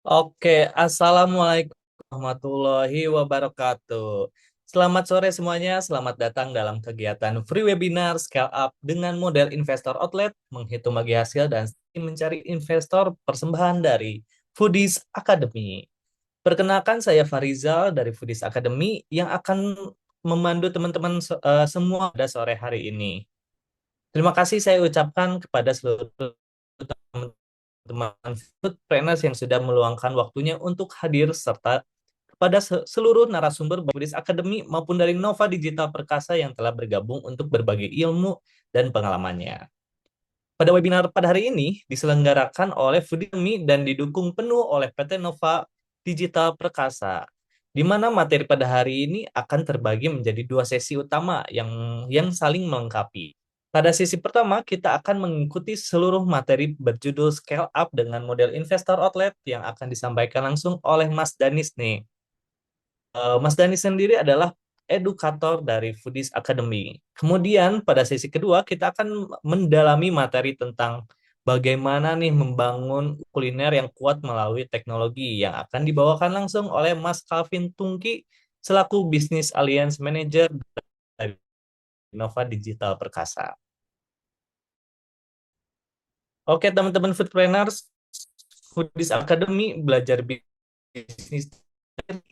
Oke, Assalamualaikum warahmatullahi wabarakatuh. Selamat sore semuanya, selamat datang dalam kegiatan free webinar Scale Up dengan model investor outlet, menghitung bagi hasil dan mencari investor persembahan dari Foodies Academy. Perkenalkan saya Farizal dari Foodies Academy yang akan memandu teman-teman semua pada sore hari ini. Terima kasih saya ucapkan kepada seluruh teman-teman foodpreneurs yang sudah meluangkan waktunya untuk hadir serta kepada seluruh narasumber Buddhist Academy maupun dari Nova Digital Perkasa yang telah bergabung untuk berbagi ilmu dan pengalamannya. Pada webinar pada hari ini diselenggarakan oleh Foodemy dan didukung penuh oleh PT Nova Digital Perkasa, di mana materi pada hari ini akan terbagi menjadi dua sesi utama yang saling melengkapi. Pada sesi pertama, kita akan mengikuti seluruh materi berjudul Scale Up dengan model investor outlet yang akan disampaikan langsung oleh Mas Danis nih. Mas Danis sendiri adalah edukator dari Foodies Academy. Kemudian pada sesi kedua kita akan mendalami materi tentang bagaimana nih membangun kuliner yang kuat melalui teknologi yang akan dibawakan langsung oleh Mas Calvin Tungki selaku Business Alliance Manager dari Nova Digital Perkasa. Oke, teman-teman foodpreneurs, Foodies Academy belajar bisnis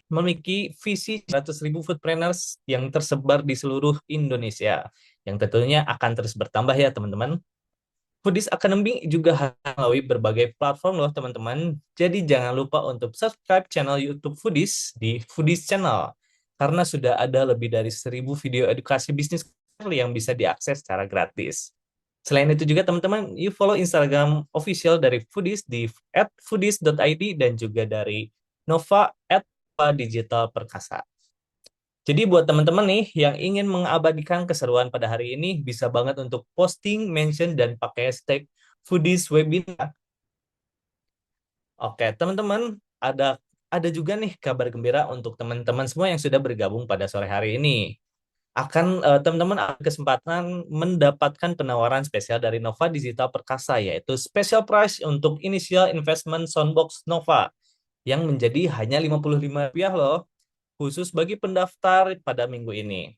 memiliki visi 100.000 foodpreneurs yang tersebar di seluruh Indonesia, yang tentunya akan terus bertambah ya teman-teman. Foodies Academy juga melalui berbagai platform loh teman-teman. Jadi jangan lupa untuk subscribe channel YouTube Foodies di Foodies Channel, karena sudah ada lebih dari 1.000 video edukasi bisnis yang bisa diakses secara gratis. Selain itu juga teman-teman, you follow Instagram official dari Foodies di @foodies.id dan juga dari Nova @digital perkasa. Jadi buat teman-teman nih yang ingin mengabadikan keseruan pada hari ini, bisa banget untuk posting, mention, dan pakai hashtag Foodies Webinar. Oke, teman-teman, ada juga nih kabar gembira untuk teman-teman semua yang sudah bergabung pada sore hari ini. Teman-teman ada kesempatan mendapatkan penawaran spesial dari Nova Digital Perkasa, yaitu special price untuk initial investment Soundbox Nova yang menjadi hanya Rp55 loh, khusus bagi pendaftar pada minggu ini.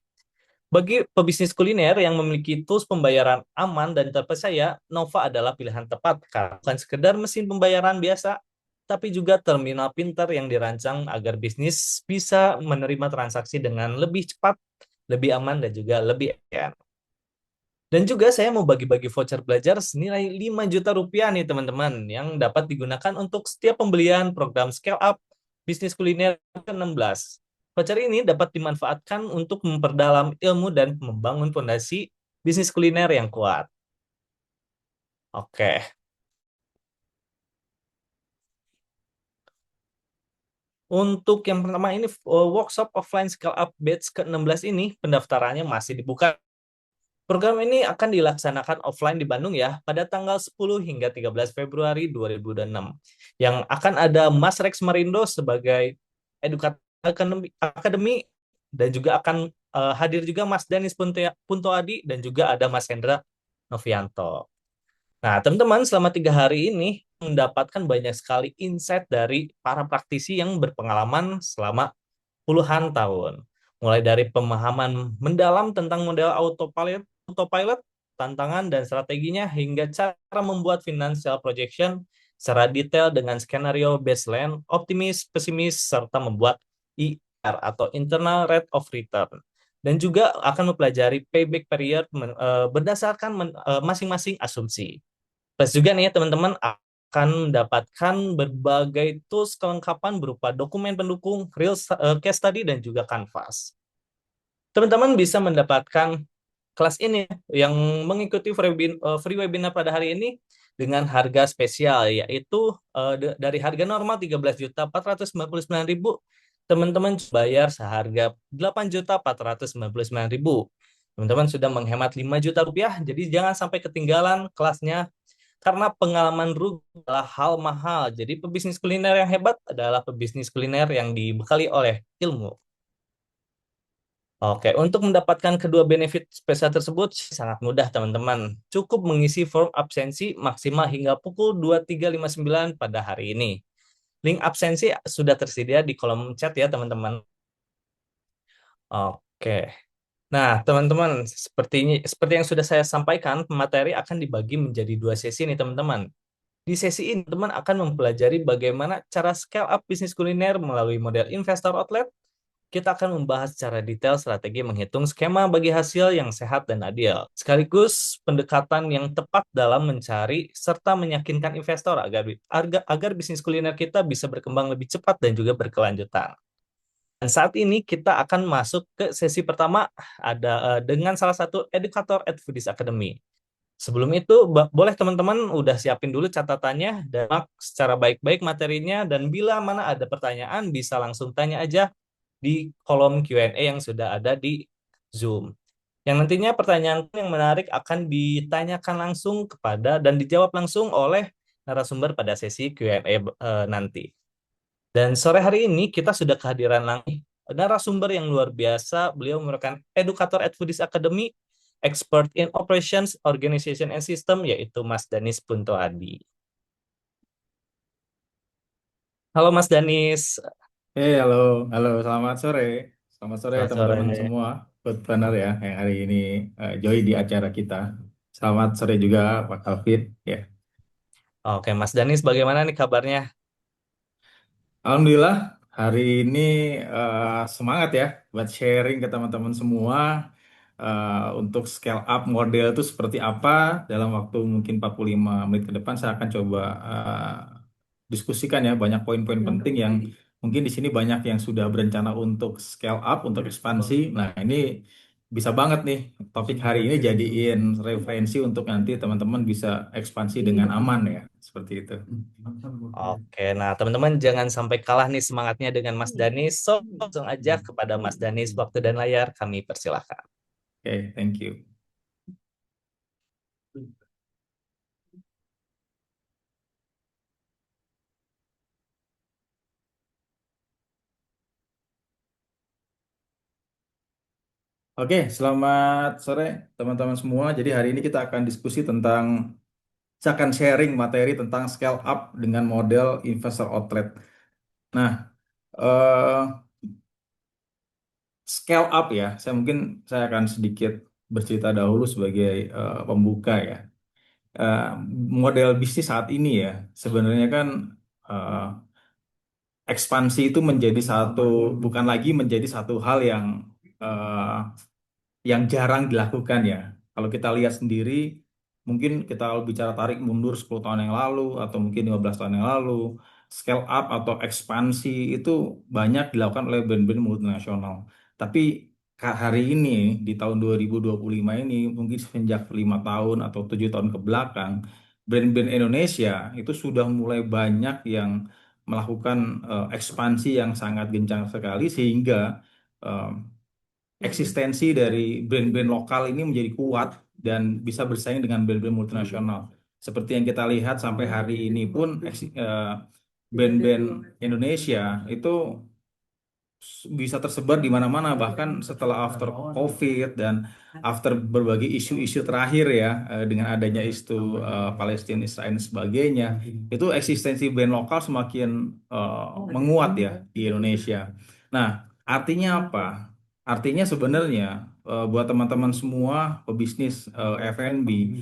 Bagi pebisnis kuliner yang memiliki tools pembayaran aman dan terpercaya, Nova adalah pilihan tepat karena bukan sekedar mesin pembayaran biasa, tapi juga terminal pintar yang dirancang agar bisnis bisa menerima transaksi dengan lebih cepat, lebih aman, dan juga lebih efisien. Dan juga saya mau bagi-bagi voucher belajar senilai Rp5 juta nih teman-teman, yang dapat digunakan untuk setiap pembelian program Scale Up Bisnis Kuliner ke-16. Voucher ini dapat dimanfaatkan untuk memperdalam ilmu dan membangun fondasi bisnis kuliner yang kuat. Oke, untuk yang pertama ini workshop offline Scale Up Batch ke-16 ini pendaftarannya masih dibuka. Program ini akan dilaksanakan offline di Bandung ya pada tanggal 10 hingga 13 Februari 2026. Yang akan ada Mas Rex Marindo sebagai edukator akademi dan juga akan hadir juga Mas Danis Puntoadi dan juga ada Mas Hendra Novianto. Nah, teman-teman selama 3 hari ini mendapatkan banyak sekali insight dari para praktisi yang berpengalaman selama puluhan tahun. Mulai dari pemahaman mendalam tentang model autopilot, tantangan dan strateginya, hingga cara membuat financial projection secara detail dengan skenario baseline, optimis, pesimis, serta membuat IR atau internal rate of return. Dan juga akan mempelajari payback period berdasarkan masing-masing asumsi. Plus juga nih ya teman-teman akan mendapatkan berbagai tools kelengkapan berupa dokumen pendukung, real case study, dan juga kanvas. Teman-teman bisa mendapatkan kelas ini yang mengikuti free webinar pada hari ini dengan harga spesial, yaitu dari harga normal 13.499.000, teman-teman bayar seharga 8.499.000. Teman-teman sudah menghemat Rp5 juta, jadi jangan sampai ketinggalan kelasnya karena pengalaman rugi adalah hal mahal. Jadi pebisnis kuliner yang hebat adalah pebisnis kuliner yang dibekali oleh ilmu. Oke, untuk mendapatkan kedua benefit spesial tersebut sangat mudah teman-teman. Cukup mengisi form absensi maksimal hingga pukul 23.59 pada hari ini. Link absensi sudah tersedia di kolom chat ya, teman-teman. Oke. Nah, teman-teman, seperti yang sudah saya sampaikan, materi akan dibagi menjadi dua sesi nih, teman-teman. Di sesi ini, teman akan mempelajari bagaimana cara scale up bisnis kuliner melalui model investor outlet. Kita akan membahas secara detail strategi menghitung skema bagi hasil yang sehat dan adil, sekaligus pendekatan yang tepat dalam mencari serta meyakinkan investor agar bisnis kuliner kita bisa berkembang lebih cepat dan juga berkelanjutan. Dan saat ini kita akan masuk ke sesi pertama dengan salah satu edukator at Foodies Academy. Sebelum itu, boleh teman-teman udah siapin dulu catatannya dan secara baik-baik materinya, dan bila mana ada pertanyaan bisa langsung tanya aja di kolom Q&A yang sudah ada di Zoom. Yang nantinya pertanyaan yang menarik akan ditanyakan langsung kepada dan dijawab langsung oleh narasumber pada sesi Q&A nanti. Dan sore hari ini kita sudah kehadiran langsung narasumber yang luar biasa. Beliau merupakan edukator at Foodies Academy, expert in operations, organization, and system, yaitu Mas Danis Punto Adi. Halo Mas Danis. Halo, halo, selamat sore. Selamat sore Selamat teman-teman sore. semua, food planner ya, yang hari ini join di acara kita. Selamat sore juga Pak Alvin. Ya, Oke, Mas Danis, bagaimana nih kabarnya? Alhamdulillah hari ini semangat ya buat sharing ke teman-teman semua untuk scale up model itu seperti apa dalam waktu mungkin 45 menit ke depan saya akan coba diskusikan ya banyak poin-poin penting yang mungkin di sini banyak yang sudah berencana untuk scale up, untuk ekspansi. Nah, ini bisa banget nih topik hari ini jadiin referensi untuk nanti teman-teman bisa ekspansi dengan aman ya, seperti itu. Oke, nah teman-teman jangan sampai kalah nih semangatnya dengan Mas Danis. So, langsung aja kepada Mas Danis, waktu dan layar kami persilahkan. Oke, thank you. Oke, selamat sore teman-teman semua. Jadi hari ini kita akan diskusi tentang, saya akan sharing materi tentang scale up dengan model investor outlet. Nah, eh, scale up ya, saya akan sedikit bercerita dahulu sebagai pembuka ya. Eh, Model bisnis saat ini ya, sebenarnya kan eh, ekspansi itu bukan lagi menjadi satu hal eh, yang jarang dilakukan ya. Kalau kita lihat sendiri, mungkin kita bicara tarik mundur 10 tahun yang lalu atau mungkin 15 tahun yang lalu, scale up atau ekspansi itu banyak dilakukan oleh brand-brand multinasional. Tapi hari ini di tahun 2025 ini mungkin sejak 5 tahun atau 7 tahun ke belakang, brand-brand Indonesia itu sudah mulai banyak yang melakukan ekspansi yang sangat gencar sekali sehingga eh, eksistensi dari brand-brand lokal ini menjadi kuat dan bisa bersaing dengan brand-brand multinasional. Seperti yang kita lihat sampai hari ini pun brand-brand Indonesia itu bisa tersebar di mana-mana bahkan setelah after COVID dan after berbagai isu-isu terakhir ya dengan adanya isu Palestina Israel dan sebagainya itu eksistensi brand lokal semakin menguat ya di Indonesia. Nah, artinya apa? Artinya sebenarnya buat teman-teman semua pebisnis F&B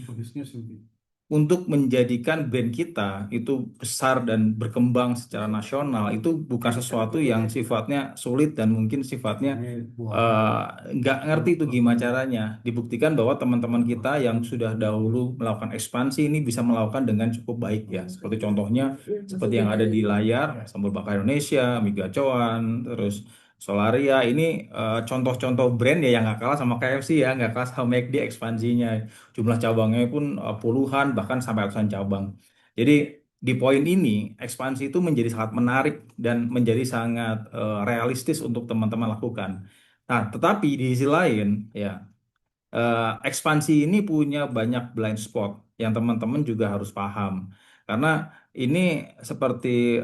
untuk menjadikan brand kita itu besar dan berkembang secara nasional itu bukan sesuatu yang sifatnya sulit dan mungkin sifatnya eh, nggak ngerti itu gimana caranya. Dibuktikan bahwa teman-teman kita yang sudah dahulu melakukan ekspansi ini bisa melakukan dengan cukup baik ya. Seperti contohnya seperti yang ada di layar, Sambal Bakar Indonesia, Miga Coan, terus Solaria ini contoh-contoh brand ya yang nggak kalah sama KFC ya, nggak kalah sama McD ekspansinya. Jumlah cabangnya pun puluhan bahkan sampai ratusan cabang. Jadi di poin ini ekspansi itu menjadi sangat menarik dan menjadi sangat realistis untuk teman-teman lakukan. Nah, tetapi di sisi lain ya ekspansi ini punya banyak blind spot yang teman-teman juga harus paham. Karena ini seperti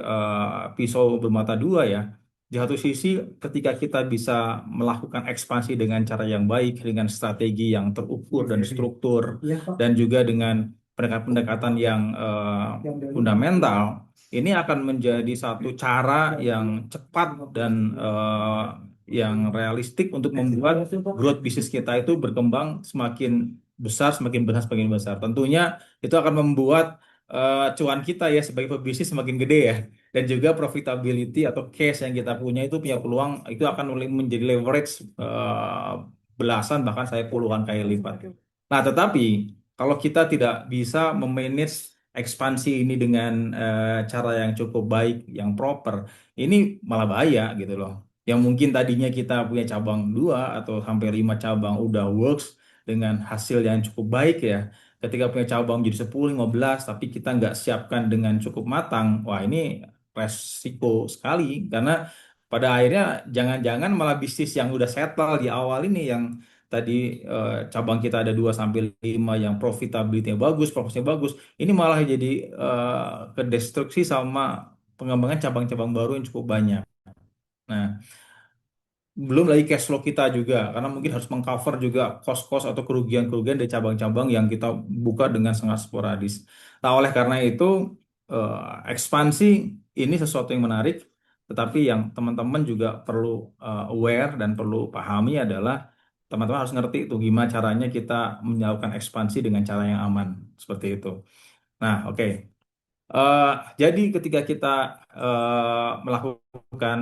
pisau bermata dua ya. Di satu sisi, ketika kita bisa melakukan ekspansi dengan cara yang baik, dengan strategi yang terukur dan struktur, dan juga dengan pendekatan-pendekatan yang fundamental, ini akan menjadi satu cara yang cepat dan yang realistik untuk membuat growth bisnis kita itu berkembang semakin besar, semakin besar, semakin besar. Tentunya itu akan membuat cuan kita ya sebagai pebisnis semakin gede ya. Dan juga profitability atau cash yang kita punya itu punya peluang itu akan menjadi leverage belasan bahkan saya puluhan kali lipat. Nah, tetapi kalau kita tidak bisa memanage ekspansi ini dengan cara yang cukup baik, yang proper, ini malah bahaya gitu loh. Yang mungkin tadinya kita punya cabang 2 atau sampai 5 cabang udah works dengan hasil yang cukup baik ya. Ketika punya cabang jadi 10, 15, tapi kita nggak siapkan dengan cukup matang, wah ini resiko sekali. Karena pada akhirnya jangan-jangan malah bisnis yang udah settle di awal ini yang tadi cabang kita ada 2 sampai 5 yang profitability-nya bagus, profitnya bagus, ini malah jadi kedestruksi sama pengembangan cabang-cabang baru yang cukup banyak. Nah, belum lagi cash flow kita juga, karena mungkin harus mengcover juga cost-cost atau kerugian-kerugian dari cabang-cabang yang kita buka dengan sangat sporadis. Nah, oleh karena itu, ekspansi ini sesuatu yang menarik, tetapi yang teman-teman juga perlu aware dan perlu pahami adalah teman-teman harus ngerti itu gimana caranya kita melakukan ekspansi dengan cara yang aman, seperti itu. Nah, oke. Eh, jadi ketika kita melakukan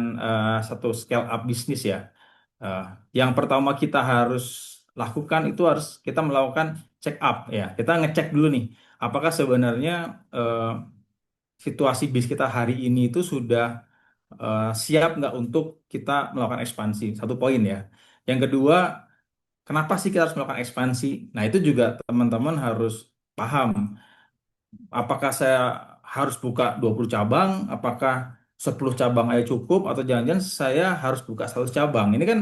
satu scale up bisnis ya, eh, yang pertama kita harus lakukan itu harus kita melakukan check up ya. Kita ngecek dulu nih, apakah sebenarnya eh, situasi bis kita hari ini itu sudah siap nggak untuk kita melakukan ekspansi. Satu poin ya. Yang kedua, kenapa sih kita harus melakukan ekspansi? Nah, itu juga teman-teman harus paham. Apakah saya harus buka 20 cabang? Apakah 10 cabang aja cukup? Atau jangan-jangan saya harus buka 100 cabang? Ini kan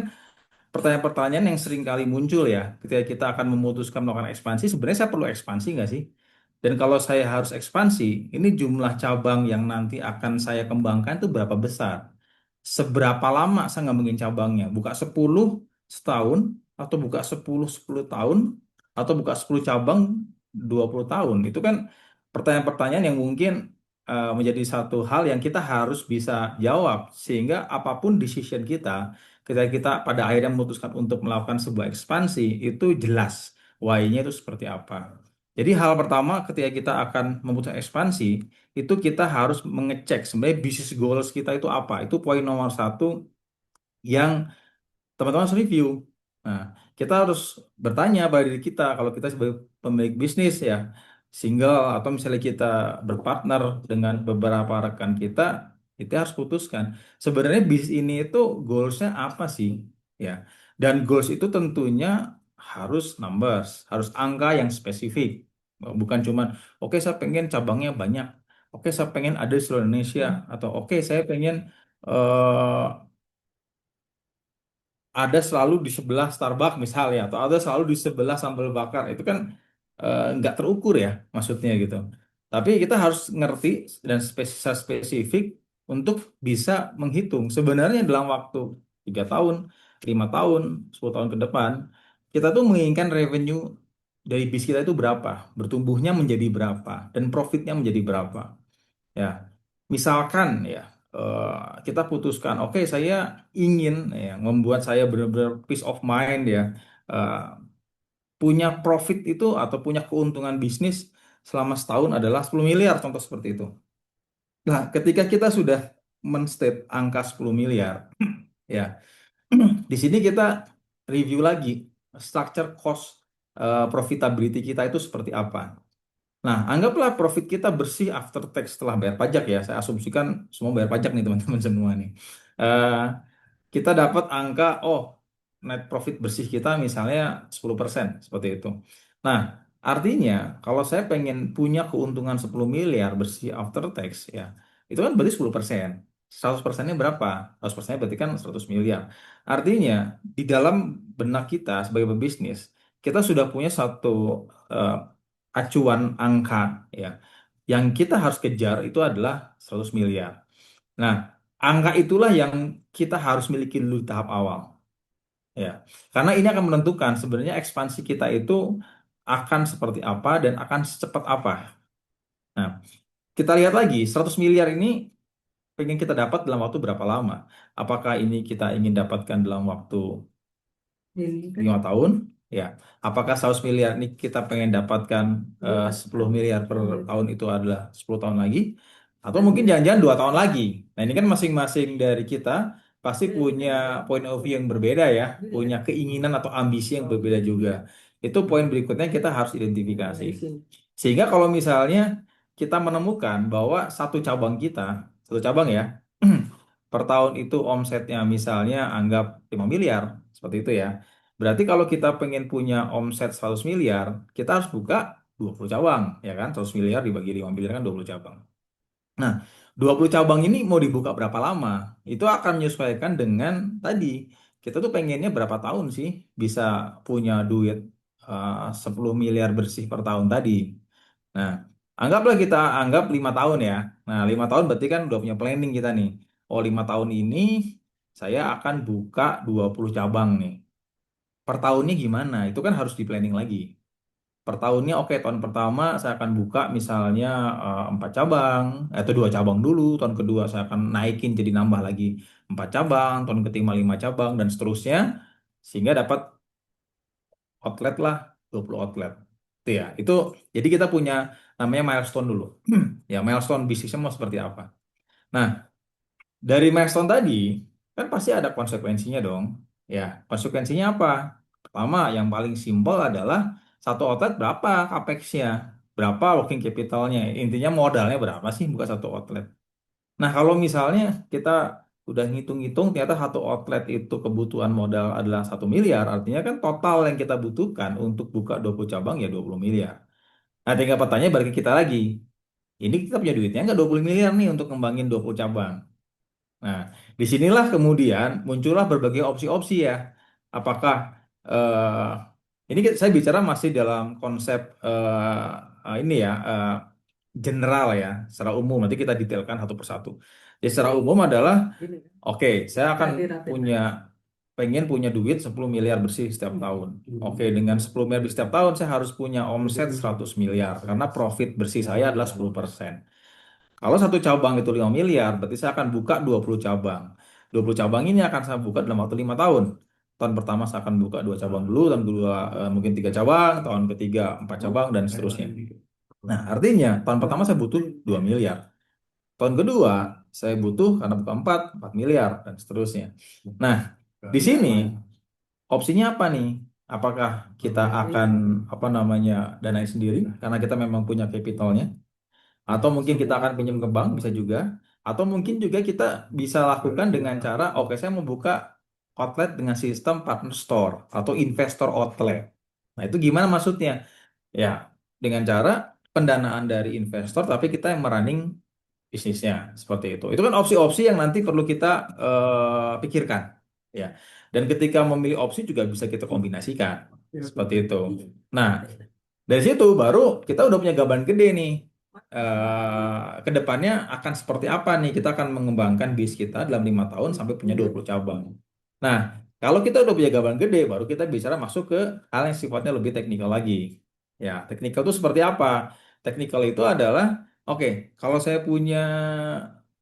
pertanyaan-pertanyaan yang sering kali muncul ya. Ketika kita akan memutuskan melakukan ekspansi, sebenarnya saya perlu ekspansi nggak sih? Dan kalau saya harus ekspansi, ini jumlah cabang yang nanti akan saya kembangkan itu berapa besar? Seberapa lama saya ngembangin cabangnya? Buka 10 setahun, atau buka 10 tahun, atau buka 10 cabang 20 tahun? Itu kan pertanyaan-pertanyaan yang mungkin menjadi satu hal yang kita harus bisa jawab. Sehingga apapun decision kita, ketika kita pada akhirnya memutuskan untuk melakukan sebuah ekspansi, itu jelas why-nya itu seperti apa. Jadi hal pertama ketika kita akan memutuskan ekspansi, itu kita harus mengecek sebenarnya bisnis goals kita itu apa. Itu poin nomor satu yang teman-teman harus review. Nah, kita harus bertanya pada diri kita, kalau kita sebagai pemilik bisnis ya, single atau misalnya kita berpartner dengan beberapa rekan kita harus putuskan. Sebenarnya bisnis ini itu goalsnya apa sih? Ya, dan goals itu tentunya harus numbers, harus angka yang spesifik. Bukan cuman, oke saya pengen cabangnya banyak, oke saya pengen ada di seluruh Indonesia, atau oke saya pengen eh, ada selalu di sebelah Starbucks misalnya atau ada selalu di sebelah sambal bakar itu kan nggak terukur ya maksudnya gitu. Tapi kita harus ngerti dan spesifik untuk bisa menghitung sebenarnya dalam waktu 3 tahun, 5 tahun, 10 tahun ke depan kita tuh menginginkan revenue dari bis kita itu berapa, bertumbuhnya menjadi berapa, dan profitnya menjadi berapa. Ya, misalkan ya kita putuskan, oke saya ingin ya membuat saya benar-benar peace of mind ya, eh, punya profit itu atau punya keuntungan bisnis selama setahun adalah 10 miliar contoh seperti itu. Nah, ketika kita sudah men-state angka 10 miliar ya, di sini kita review lagi structure cost profitability kita itu seperti apa. Nah, anggaplah profit kita bersih after tax setelah bayar pajak ya. Saya asumsikan semua bayar pajak nih teman-teman semua nih. Eh, kita dapat angka, oh net profit bersih kita misalnya 10% seperti itu. Nah, artinya kalau saya pengen punya keuntungan 10 miliar bersih after tax ya, itu kan berarti 10%. 100%-nya berapa? 100%-nya berarti kan 100 miliar. Artinya di dalam benak kita sebagai pebisnis, kita sudah punya satu eh, acuan angka ya. Yang kita harus kejar itu adalah 100 miliar. Nah, angka itulah yang kita harus miliki dulu di tahap awal ya. Karena ini akan menentukan sebenarnya ekspansi kita itu akan seperti apa dan akan secepat apa. Nah, kita lihat lagi 100 miliar ini pengen kita dapat dalam waktu berapa lama? Apakah ini kita ingin dapatkan dalam waktu 5 tahun? Ya. Apakah 100 miliar ini kita pengen dapatkan 10 miliar per tahun itu adalah 10 tahun lagi? Atau mungkin jangan-jangan 2 tahun lagi. Nah ini kan masing-masing dari kita pasti punya point of view yang berbeda ya. Punya keinginan atau ambisi yang berbeda juga. Itu poin berikutnya kita harus identifikasi. Sehingga kalau misalnya kita menemukan bahwa satu cabang ya, per tahun itu omsetnya misalnya anggap 5 miliar, seperti itu ya. Berarti kalau kita pengen punya omset 100 miliar, kita harus buka 20 cabang, ya kan? 100 miliar dibagi 5 miliar kan 20 cabang. Nah, 20 cabang ini mau dibuka berapa lama? Itu akan menyesuaikan dengan tadi. Kita tuh pengennya berapa tahun sih bisa punya duit 10 miliar bersih per tahun tadi. Nah, anggaplah kita anggap 5 tahun ya. Nah, 5 tahun berarti kan udah punya planning kita nih. Oh, 5 tahun ini saya akan buka 20 cabang nih. Per tahunnya gimana? Itu kan harus di planning lagi. Per tahunnya, oke, tahun pertama saya akan buka misalnya 4 cabang, atau 2 cabang dulu. Tahun kedua saya akan naikin jadi nambah lagi 4 cabang. Tahun ketiga 5 cabang, dan seterusnya. Sehingga dapat outlet lah, 20 outlet. Itu ya, itu jadi kita punya namanya milestone dulu. Ya, milestone bisnisnya mau seperti apa. Nah, dari milestone tadi, kan pasti ada konsekuensinya dong. Ya, konsekuensinya apa? Pertama, yang paling simpel adalah satu outlet berapa capex-nya, berapa working capital-nya. Intinya modalnya berapa sih buka satu outlet. Nah, kalau misalnya kita udah ngitung-ngitung ternyata satu outlet itu kebutuhan modal adalah 1 miliar, artinya kan total yang kita butuhkan untuk buka 20 cabang ya 20 miliar. Nah, tinggal pertanyaan bagi kita lagi. Ini kita punya duitnya nggak 20 miliar nih untuk ngembangin 20 cabang? Nah, disinilah kemudian muncullah berbagai opsi-opsi ya. Apakah ini saya bicara masih dalam konsep ini ya, general ya, secara umum. Nanti kita detailkan satu persatu. Jadi secara umum adalah, oke, saya akan punya pengen punya duit 10 miliar bersih setiap tahun. Oke, dengan 10 miliar bersih setiap tahun saya harus punya omset 100 miliar karena profit bersih saya adalah 10%. Kalau satu cabang itu 5 miliar, berarti saya akan buka 20 cabang. 20 cabang ini akan saya buka dalam waktu 5 tahun. Tahun pertama saya akan buka 2 cabang dulu, tahun kedua mungkin 3 cabang, tahun ketiga 4 cabang, dan seterusnya. Nah, artinya tahun pertama saya butuh 2 miliar. Tahun kedua saya butuh karena buka 4 miliar, dan seterusnya. Nah, di sini opsinya apa nih? Apakah kita akan apa namanya danai sendiri karena kita memang punya capitalnya? Atau mungkin kita akan pinjam ke bank, bisa juga. Atau mungkin juga kita bisa lakukan dengan cara, oke, saya membuka outlet dengan sistem partner store atau investor outlet. Nah, itu gimana maksudnya? Ya, dengan cara pendanaan dari investor, tapi kita yang merunning bisnisnya, seperti itu. Itu kan opsi-opsi yang nanti perlu kita pikirkan. Ya, dan ketika memilih opsi juga bisa kita kombinasikan, seperti itu. Nah, dari situ baru kita udah punya gambaran gede nih. Ke depannya akan seperti apa nih? Kita akan mengembangkan bis kita dalam 5 tahun sampai punya 20 cabang. Nah, kalau kita udah punya gambaran gede, baru kita bicara masuk ke hal yang sifatnya lebih teknikal lagi. Ya, teknikal itu seperti apa? Teknikal itu adalah, oke, kalau saya punya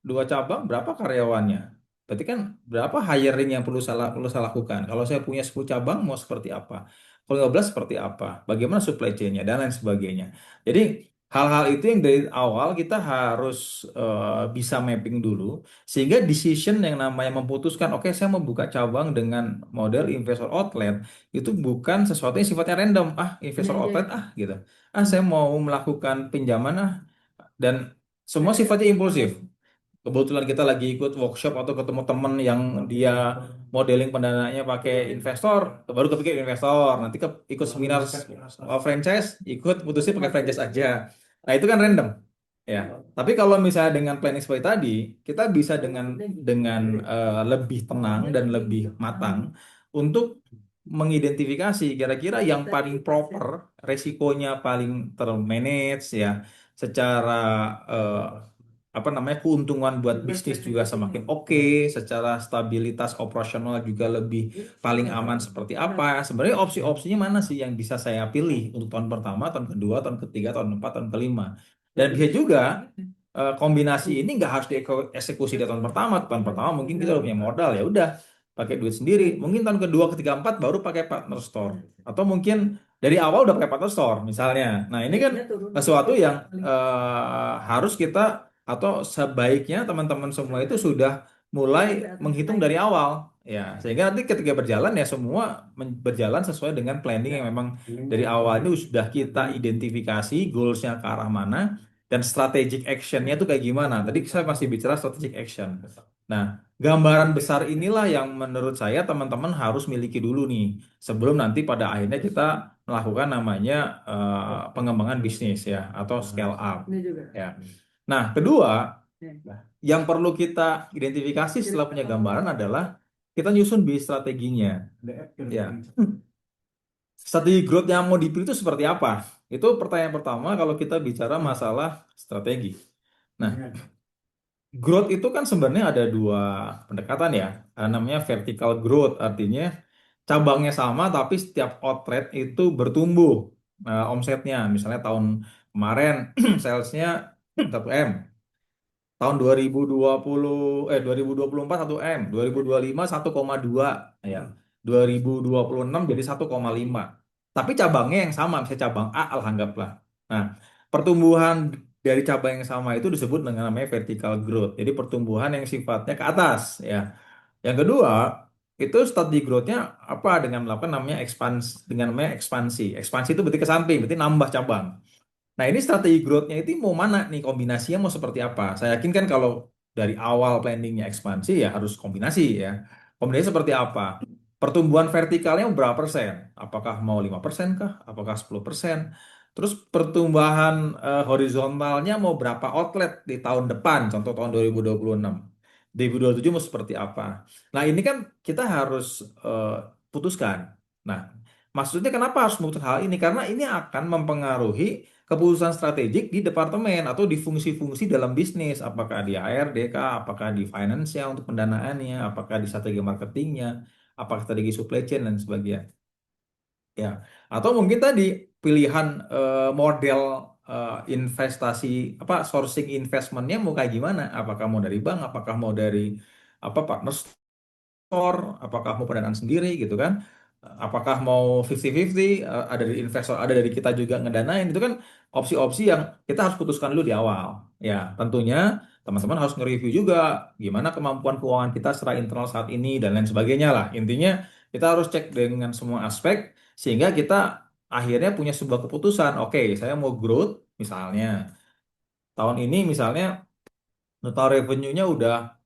2 cabang, berapa karyawannya? Berarti kan berapa hiring yang perlu saya lakukan? Kalau saya punya 10 cabang, mau seperti apa? Kalau 15 seperti apa? Bagaimana supply chain-nya dan lain sebagainya. Jadi hal-hal itu yang dari awal kita harus bisa mapping dulu sehingga decision yang namanya memutuskan oke saya mau buka cabang dengan model investor outlet itu bukan sesuatu yang sifatnya random, investor outlet gitu, saya mau melakukan pinjaman dan semua sifatnya impulsif. Kebetulan kita lagi ikut workshop atau ketemu temen yang dia modeling pendanaannya pakai investor, baru kepikir investor, nanti ikut seminar franchise, ikut putusin pakai franchise aja. Nah, itu kan random. Ya. Tapi kalau misalnya dengan planning seperti tadi, kita bisa dengan lebih tenang dan lebih matang untuk mengidentifikasi kira-kira yang paling proper, resikonya paling termanage ya, secara eh, apa namanya keuntungan buat bisnis juga semakin oke, secara stabilitas operasional juga lebih paling aman seperti apa. Sebenarnya opsi-opsinya mana sih yang bisa saya pilih untuk tahun pertama, tahun kedua, tahun ketiga, tahun keempat, tahun kelima. Dan bisa juga kombinasi ini nggak harus dieksekusi di tahun pertama. Tahun pertama mungkin kita udah punya modal, ya udah pakai duit sendiri. Mungkin tahun kedua, ketiga, empat baru pakai partner store. Atau mungkin dari awal udah pakai partner store misalnya. Nah ini kan sesuatu yang harus kita, atau sebaiknya teman-teman semua itu sudah mulai menghitung dari awal. Ya, sehingga nanti ketika berjalan ya semua berjalan sesuai dengan planning yang memang dari awal ini sudah kita identifikasi goalsnya ke arah mana, dan strategic actionnya tuh kayak gimana. Tadi saya masih bicara strategic action. Nah, gambaran besar inilah yang menurut saya teman-teman harus miliki dulu nih, sebelum nanti pada akhirnya kita melakukan namanya pengembangan bisnis ya, atau scale up ya. Nah, kedua yang perlu kita identifikasi setelah punya gambaran adalah kita nyusun bis strateginya ya. Strategi growth yang mau dipilih itu seperti apa? Itu pertanyaan pertama kalau kita bicara masalah strategi. Nah, growth itu kan sebenarnya ada dua pendekatan ya. Ada namanya vertical growth, artinya cabangnya sama tapi setiap outlet itu bertumbuh omsetnya. Misalnya tahun kemarin salesnya 1 M, tahun 2024 1 M, 2025 1,2 ya. 2026 jadi 1,5. Tapi cabangnya yang sama, misalnya cabang A lah anggaplah. Nah, pertumbuhan dari cabang yang sama itu disebut dengan namanya vertical growth. Jadi pertumbuhan yang sifatnya ke atas ya. Yang kedua, itu strategi growth-nya apa, dengan melakukan namanya ekspansi, dengan namanya ekspansi. Ekspansi itu berarti ke samping, berarti nambah cabang. Nah, ini strategi growth-nya itu mau mana nih, kombinasinya mau seperti apa? Saya yakin kan kalau dari awal planningnya ekspansi ya harus kombinasi ya. Kombinasi seperti apa? Pertumbuhan vertikalnya berapa persen? Apakah mau 5% kah? Apakah 10%? Terus pertumbuhan horizontalnya mau berapa outlet di tahun depan? Contoh tahun 2026. 2027 mau seperti apa? Nah, ini kan kita harus putuskan. Nah, maksudnya kenapa harus memutuskan hal ini? Karena ini akan mempengaruhi keputusan strategik di departemen atau di fungsi-fungsi dalam bisnis, apakah di HRD kah, apakah di finance untuk pendanaannya, apakah di strategi marketingnya, apakah strategi supply chain dan sebagainya. Ya, atau mungkin tadi pilihan model investasi, apa, sourcing investmentnya mau kayak gimana? Apakah mau dari bank, apakah mau dari apa, partner store, apakah mau pendanaan sendiri gitu kan? Apakah mau 50-50, ada dari investor, ada dari kita juga ngedanain, itu kan opsi-opsi yang kita harus putuskan dulu di awal. Ya, tentunya teman-teman harus nge-review juga gimana kemampuan keuangan kita secara internal saat ini dan lain sebagainya lah. Intinya kita harus cek dengan semua aspek sehingga kita akhirnya punya sebuah keputusan. Oke, saya mau growth misalnya. Tahun ini misalnya total revenue-nya udah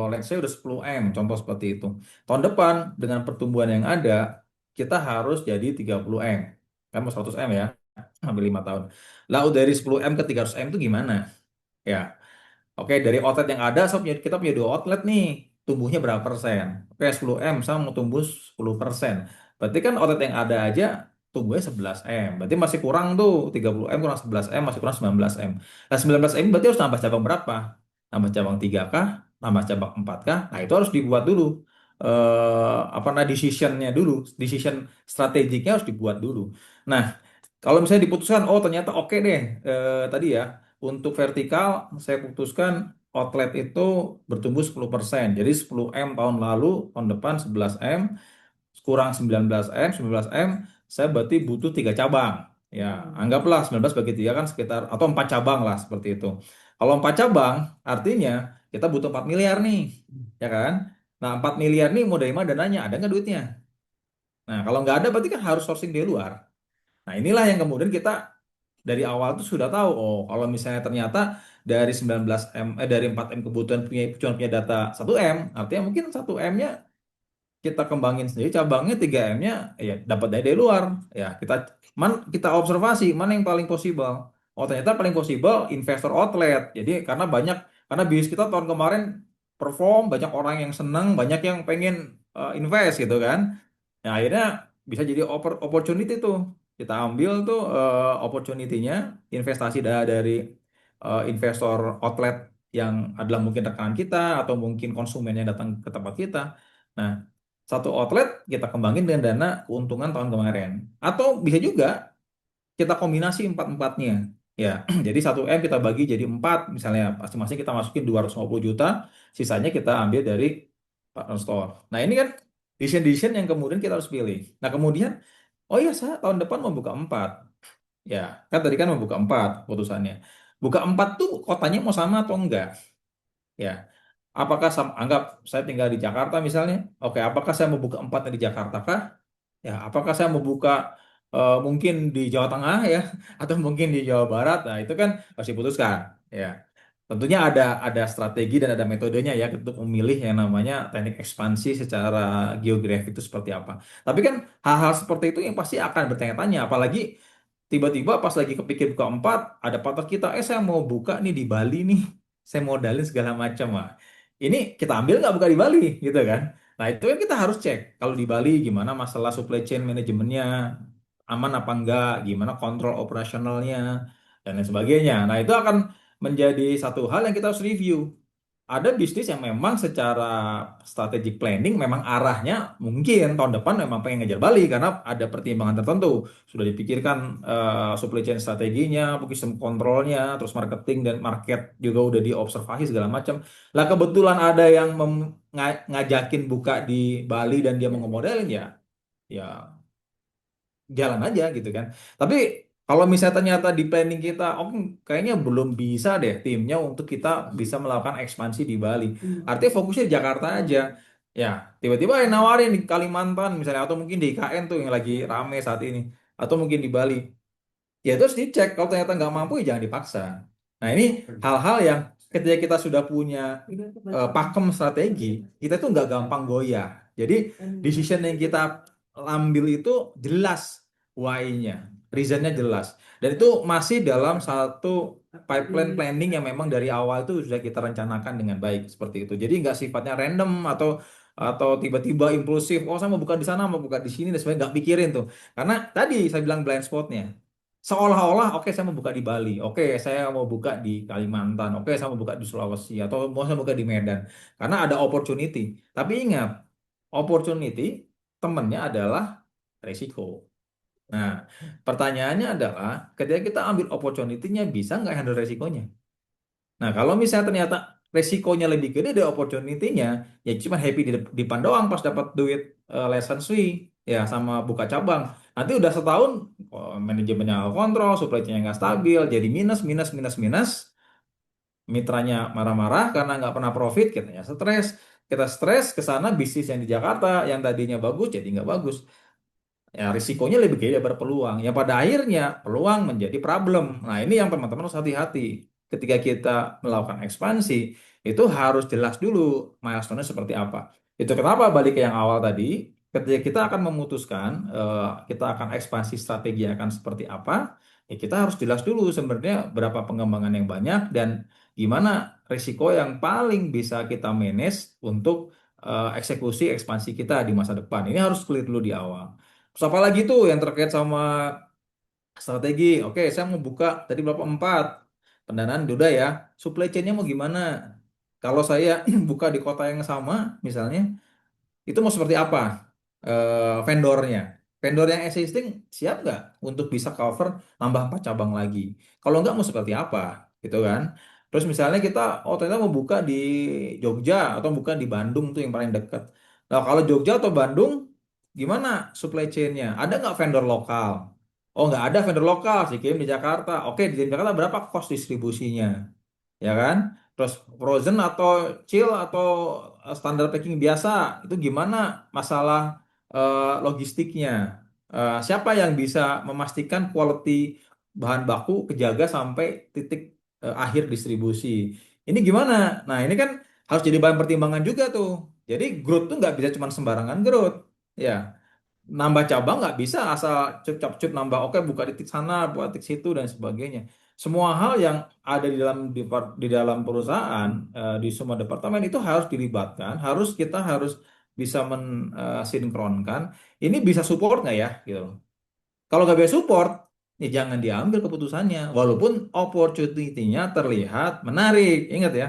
let's say udah 10 M, contoh seperti itu. Tahun depan dengan pertumbuhan yang ada, kita harus jadi 30 M. Kan mau 100 M ya, hampir 5 tahun. Lalu dari 10 M ke 300 M itu gimana? Ya, oke, dari outlet yang ada, kita punya 2 outlet nih. Tumbuhnya berapa persen? Oke, 10 M, sama mau tumbuh 10%. Berarti kan outlet yang ada aja tumbuhnya 11 M. Berarti masih kurang tuh, 30 M kurang 11 M, masih kurang 19 M. Nah, 19 M berarti harus nambah cabang berapa? Nambah cabang 3 kah? Nambah cabang 4 kah? Nah, itu harus dibuat dulu. Apa nah, decision-nya dulu. Decision strategiknya harus dibuat dulu. Nah, kalau misalnya diputuskan, oh ternyata oke deh, tadi ya, untuk vertikal saya putuskan outlet itu bertumbuh 10%. Jadi 10 M tahun lalu, tahun depan 11 M, kurang 19 M, 19 M, saya berarti butuh 3 cabang. Ya, anggaplah 19 bagi 3 kan sekitar, atau 4 cabang lah seperti itu. Kalau 4 cabang, artinya kita butuh 4 miliar nih, ya kan? Nah, 4 miliar nih mau dari mana dananya? Ada nggak duitnya? Nah, kalau nggak ada berarti kan harus sourcing dari luar. Nah, inilah yang kemudian kita dari awal tuh sudah tahu, oh kalau misalnya ternyata dari 19 M, dari 4 M kebutuhan cuma punya data 1 M, artinya mungkin 1 M-nya kita kembangin sendiri, cabangnya 3 M-nya ya dapat dari luar. Ya, kita observasi mana yang paling possible. Oh, ternyata paling possible investor outlet. Jadi karena bisnis kita tahun kemarin perform, banyak orang yang senang, banyak yang pengen invest gitu kan. Nah, akhirnya bisa jadi opportunity tuh. Kita ambil tuh opportunity-nya, investasi dari investor outlet yang adalah mungkin rekan kita atau mungkin konsumen yang datang ke tempat kita. Nah, satu outlet kita kembangin dengan dana keuntungan tahun kemarin. Atau bisa juga kita kombinasi empat-empatnya. Ya, jadi 1M kita bagi jadi 4, misalnya masing-masing kita masukin 250 juta, sisanya kita ambil dari partner store. Nah, ini kan decision-decision yang kemudian kita harus pilih. Nah, kemudian, oh iya, saya tahun depan mau buka 4. Ya, kan tadi kan mau buka 4 putusannya. Buka 4 tuh kotanya mau sama atau enggak? Ya, apakah anggap saya tinggal di Jakarta misalnya. Oke, apakah saya mau buka 4 di Jakarta kah? Ya, apakah saya mau buka mungkin di Jawa Tengah ya, atau mungkin di Jawa Barat? Nah, itu kan harus diputuskan. Ya, tentunya ada strategi dan ada metodenya ya untuk memilih yang namanya teknik ekspansi secara geografi itu seperti apa. Tapi kan hal-hal seperti itu yang pasti akan bertanya-tanya, apalagi tiba-tiba pas lagi kepikir buka 4, ada partner kita, saya mau buka nih di Bali nih, saya modalin segala macam, Wah. Ini kita ambil nggak buka di Bali, gitu kan? Nah, itu kan kita harus cek. Kalau di Bali gimana masalah supply chain manajemennya, aman apa enggak, gimana kontrol operasionalnya, dan lain sebagainya. Nah, itu akan menjadi satu hal yang kita harus review. Ada bisnis yang memang secara strategic planning memang arahnya mungkin tahun depan memang pengen ngejar Bali karena ada pertimbangan tertentu. Sudah dipikirkan supply chain strateginya, sistem kontrolnya, terus marketing dan market juga udah diobservasi segala macam. Lah kebetulan ada yang ngajakin buka di Bali dan dia mau ngemodelin ya, ya jalan aja gitu kan. Tapi kalau misalnya ternyata di planning kita, oh kayaknya belum bisa deh timnya untuk kita bisa melakukan ekspansi di Bali. Artinya fokusnya di Jakarta aja. Ya, tiba-tiba yang nawarin di Kalimantan misalnya atau mungkin di IKN tuh yang lagi rame saat ini atau mungkin di Bali. Ya terus dicek kalau ternyata nggak mampu ya jangan dipaksa. Nah ini hal-hal yang ketika kita sudah punya pakem strategi, kita tuh nggak gampang goyah. Jadi decision yang kita ambil itu jelas why-nya, reason-nya jelas. Dan itu masih dalam satu pipeline planning yang memang dari awal itu sudah kita rencanakan dengan baik seperti itu. Jadi nggak sifatnya random atau tiba-tiba impulsif. Oh saya mau buka di sana, mau buka di sini dan sebenarnya nggak pikirin tuh. Karena tadi saya bilang blind spotnya. Seolah-olah, oke saya mau buka di Bali, oke saya mau buka di Kalimantan, oke saya mau buka di Sulawesi, atau mau saya buka di Medan. Karena ada opportunity. Tapi ingat, opportunity temennya adalah resiko. Nah, pertanyaannya adalah ketika kita ambil opportunity-nya bisa nggak handle resikonya? Nah, kalau misalnya ternyata resikonya lebih gede dari opportunity-nya, ya cuma happy di depan doang pas dapat duit license fee, ya sama buka cabang. Nanti udah setahun, oh, manajemennya nggak kontrol, supply chain-nya nggak stabil, jadi minus, minus, minus, minus. Mitranya marah-marah karena nggak pernah profit, kitanya stres. Kita stres ke sana bisnis yang di Jakarta yang tadinya bagus jadi nggak bagus. Ya, risikonya lebih gede daripada peluang. Yang pada akhirnya peluang menjadi problem. Nah, ini yang teman-teman harus hati-hati. Ketika kita melakukan ekspansi, itu harus jelas dulu milestone-nya seperti apa. Itu kenapa balik ke yang awal tadi, ketika kita akan memutuskan kita akan ekspansi strategi akan seperti apa, ya kita harus jelas dulu sebenarnya berapa pengembangan yang banyak dan gimana risiko yang paling bisa kita manage untuk eksekusi ekspansi kita di masa depan. Ini harus clear dulu di awal. Terus apa lagi tuh yang terkait sama strategi? Oke, saya mau buka tadi berapa 4. Pendanaan udah ya. Supply chain-nya mau gimana? Kalau saya buka di kota yang sama, misalnya, itu mau seperti apa vendornya? Vendor yang existing siap nggak untuk bisa cover nambah 4 cabang lagi? Kalau nggak mau seperti apa? Gitu kan? Terus misalnya kita, oh ternyata mau buka di Jogja atau buka di Bandung tuh yang paling dekat. Nah kalau Jogja atau Bandung, gimana supply chain-nya? Ada nggak vendor lokal? Oh nggak ada vendor lokal, sih kirim di Jakarta. Oke, di Jakarta berapa cost distribusinya? Ya kan? Terus frozen atau chill atau standar packing biasa itu gimana masalah logistiknya? Siapa yang bisa memastikan quality bahan baku kejaga sampai titik akhir distribusi? Ini gimana? Nah, ini kan harus jadi bahan pertimbangan juga tuh. Jadi growth tuh nggak bisa cuma sembarangan growth. Ya, nambah cabang nggak bisa asal cup-cup nambah oke buka titik sana buka titik situ dan sebagainya semua hal yang ada di dalam perusahaan di semua departemen itu harus dilibatkan kita harus bisa mensinkronkan ini bisa support nggak ya gitu loh. Kalau nggak bisa support ya jangan diambil keputusannya walaupun opportunity-nya terlihat menarik ingat ya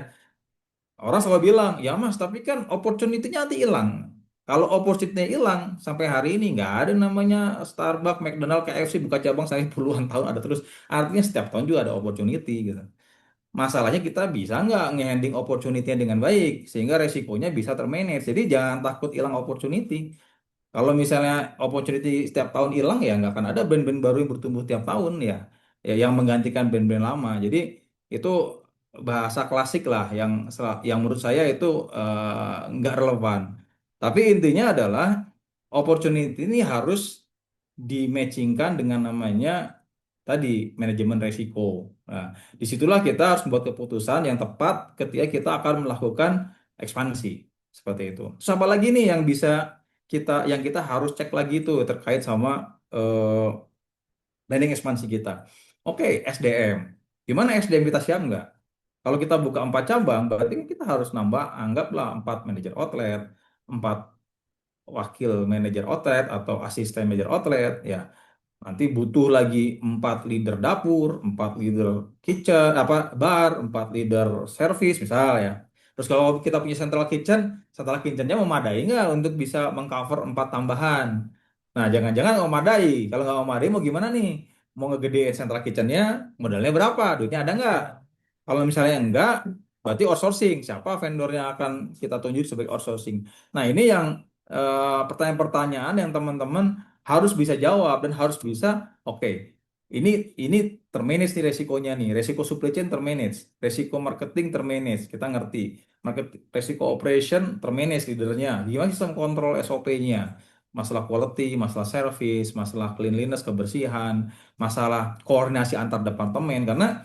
orang selalu bilang ya mas tapi kan opportunity-nya nanti hilang. Kalau opportunity hilang sampai hari ini nggak ada namanya Starbucks, McDonald, KFC buka cabang sampai puluhan tahun ada terus. Artinya setiap tahun juga ada opportunity gitu. Masalahnya kita bisa nggak nge-handling opportunity-nya dengan baik sehingga resikonya bisa termanage. Jadi jangan takut hilang opportunity. Kalau misalnya opportunity setiap tahun hilang ya nggak akan ada brand-brand baru yang bertumbuh tiap tahun ya, ya yang menggantikan brand-brand lama. Jadi itu bahasa klasik lah yang menurut saya itu nggak relevan. Tapi intinya adalah opportunity ini harus dimatchingkan dengan namanya tadi manajemen resiko. Nah, disitulah kita harus membuat keputusan yang tepat ketika kita akan melakukan ekspansi seperti itu. Terus apa lagi nih yang bisa kita harus cek lagi itu terkait sama planning ekspansi kita. Oke, SDM. Gimana SDM kita siap nggak? Kalau kita buka 4 cabang, berarti kan kita harus nambah, anggaplah 4 manajer outlet, 4 wakil manajer outlet atau asisten manajer outlet, ya. Nanti butuh lagi 4 leader dapur, 4 leader kitchen, apa bar, 4 leader service misal ya. Terus kalau kita punya central kitchennya memadai nggak untuk bisa mengcover 4 tambahan? Nah, jangan-jangan nggak memadai. Kalau nggak memadai mau gimana nih? Mau ngegedein central kitchennya, modalnya berapa? Duitnya ada nggak? Kalau misalnya enggak, berarti outsourcing. Siapa vendor yang akan kita tunjuk sebagai outsourcing? Nah, ini yang pertanyaan-pertanyaan yang teman-teman harus bisa jawab dan harus bisa, oke, ini termanage nih resikonya nih, resiko supply chain termanage, resiko marketing termanage, kita ngerti, resiko operation termanage leadernya, gimana sistem kontrol SOP-nya, masalah quality, masalah service, masalah cleanliness, kebersihan, masalah koordinasi antar departemen, karena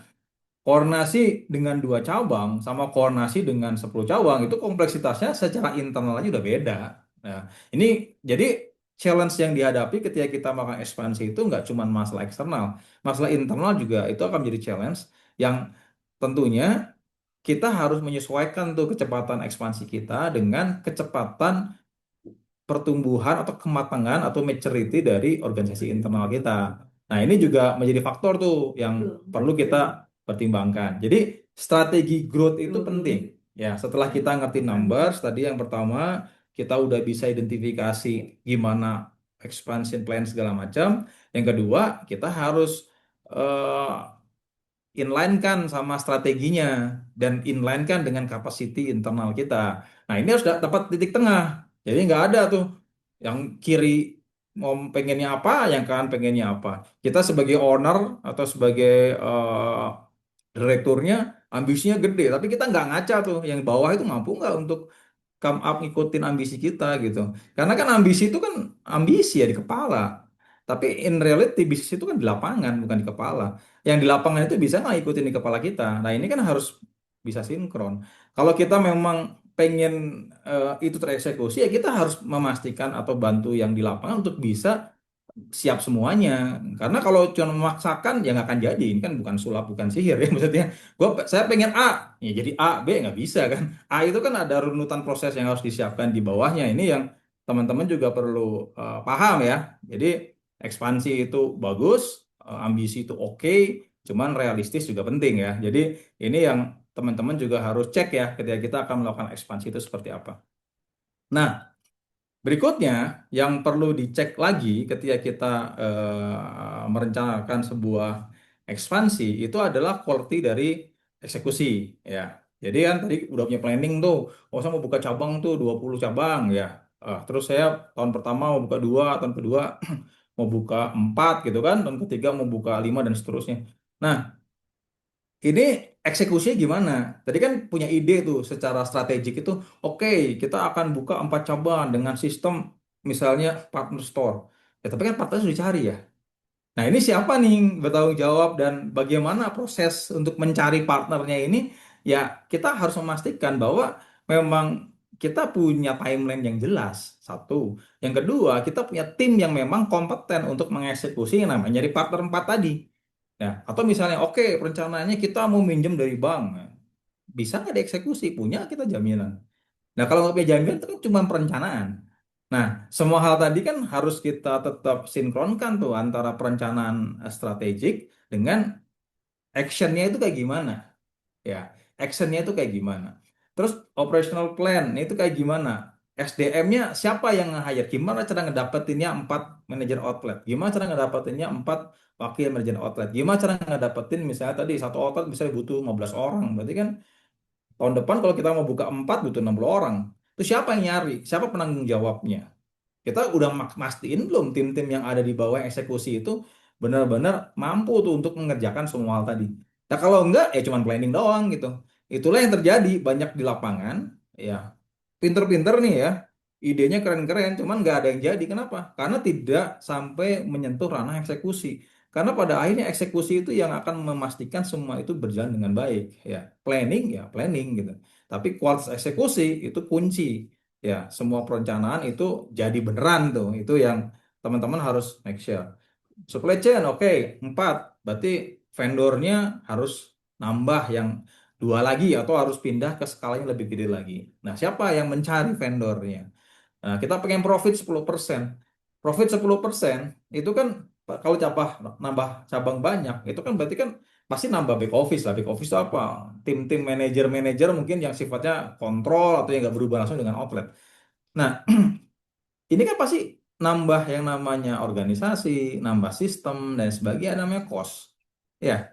koordinasi dengan 2 cabang sama koordinasi dengan 10 cabang itu kompleksitasnya secara internal aja udah beda. Nah, ini jadi challenge yang dihadapi ketika kita melakukan ekspansi itu nggak cuma masalah eksternal, masalah internal juga itu akan menjadi challenge yang tentunya kita harus menyesuaikan tuh kecepatan ekspansi kita dengan kecepatan pertumbuhan atau kematangan atau maturity dari organisasi internal kita. Nah, ini juga menjadi faktor tuh yang perlu kita pertimbangkan. Jadi, strategi growth itu penting. Ya, setelah kita ngerti numbers, tadi yang pertama, kita udah bisa identifikasi gimana expansion plan segala macam. Yang kedua, kita harus eh, inline kan sama strateginya dan inline kan dengan capacity internal kita. Nah, ini harus dapat titik tengah. Jadi nggak ada tuh yang kiri mau pengennya apa, yang kanan pengennya apa. Kita sebagai owner atau sebagai direkturnya ambisinya gede, tapi kita nggak ngaca tuh. Yang bawah itu mampu nggak untuk come up ngikutin ambisi kita gitu. Karena kan ambisi itu kan ambisi ya di kepala. Tapi in reality bisnis itu kan di lapangan bukan di kepala. Yang di lapangan itu bisa nggak ikutin di kepala kita. Nah ini kan harus bisa sinkron. Kalau kita memang pengen itu tereksekusi ya kita harus memastikan atau bantu yang di lapangan untuk bisa siap semuanya. Karena kalau cuma memaksakan ya nggak akan jadi. Ini kan bukan sulap, bukan sihir ya. Maksudnya, saya pengen A, ya jadi A, B nggak bisa kan. A itu kan ada runutan proses yang harus disiapkan di bawahnya. Ini yang teman-teman juga perlu paham ya. Jadi ekspansi itu bagus, ambisi itu oke, cuman realistis juga penting ya. Jadi ini yang teman-teman juga harus cek ya ketika kita akan melakukan ekspansi itu seperti apa. Nah, berikutnya, yang perlu dicek lagi ketika kita merencanakan sebuah ekspansi itu adalah quality dari eksekusi ya. Jadi kan tadi udah punya planning tuh, oh saya mau buka cabang tuh 20 cabang ya. Terus saya tahun pertama mau buka 2, tahun kedua mau buka 4 gitu kan, tahun ketiga mau buka 5 dan seterusnya. Nah, ini eksekusinya gimana? Tadi kan punya ide tuh secara strategik itu, oke, kita akan buka 4 cabang dengan sistem misalnya partner store. Ya, tapi kan partner sudah dicari ya. Nah, ini siapa nih yang bertanggung jawab dan bagaimana proses untuk mencari partnernya ini? Ya, kita harus memastikan bahwa memang kita punya timeline yang jelas. Satu. Yang kedua, kita punya tim yang memang kompeten untuk mengeksekusi yang namanya nyari partner 4 tadi. Nah, atau misalnya, oke, perencanaannya kita mau minjem dari bank. Nah, bisa nggak dieksekusi? Punya kita jaminan. Nah, kalau nggak punya jaminan itu kan cuma perencanaan. Nah, semua hal tadi kan harus kita tetap sinkronkan tuh antara perencanaan strategik dengan actionnya itu kayak gimana. Ya, actionnya itu kayak gimana. Terus operational plan itu kayak gimana. SDM-nya siapa yang nge-hire? Gimana cara ngedapetinnya 4 manajer outlet? Gimana cara ngedapetinnya 4 wakil manajer outlet? Gimana cara ngedapetin misalnya tadi satu outlet bisa butuh 15 orang. Berarti kan tahun depan kalau kita mau buka 4 butuh 60 orang. Itu siapa yang nyari? Siapa penanggung jawabnya? Kita udah mastiin belum tim-tim yang ada di bawah yang eksekusi itu benar-benar mampu tuh untuk mengerjakan semua hal tadi. Nah kalau enggak ya cuman planning doang gitu. Itulah yang terjadi banyak di lapangan ya. Pinter-pinter nih ya. Idenya keren-keren cuman nggak ada yang jadi. Kenapa? Karena tidak sampai menyentuh ranah eksekusi. Karena pada akhirnya eksekusi itu yang akan memastikan semua itu berjalan dengan baik ya. Planning ya planning gitu. Tapi kualitas eksekusi itu kunci. Ya, semua perencanaan itu jadi beneran tuh. Itu yang teman-teman harus make sure. Supply chain, oke, 4. Berarti vendornya harus nambah yang 2 lagi atau harus pindah ke skala yang lebih gede lagi. Nah, siapa yang mencari vendornya? Nah, kita pengen profit 10%. Profit 10% itu kan kalau nambah cabang banyak, itu kan berarti kan pasti nambah back office lah. Back office itu apa? Tim-tim manajer-manajer mungkin yang sifatnya kontrol atau yang nggak berubah langsung dengan outlet. Nah, ini kan pasti nambah yang namanya organisasi, nambah sistem, dan sebagainya namanya cost. Ya,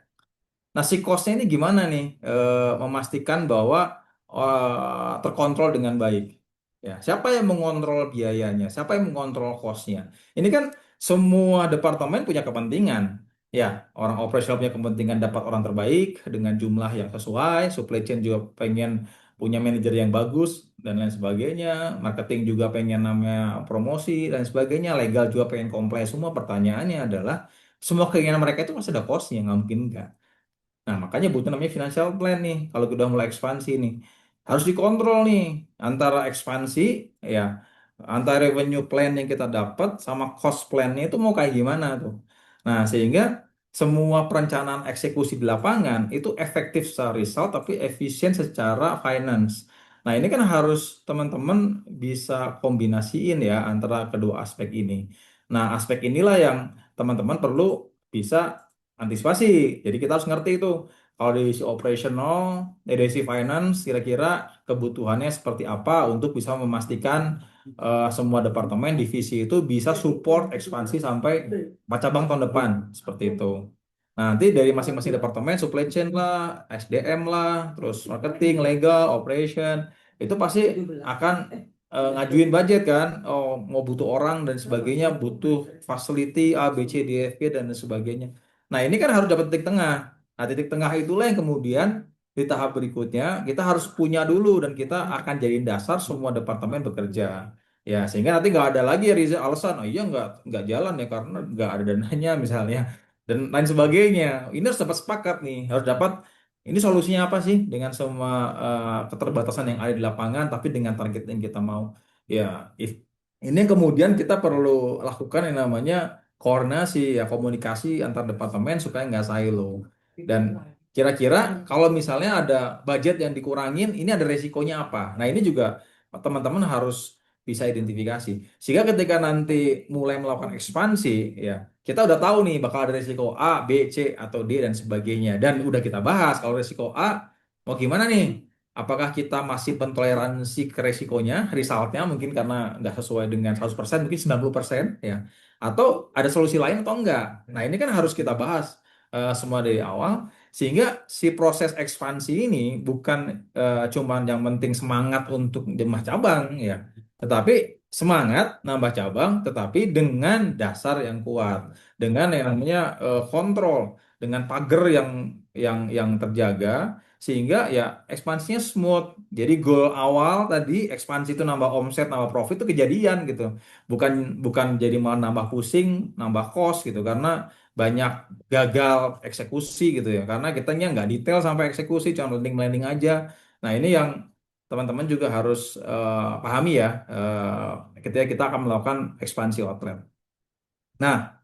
nah si cost-nya ini gimana nih memastikan bahwa terkontrol dengan baik? Ya, siapa yang mengontrol biayanya? Siapa yang mengontrol cost-nya? Ini kan semua departemen punya kepentingan. Ya, orang operasional punya kepentingan dapat orang terbaik dengan jumlah yang sesuai, supply chain juga pengen punya manajer yang bagus dan lain sebagainya, marketing juga pengen namanya promosi dan sebagainya, legal juga pengen komplain. Semua pertanyaannya adalah semua keinginan mereka itu masih ada cost-nya, nggak mungkin nggak. Nah, makanya butuh namanya financial plan nih. Kalau udah mulai ekspansi nih, harus dikontrol nih antara ekspansi, ya, antara revenue plan yang kita dapat sama cost plan-nya itu mau kayak gimana tuh. Nah, sehingga semua perencanaan eksekusi di lapangan itu efektif secara result tapi efisien secara finance. Nah, ini kan harus teman-teman bisa kombinasiin ya antara kedua aspek ini. Nah, aspek inilah yang teman-teman perlu bisa antisipasi. Jadi kita harus ngerti itu kalau dari sisi operational, dari sisi finance, kira-kira kebutuhannya seperti apa untuk bisa memastikan semua departemen divisi itu bisa support ekspansi sampai 4 cabang tahun depan seperti itu. Nah, nanti dari masing-masing departemen, supply chain lah, SDM lah, terus marketing, legal, operation, itu pasti akan ngajuin budget kan, oh mau butuh orang dan sebagainya, butuh facility A, B, C, D, F, G dan sebagainya. Nah, ini kan harus dapat titik tengah. Nah, titik tengah itulah yang kemudian di tahap berikutnya kita harus punya dulu dan kita akan jadiin dasar semua departemen bekerja. Ya, sehingga nanti nggak ada lagi Riza alasan, oh iya nggak jalan ya karena nggak ada dananya misalnya dan lain sebagainya. Ini harus dapat sepakat nih, harus dapat ini solusinya apa sih dengan semua keterbatasan yang ada di lapangan, tapi dengan target yang kita mau. Ya, ini yang kemudian kita perlu lakukan yang namanya koordinasi ya komunikasi antar departemen supaya nggak silo. Dan kira-kira kalau misalnya ada budget yang dikurangin, ini ada resikonya apa? Nah ini juga teman-teman harus bisa identifikasi. Sehingga ketika nanti mulai melakukan ekspansi, ya kita udah tahu nih bakal ada resiko A, B, C, atau D dan sebagainya. Dan udah kita bahas kalau resiko A, mau gimana nih? Apakah kita masih pentoleransi ke resikonya, resultnya mungkin karena nggak sesuai dengan 100%, mungkin 90% ya. Atau ada solusi lain atau enggak? Nah ini kan harus kita bahas semua dari awal sehingga si proses ekspansi ini bukan cuman yang penting semangat untuk jemah cabang ya, tetapi semangat nambah cabang tetapi dengan dasar yang kuat, dengan yang namanya kontrol, dengan pagar yang terjaga sehingga ya ekspansinya smooth. Jadi goal awal tadi ekspansi itu nambah omset, nambah profit itu kejadian gitu. Bukan bukan jadi malah nambah pusing, nambah cost gitu karena banyak gagal eksekusi gitu ya karena kitanya nggak detail sampai eksekusi cuma landing aja. Nah ini yang teman-teman juga harus pahami ya ketika kita akan melakukan ekspansi outlet. Nah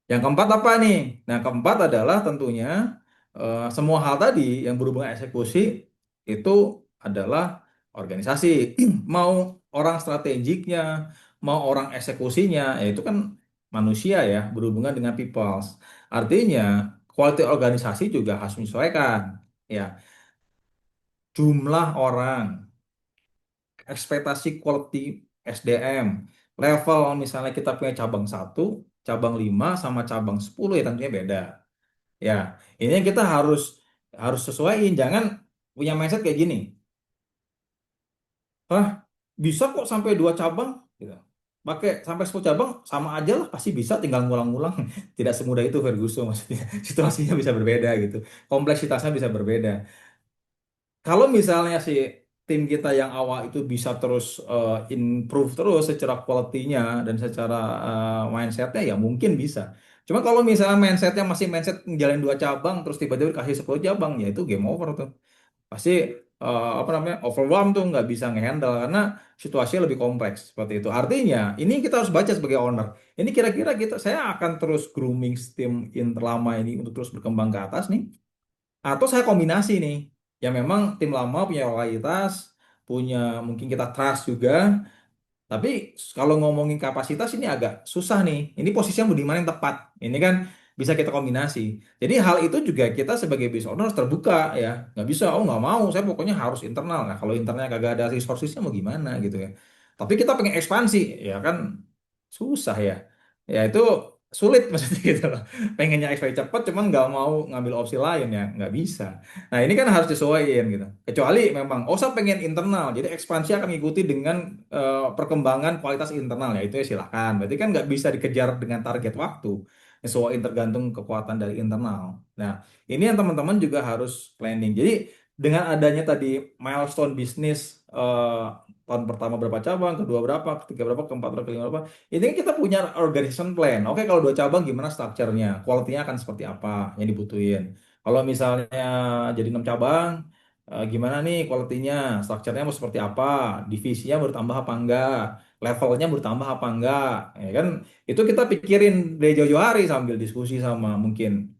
yang keempat apa nih? Nah keempat adalah tentunya semua hal tadi yang berhubungan eksekusi itu adalah organisasi. Mau orang strategiknya, mau orang eksekusinya, ya itu kan manusia ya, berhubungan dengan people. Artinya, kualitas organisasi juga harus menyesuaikan. Ya, jumlah orang, ekspektasi quality SDM, level misalnya kita punya cabang satu, cabang 5 sama cabang 10 ya tentunya beda. Ya, ini yang kita harus harus sesuaiin. Jangan punya mindset kayak gini. Hah, bisa kok sampai 2 cabang? Gitu. Pakai sampai 10 cabang sama aja lah, pasti bisa tinggal ngulang-ngulang. Tidak semudah itu Ferguson maksudnya. Situasinya bisa berbeda gitu. Kompleksitasnya bisa berbeda. Kalau misalnya si tim kita yang awal itu bisa terus improve terus secara quality-nya dan secara mindsetnya ya mungkin bisa. Cuma kalau misalnya mindsetnya masih mindset ngejalanin 2 cabang terus tiba-tiba dikasih 10 cabang ya itu game over tuh. Pasti apa namanya overwhelm tuh nggak bisa ngehandle karena situasinya lebih kompleks seperti itu. Artinya ini kita harus baca sebagai owner. Ini kira-kira saya akan terus grooming tim Inter lama ini untuk terus berkembang ke atas nih atau saya kombinasi nih, yang memang tim lama punya loyalitas, punya mungkin kita trust juga, tapi kalau ngomongin kapasitas ini agak susah nih. Ini posisinya mau di mana yang tepat. Ini kan bisa kita kombinasi. Jadi hal itu juga kita sebagai business owner harus terbuka ya. Nggak bisa, oh nggak mau, saya pokoknya harus internal. Nah kalau internalnya kagak ada resourcesnya mau gimana gitu ya. Tapi kita pengen ekspansi, ya kan susah ya. Ya itu sulit maksudnya gitu loh. Pengennya ekspansi cepat, cuman nggak mau ngambil opsi lain ya, nggak bisa. Nah ini kan harus disesuaikan gitu. Kecuali memang, oh saya pengen internal, jadi ekspansi akan mengikuti dengan perkembangan kualitas internal ya itu ya silakan. Berarti kan nggak bisa dikejar dengan target waktu. Sesuai tergantung kekuatan dari internal. Nah ini yang teman-teman juga harus planning. Jadi dengan adanya tadi milestone bisnis tahun pertama berapa cabang, kedua berapa, ketiga berapa, keempat berapa, kelima berapa. Ini kan kita punya organization plan. Oke, kalau 2 cabang gimana strukturnya? Quality-nya akan seperti apa yang dibutuhin? Kalau misalnya jadi 6 cabang, gimana nih quality-nya? Strukturnya mau seperti apa? Divisinya bertambah apa enggak? Levelnya bertambah apa enggak? Ya kan? Itu kita pikirin dari jauh-jauh hari sambil diskusi sama mungkin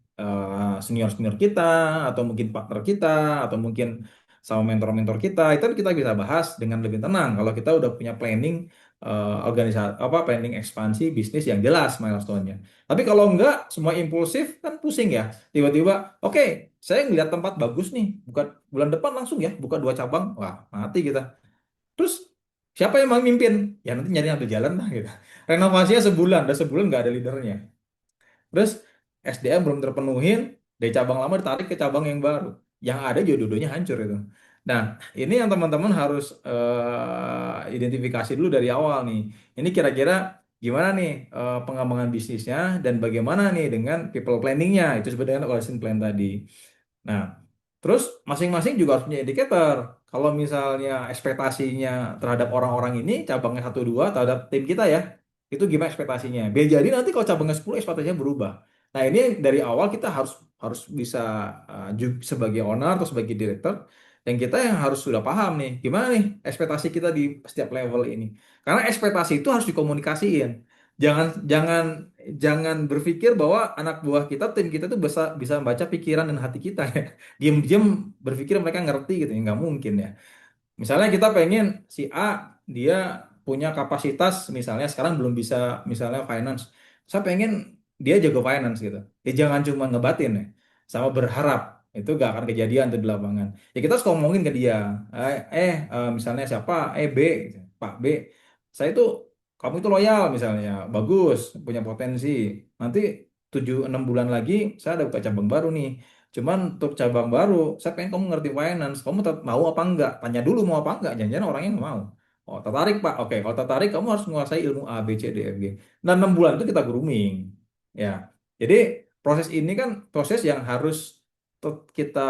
senior-senior kita, atau mungkin partner kita, atau mungkin sama mentor-mentor kita. Itu kita bisa bahas dengan lebih tenang kalau kita udah punya planning organisasi apa planning ekspansi bisnis yang jelas milestone-nya. Tapi kalau enggak semua impulsif kan pusing ya. Tiba-tiba, oke, saya ngeliat tempat bagus nih, buka bulan depan langsung ya, buka 2 cabang, wah mati kita. Terus siapa yang mau mimpin? Ya nanti nyari ambil jalan lah gitu. Renovasinya sebulan, udah sebulan nggak ada leadernya. Terus SDM belum terpenuhin, dari cabang lama ditarik ke cabang yang baru. Yang ada jodoh-jodohnya hancur itu. Nah, ini yang teman-teman harus identifikasi dulu dari awal nih. Ini kira-kira gimana nih pengembangan bisnisnya dan bagaimana nih dengan people planningnya. Itu sebenarnya organization plan tadi. Nah, terus masing-masing juga harus punya indikator. Kalau misalnya ekspektasinya terhadap orang-orang ini, cabangnya satu dua terhadap tim kita ya, itu gimana ekspektasinya? Biar jadi nanti kalau cabangnya 10 ekspektasinya berubah. Nah, ini dari awal kita harus harus bisa sebagai owner atau sebagai direktur, dan kita yang harus sudah paham nih, gimana nih ekspektasi kita di setiap level ini. Karena ekspektasi itu harus dikomunikasiin. Jangan jangan jangan berpikir bahwa anak buah kita, tim kita tuh bisa bisa membaca pikiran dan hati kita ya. Diam-diam berpikir mereka ngerti gitu ya, nggak mungkin ya. Misalnya kita pengen si A dia punya kapasitas misalnya sekarang belum bisa misalnya finance. Saya pengen dia jago finance gitu. Ya jangan cuma ngebatin ya. Sama berharap itu gak akan kejadian tuh di lapangan. Ya kita harus ngomongin ke dia. Misalnya siapa? B, gitu. Pak B. Saya itu kamu itu loyal misalnya, bagus, punya potensi. Nanti 7-6 bulan lagi saya ada buka cabang baru nih. Cuman untuk cabang baru, saya pengen kamu ngerti finance. Kamu mau apa enggak? Tanya dulu mau apa enggak. Jangan-jangan orangnya nggak mau. Oh, tertarik Pak. Oke, kalau tertarik kamu harus menguasai ilmu A, B, C, D, F, G. Dan 6 bulan itu kita grooming. Ya. Jadi proses ini kan proses yang harus kita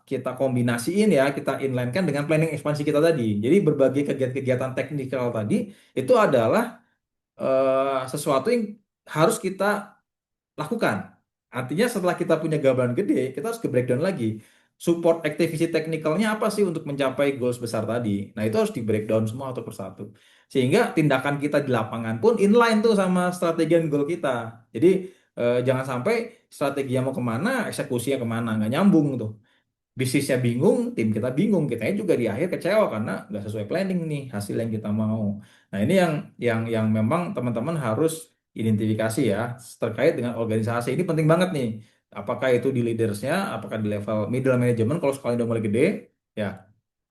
kita kombinasiin ya, kita inline-kan dengan planning ekspansi kita tadi. Jadi berbagai kegiatan-kegiatan teknikal tadi itu adalah sesuatu yang harus kita lakukan. Artinya setelah kita punya gambaran gede, kita harus ke breakdown lagi. Support activity teknikalnya apa sih untuk mencapai goals besar tadi? Nah, itu harus di breakdown semua satu persatu. Sehingga tindakan kita di lapangan pun inline tuh sama strategi dan goal kita. Jadi jangan sampai strateginya mau kemana, eksekusinya kemana, nggak nyambung tuh. Bisnisnya bingung, tim kita bingung, kitanya juga di akhir kecewa karena nggak sesuai planning nih hasil yang kita mau. Nah ini yang memang teman-teman harus identifikasi ya terkait dengan organisasi ini penting banget nih. Apakah itu di leadersnya, apakah di level middle management kalau sekolahnya udah mulai gede, ya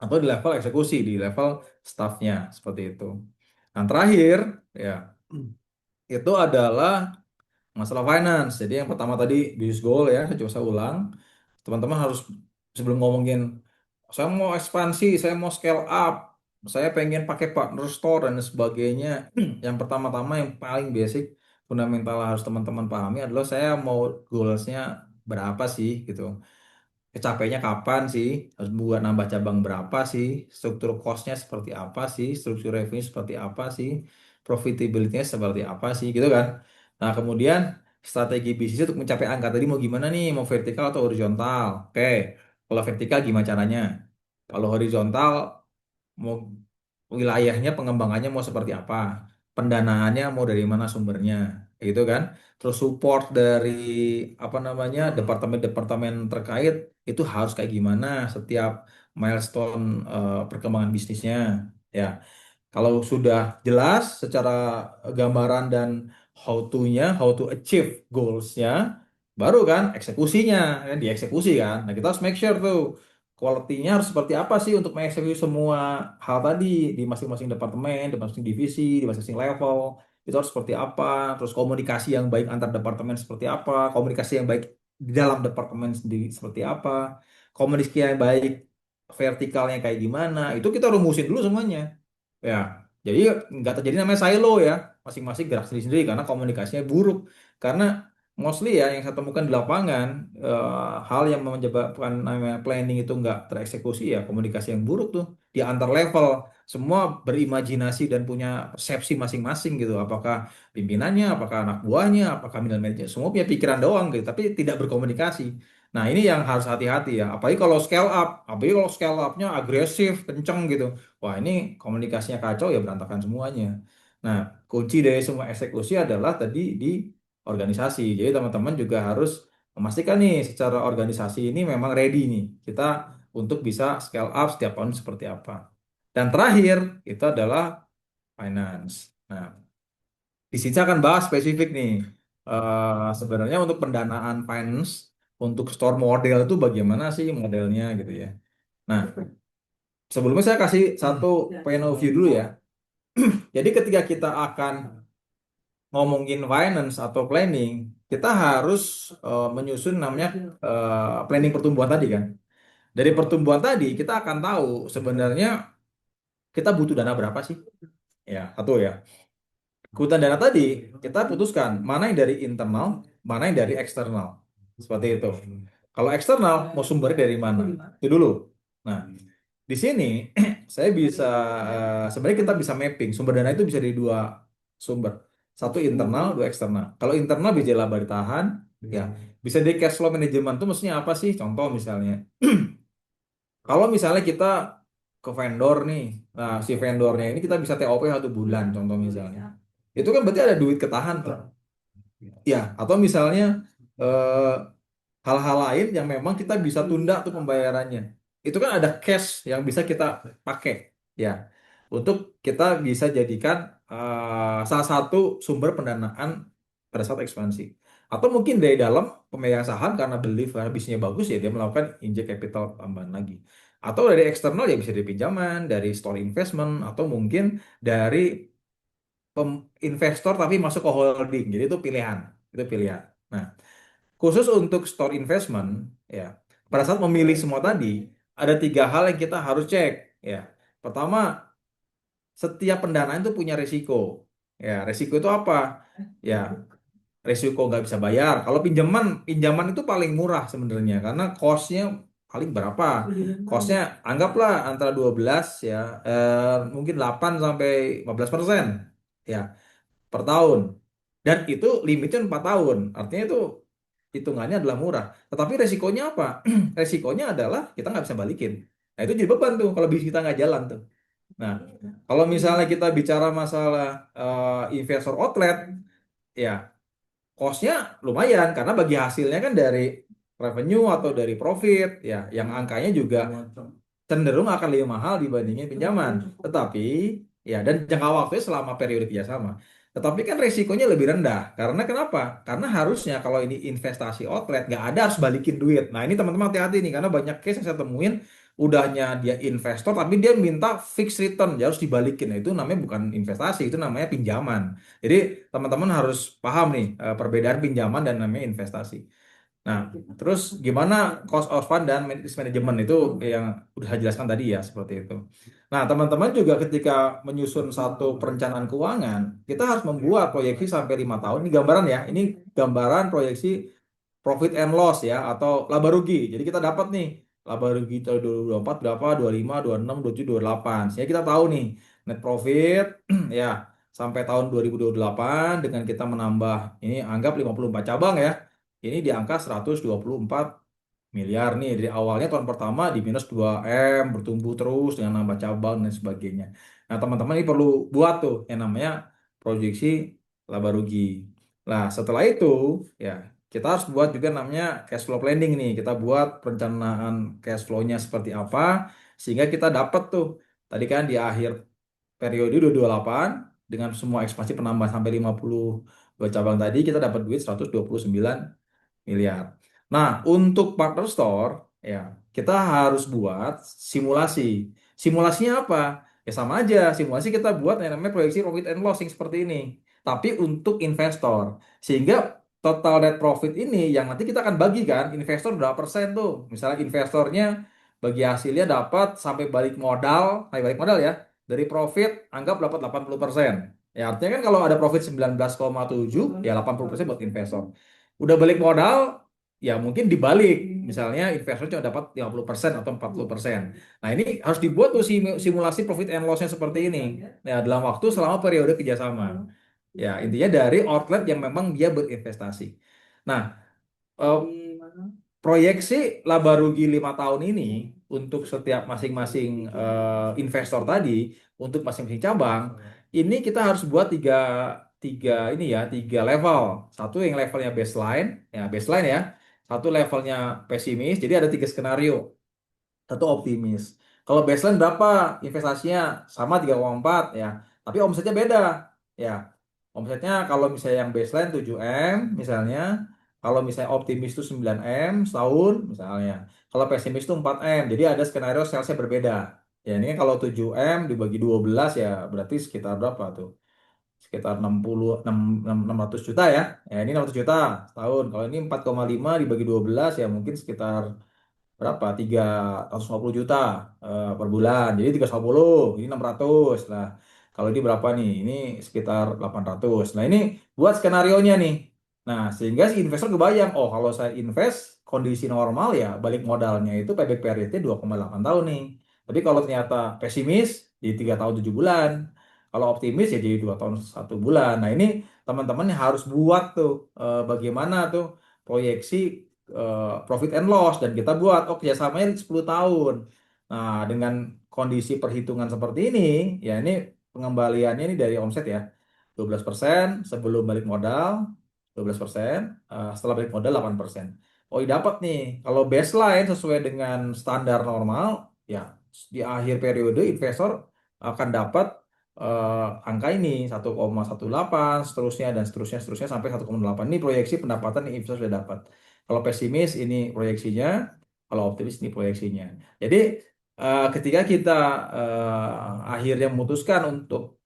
atau di level eksekusi, di level staffnya seperti itu. Yang terakhir ya itu adalah masalah finance. Jadi yang pertama tadi business goal ya, saya coba saya ulang. Teman-teman harus sebelum ngomongin saya mau ekspansi, saya mau scale up, saya pengen pakai partner store dan sebagainya. Yang pertama-tama yang paling basic fundamental harus teman-teman pahami adalah saya mau goalsnya berapa sih gitu. Kecapainya kapan sih? Harus buat nambah cabang berapa sih? Struktur cost-nya seperti apa sih? Struktur revenue seperti apa sih? Profitability-nya seperti apa sih? Gitu kan? Nah, kemudian strategi bisnis untuk mencapai angka tadi mau gimana nih? Mau vertikal atau horizontal? Oke, kalau vertikal gimana caranya? Kalau horizontal mau wilayahnya pengembangannya mau seperti apa, pendanaannya mau dari mana sumbernya, gitu kan. Terus support dari apa namanya departemen-departemen terkait itu harus kayak gimana setiap milestone perkembangan bisnisnya, ya. Kalau sudah jelas secara gambaran dan how to-nya, how to achieve goals-nya, baru kan eksekusinya, kan dieksekusi kan. Nah, kita harus make sure tuh quality-nya harus seperti apa sih untuk mengeksekusi semua hal tadi di masing-masing departemen, di masing-masing divisi, di masing-masing level. Itu harus seperti apa, terus komunikasi yang baik antar departemen seperti apa, komunikasi yang baik di dalam departemen sendiri seperti apa, komunikasi yang baik vertikalnya kayak gimana, itu kita rumusin dulu semuanya. Ya, jadi nggak terjadi namanya silo ya, masing-masing gerak sendiri-sendiri karena komunikasinya buruk. Karena mostly ya yang saya temukan di lapangan, hal yang menyebabkan namanya planning itu nggak tereksekusi ya komunikasi yang buruk tuh di antar level. Semua berimajinasi dan punya persepsi masing-masing gitu. Apakah pimpinannya, apakah anak buahnya, apakah middle manager, semua punya pikiran doang gitu, tapi tidak berkomunikasi. Nah, ini yang harus hati-hati ya. Apalagi kalau scale up-nya agresif, kenceng gitu. Wah, ini komunikasinya kacau ya berantakan semuanya. Nah, kunci dari semua eksekusi adalah tadi di organisasi. Jadi teman-teman juga harus memastikan nih secara organisasi ini memang ready nih kita untuk bisa scale up setiap tahun seperti apa. Dan terakhir itu adalah finance. Nah, di sini saya akan bahas spesifik nih. Sebenarnya untuk pendanaan finance untuk store model itu bagaimana sih modelnya gitu ya. Nah, sebelumnya saya kasih satu point of view dulu ya. Jadi ketika kita akan ngomongin finance atau planning, kita harus menyusun namanya planning pertumbuhan tadi kan. Dari pertumbuhan tadi kita akan tahu sebenarnya kita butuh dana berapa sih? Ya, satu ya. Kebutuhan dana tadi kita putuskan mana yang dari internal, mana yang dari eksternal. Seperti itu. Kalau eksternal mau sumbernya dari mana? Itu dulu. Nah, di sini saya bisa sebenarnya kita bisa mapping sumber dana itu bisa dari dua sumber. Satu internal, dua eksternal. Kalau internal bisa laba ditahan, ya. Bisa dari cash flow management itu maksudnya apa sih? Contoh misalnya. Kalau misalnya kita ke vendor nih, nah si vendornya ini kita bisa TOP 1 bulan, contoh misalnya. Itu kan berarti ada duit ketahan tuh. Ya, atau misalnya eh, hal-hal lain yang memang kita bisa tunda tuh pembayarannya. Itu kan ada cash yang bisa kita pakai ya untuk kita bisa jadikan salah satu sumber pendanaan pada saat ekspansi. Atau mungkin dari dalam pemegang saham karena belief karena bisnisnya bagus ya dia melakukan inject capital tambahan lagi. Atau dari eksternal ya bisa dari pinjaman, dari store investment atau mungkin dari investor tapi masuk ke holding. Jadi itu pilihan, itu pilihan. Nah, khusus untuk store investment, ya, pada saat memilih semua tadi, ada 3 hal yang kita harus cek. Ya, pertama, setiap pendanaan itu punya risiko. Ya, risiko itu apa? Ya, risiko nggak bisa bayar. Kalau pinjaman, pinjaman itu paling murah sebenarnya karena cost-nya paling berapa? Cost-nya anggaplah antara 12 ya, mungkin 8 sampai 15%. Ya, per tahun. Dan itu limitnya 4 tahun. Artinya itu hitungannya adalah murah. Tetapi resikonya apa? Resikonya adalah kita nggak bisa balikin. Nah itu jadi beban tuh kalau bisnis kita nggak jalan tuh. Nah kalau misalnya kita bicara masalah investor outlet, ya cost-nya lumayan karena bagi hasilnya kan dari revenue atau dari profit, ya yang angkanya juga cenderung akan lebih mahal dibandingin pinjaman. Tetapi ya dan jangka waktunya selama periode kerjasama. Tetapi kan resikonya lebih rendah. Karena kenapa? Karena harusnya kalau ini investasi outlet nggak ada harus balikin duit. Nah ini teman-teman hati-hati nih karena banyak case yang saya temuin udahnya dia investor tapi dia minta fixed return, ya harus dibalikin. Nah, itu namanya bukan investasi, itu namanya pinjaman. Jadi teman-teman harus paham nih perbedaan pinjaman dan namanya investasi. Nah, terus gimana cost of fund dan risk management itu yang udah saya jelaskan tadi ya, seperti itu. Nah, teman-teman juga ketika menyusun satu perencanaan keuangan, kita harus membuat proyeksi sampai 5 tahun. Ini gambaran ya, ini gambaran proyeksi profit and loss ya, atau laba rugi. Jadi kita dapat nih laba rugi tahun 2024 berapa, 25, 26, 27, 28. Sehingga kita tahu nih net profit ya sampai tahun 2028 dengan kita menambah, ini anggap 54 cabang ya. Ini di angka 124 miliar nih, dari awalnya tahun pertama di minus 2M, bertumbuh terus dengan nambah cabang dan sebagainya. Nah, teman-teman ini perlu buat tuh yang namanya proyeksi laba rugi. Nah, setelah itu ya kita harus buat juga namanya cash flow planning nih. Kita buat perencanaan cash flow-nya seperti apa sehingga kita dapat tuh tadi kan di akhir periode 2028 dengan semua ekspansi penambahan sampai 52 cabang tadi kita dapat duit 129 miliar. Nah, untuk partner store, ya, kita harus buat simulasi. Simulasinya apa? Ya sama aja, simulasi kita buat yang namanya proyeksi profit and loss yang seperti ini. Tapi untuk investor. Sehingga total net profit ini yang nanti kita akan bagikan, investor berapa persen tuh. Misalnya investornya bagi hasilnya dapat sampai balik modal ya. Dari profit, anggap dapat 80%. Ya artinya kan kalau ada profit 19,7, ya 80% buat investor. Udah balik modal, ya mungkin dibalik. Misalnya investor cuma dapat 50% atau 40%. Nah, ini harus dibuat tuh simulasi profit and loss-nya seperti ini. Ya, dalam waktu selama periode kerjasama. Ya, intinya dari outlet yang memang dia berinvestasi. Nah, eh, proyeksi laba rugi 5 tahun ini untuk setiap masing-masing investor tadi, untuk masing-masing cabang, ini kita harus buat tiga, tiga ini ya, tiga level. Satu yang levelnya baseline ya. Satu levelnya pesimis. Jadi ada tiga skenario. Satu optimis. Kalau baseline berapa investasinya? Sama 3,4 ya. Tapi omsetnya beda. Ya. Omsetnya kalau misalnya yang baseline 7M misalnya, kalau misalnya optimis itu 9M setahun misalnya. Kalau pesimis itu 4M. Jadi ada skenario salesnya berbeda. Ya ini kan kalau 7M dibagi 12 ya berarti sekitar berapa tuh? Sekitar 600 juta ya. Ya ini 600 juta setahun. Kalau ini 4,5 dibagi 12 ya mungkin sekitar berapa? 350 juta per bulan. Jadi 350, ini 600. Nah, kalau ini berapa nih? Ini sekitar 800. Nah, ini buat skenario-nya nih. Nah, sehingga si investor kebayang, oh kalau saya invest kondisi normal ya balik modalnya itu payback periodnya 2,8 tahun nih. Tapi kalau ternyata pesimis di 3 tahun 7 bulan. Kalau optimis ya jadi 2 tahun 1 bulan. Nah, ini teman-teman yang harus buat tuh bagaimana tuh proyeksi profit and loss dan kita buat oh kerjasamanya 10 tahun. Nah, dengan kondisi perhitungan seperti ini, ya ini pengembaliannya ini dari omset ya. 12% sebelum balik modal, 12%, setelah balik modal 8%. Oh, iya dapat nih. Kalau baseline sesuai dengan standar normal, ya di akhir periode investor akan dapat angka ini 1,18 seterusnya dan seterusnya seterusnya sampai 1,8. Ini proyeksi pendapatan yang investor sudah dapat. Kalau pesimis ini proyeksinya, kalau optimis ini proyeksinya. Jadi ketika kita akhirnya memutuskan untuk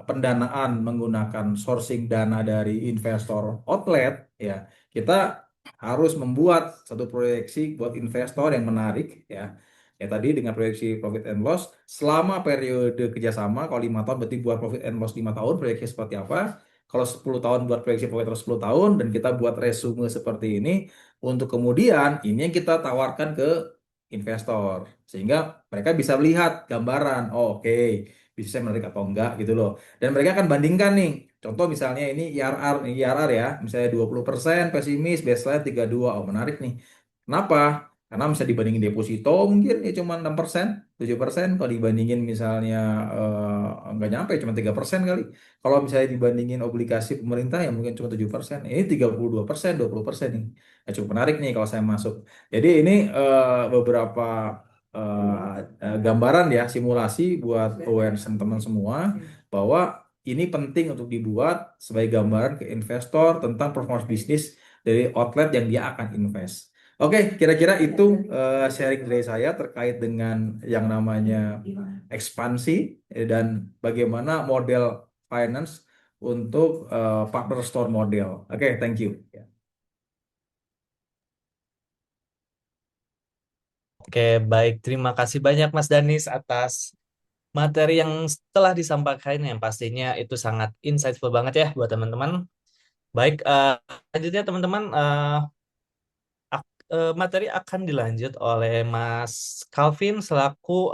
pendanaan menggunakan sourcing dana dari investor outlet, ya kita harus membuat satu proyeksi buat investor yang menarik, ya. Ya tadi dengan proyeksi profit and loss selama periode kerjasama, kalau 5 tahun berarti buat profit and loss 5 tahun, proyeksi seperti apa? Kalau 10 tahun buat proyeksi profit and loss 10 tahun, dan kita buat resume seperti ini, untuk kemudian ini yang kita tawarkan ke investor sehingga mereka bisa melihat gambaran oh oke bisa menarik atau enggak gitu loh, dan mereka akan bandingkan nih contoh misalnya ini IRR ya misalnya 20% pesimis baseline 32 oh menarik nih kenapa karena bisa dibandingin deposito mungkin ya cuma 6% 7%, kalau dibandingin misalnya enggak nyampe cuma 3% kali, kalau misalnya dibandingin obligasi pemerintah ya mungkin cuma 7%, ini 32% 20% nih. Ya, cukup menarik nih kalau saya masuk. Jadi ini beberapa gambaran ya simulasi buat awareness teman-teman semua bahwa ini penting untuk dibuat sebagai gambaran ke investor tentang performance bisnis dari outlet yang dia akan invest. Oke, kira-kira itu sharing dari saya terkait dengan yang namanya ekspansi dan bagaimana model finance untuk partner store model. Oke, thank you. Oke, baik. Terima kasih banyak Mas Danis atas materi yang telah disampaikan yang pastinya itu sangat insightful banget ya buat teman-teman. Baik, lanjutnya teman-teman, materi akan dilanjut oleh Mas Calvin selaku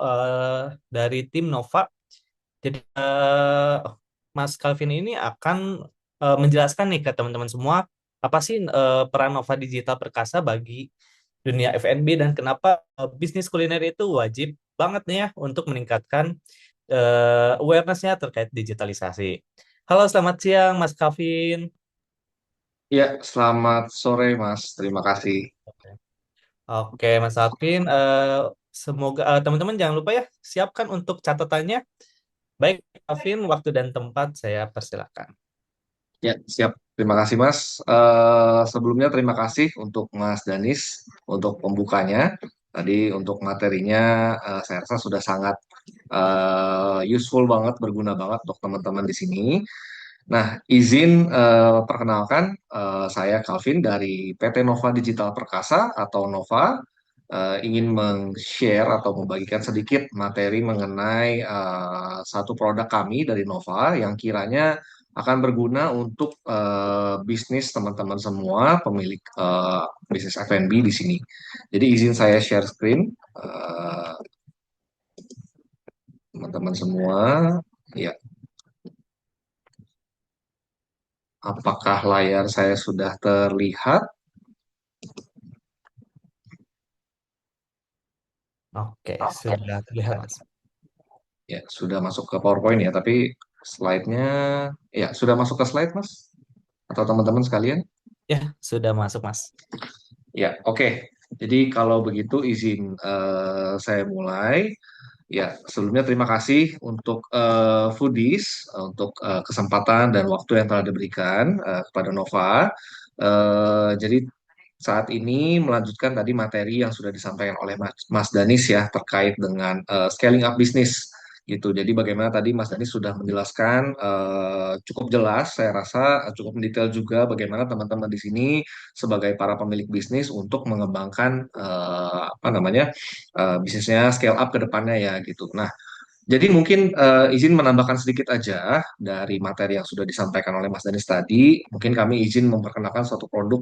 dari tim Nova. Jadi Mas Calvin ini akan menjelaskan nih ke teman-teman semua apa sih peran Nova Digital Perkasa bagi dunia F&B dan kenapa bisnis kuliner itu wajib banget nih ya untuk meningkatkan awareness-nya terkait digitalisasi. Halo, selamat siang Mas Calvin. Ya, selamat sore Mas. Terima kasih. Oke, Mas Calvin, semoga teman-teman jangan lupa ya siapkan untuk catatannya. Baik, Calvin, waktu dan tempat saya persilakan. Ya, siap. Terima kasih Mas. Sebelumnya terima kasih untuk Mas Danis untuk pembukanya. Tadi untuk materinya saya rasa sudah sangat useful banget, berguna banget untuk teman-teman di sini. Nah, izin perkenalkan saya Calvin dari PT Nova Digital Perkasa atau Nova. Ingin meng-share atau membagikan sedikit materi mengenai satu produk kami dari Nova yang kiranya akan berguna untuk bisnis teman-teman semua pemilik bisnis F&B di sini. Jadi izin saya share screen teman-teman semua. Ya, apakah layar saya sudah terlihat? Oke, sudah terlihat, Mas. Ya, sudah masuk ke PowerPoint ya, tapi slide-nya ya sudah masuk ke slide, Mas? Atau teman-teman sekalian? Ya, sudah masuk, Mas. Ya, oke. Jadi kalau begitu izin saya mulai. Ya, sebelumnya terima kasih untuk Foodies untuk kesempatan dan waktu yang telah diberikan kepada Nova. Jadi saat ini melanjutkan tadi materi yang sudah disampaikan oleh Mas Danis ya terkait dengan scaling up bisnis gitu. Jadi bagaimana tadi Mas Danis sudah menjelaskan cukup jelas, saya rasa cukup mendetail juga bagaimana teman-teman di sini sebagai para pemilik bisnis untuk mengembangkan apa namanya bisnisnya scale up ke depannya ya gitu. Nah, jadi mungkin izin menambahkan sedikit aja dari materi yang sudah disampaikan oleh Mas Danis tadi. Mungkin kami izin memperkenalkan suatu produk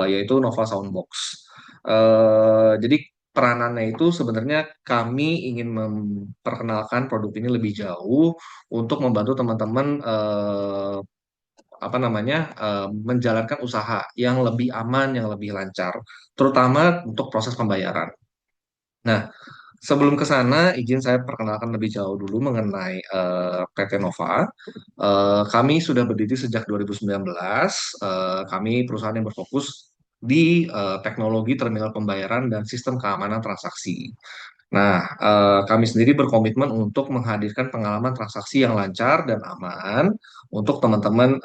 yaitu Nova Soundbox. Jadi peranannya itu sebenarnya kami ingin memperkenalkan produk ini lebih jauh untuk membantu teman-teman apa namanya menjalankan usaha yang lebih aman, yang lebih lancar, terutama untuk proses pembayaran. Nah, sebelum ke sana, izin saya perkenalkan lebih jauh dulu mengenai PT Nova. Kami sudah berdiri sejak 2019. Kami perusahaan yang berfokus di teknologi terminal pembayaran dan sistem keamanan transaksi. Nah, kami sendiri berkomitmen untuk menghadirkan pengalaman transaksi yang lancar dan aman untuk teman-teman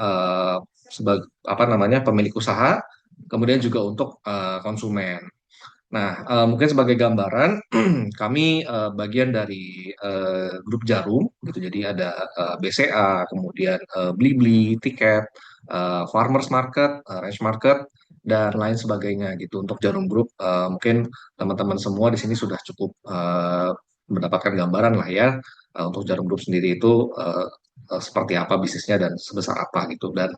sebagai apa namanya pemilik usaha, kemudian juga untuk konsumen. Nah, mungkin sebagai gambaran, kami bagian dari grup Jarum, gitu. Jadi ada BCA, kemudian Blibli, Tiket, Farmers Market, Range Market, dan lain sebagainya gitu. Untuk Jarum Group, mungkin teman-teman semua di sini sudah cukup mendapatkan gambaran lah ya untuk Jarum Group sendiri itu seperti apa bisnisnya dan sebesar apa gitu. Dan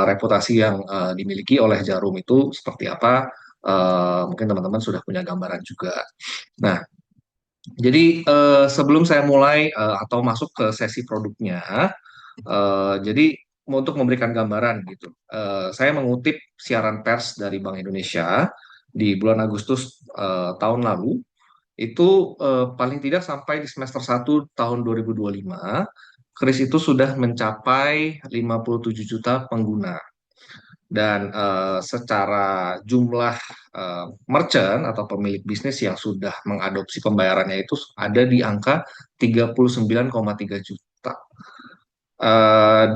reputasi yang dimiliki oleh Jarum itu seperti apa mungkin teman-teman sudah punya gambaran juga. Nah, jadi sebelum saya mulai atau masuk ke sesi produknya, jadi untuk memberikan gambaran gitu, saya mengutip siaran pers dari Bank Indonesia di bulan Agustus tahun lalu, itu paling tidak sampai di semester 1 tahun 2025, kris itu sudah mencapai 57 juta pengguna dan secara jumlah merchant atau pemilik bisnis yang sudah mengadopsi pembayarannya itu ada di angka 39,3 juta.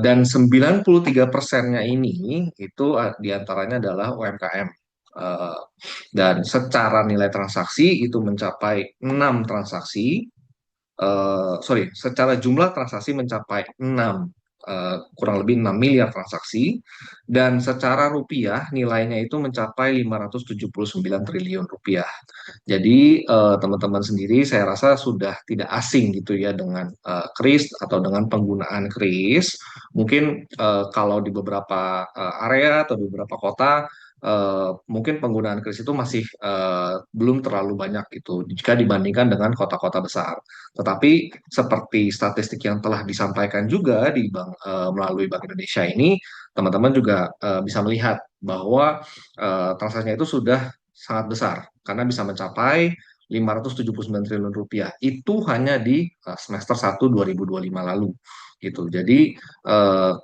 Dan 93%-nya ini itu diantaranya adalah UMKM. Eh, dan secara nilai transaksi itu mencapai 6 transaksi, sorry, secara jumlah transaksi mencapai 6, kurang lebih 6 miliar transaksi, dan secara rupiah nilainya itu mencapai 579 triliun rupiah. Jadi teman-teman sendiri saya rasa sudah tidak asing gitu ya dengan kris atau dengan penggunaan kris. Mungkin kalau di beberapa area atau beberapa kota mungkin penggunaan kris itu masih belum terlalu banyak gitu jika dibandingkan dengan kota-kota besar. Tetapi seperti statistik yang telah disampaikan juga melalui Bank Indonesia ini, teman-teman juga bisa melihat bahwa transaksinya itu sudah sangat besar karena bisa mencapai 579 triliun rupiah. Itu hanya di semester 1 2025 lalu gitu. Jadi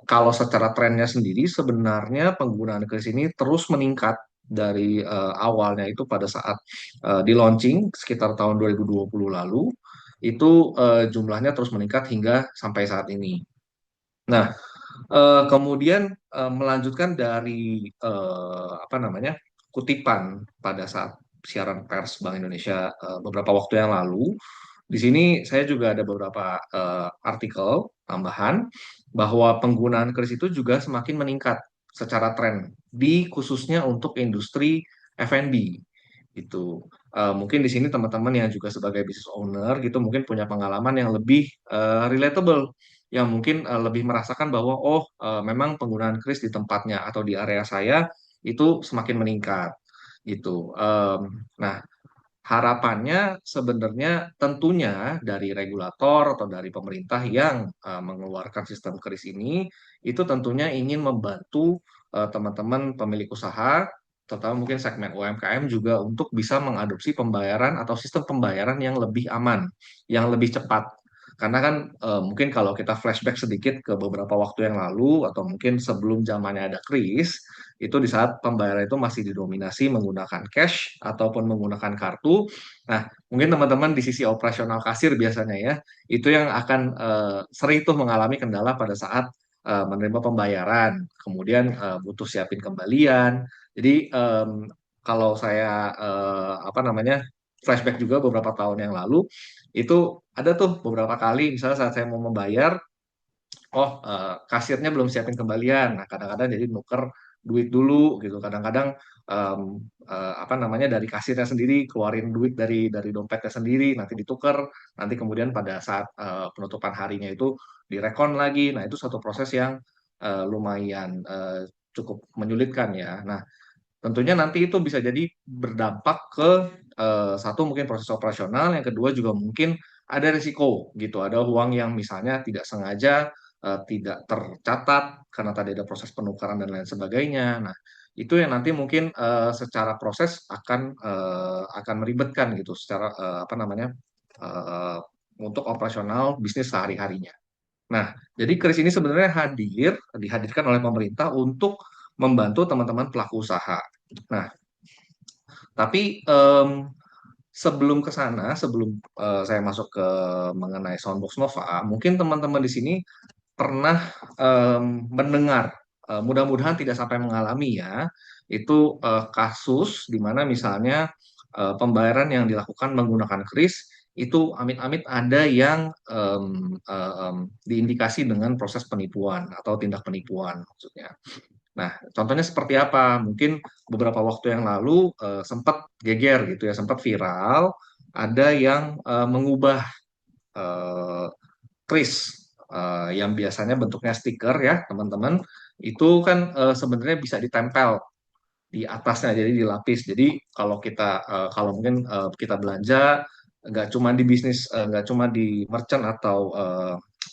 kalau secara trennya sendiri sebenarnya penggunaan kris ini terus meningkat dari awalnya itu pada saat di launching sekitar tahun 2020 lalu itu jumlahnya terus meningkat hingga sampai saat ini. Nah, kemudian melanjutkan dari apa namanya kutipan pada saat siaran pers Bank Indonesia beberapa waktu yang lalu, di sini saya juga ada beberapa artikel tambahan bahwa penggunaan kris itu juga semakin meningkat secara tren di khususnya untuk industri F&B gitu. Mungkin di sini teman-teman yang juga sebagai business owner gitu mungkin punya pengalaman yang lebih relatable, yang mungkin lebih merasakan bahwa oh memang penggunaan kris di tempatnya atau di area saya itu semakin meningkat gitu. Nah, harapannya sebenarnya tentunya dari regulator atau dari pemerintah yang mengeluarkan sistem kris ini itu tentunya ingin membantu teman-teman pemilik usaha, terutama mungkin segmen UMKM juga untuk bisa mengadopsi pembayaran atau sistem pembayaran yang lebih aman, yang lebih cepat. Karena kan mungkin kalau kita flashback sedikit ke beberapa waktu yang lalu atau mungkin sebelum zamannya ada kris, itu di saat pembayaran itu masih didominasi menggunakan cash ataupun menggunakan kartu. Nah, mungkin teman-teman di sisi operasional kasir biasanya ya, itu yang akan sering tuh mengalami kendala pada saat menerima pembayaran, kemudian butuh siapin kembalian. Jadi kalau saya apa namanya flashback juga beberapa tahun yang lalu, itu ada tuh beberapa kali misalnya saat saya mau membayar, oh kasirnya belum siapin kembalian. Nah, kadang-kadang jadi nuker duit dulu gitu. Kadang-kadang em, apa namanya dari kasirnya sendiri keluarin duit dari dompetnya sendiri, nanti ditukar, nanti kemudian pada saat penutupan harinya itu direkon lagi. Nah, itu satu proses yang lumayan cukup menyulitkan ya. Nah, tentunya nanti itu bisa jadi berdampak ke satu mungkin proses operasional, yang kedua juga mungkin ada risiko gitu, ada uang yang misalnya tidak sengaja tidak tercatat karena tadi ada proses penukaran dan lain sebagainya. Nah, itu yang nanti mungkin secara proses akan meribetkan gitu secara apa namanya eh, untuk operasional bisnis sehari-harinya. Nah, jadi kris ini sebenarnya dihadirkan oleh pemerintah untuk membantu teman-teman pelaku usaha. Nah, tapi sebelum ke sana, sebelum saya masuk ke mengenai Soundbox Nova, mungkin teman-teman di sini pernah mendengar, mudah-mudahan tidak sampai mengalami ya, itu kasus di mana misalnya pembayaran yang dilakukan menggunakan kris itu amit-amit ada yang diindikasi dengan proses penipuan atau tindak penipuan maksudnya. Nah, contohnya seperti apa? Mungkin beberapa waktu yang lalu sempat geger gitu ya, sempat viral, ada yang mengubah eh, kris yang biasanya bentuknya stiker ya, teman-teman, itu kan sebenarnya bisa ditempel di atasnya, jadi dilapis. Jadi kalau mungkin kita belanja nggak cuma di bisnis, nggak cuma di merchant atau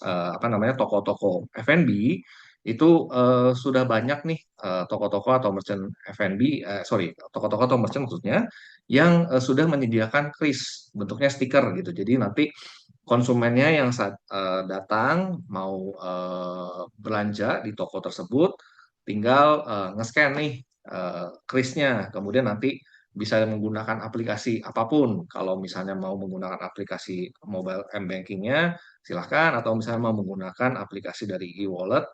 apa namanya toko-toko F&B, itu sudah banyak nih toko-toko atau merchant F&B, sorry, toko-toko atau merchant maksudnya yang sudah menyediakan kris bentuknya stiker gitu. Jadi nanti konsumennya yang saat datang mau belanja di toko tersebut tinggal nge-scan nih krisnya, kemudian nanti bisa menggunakan aplikasi apapun. Kalau misalnya mau menggunakan aplikasi mobile m-bankingnya, silahkan. Atau misalnya mau menggunakan aplikasi dari e-wallet,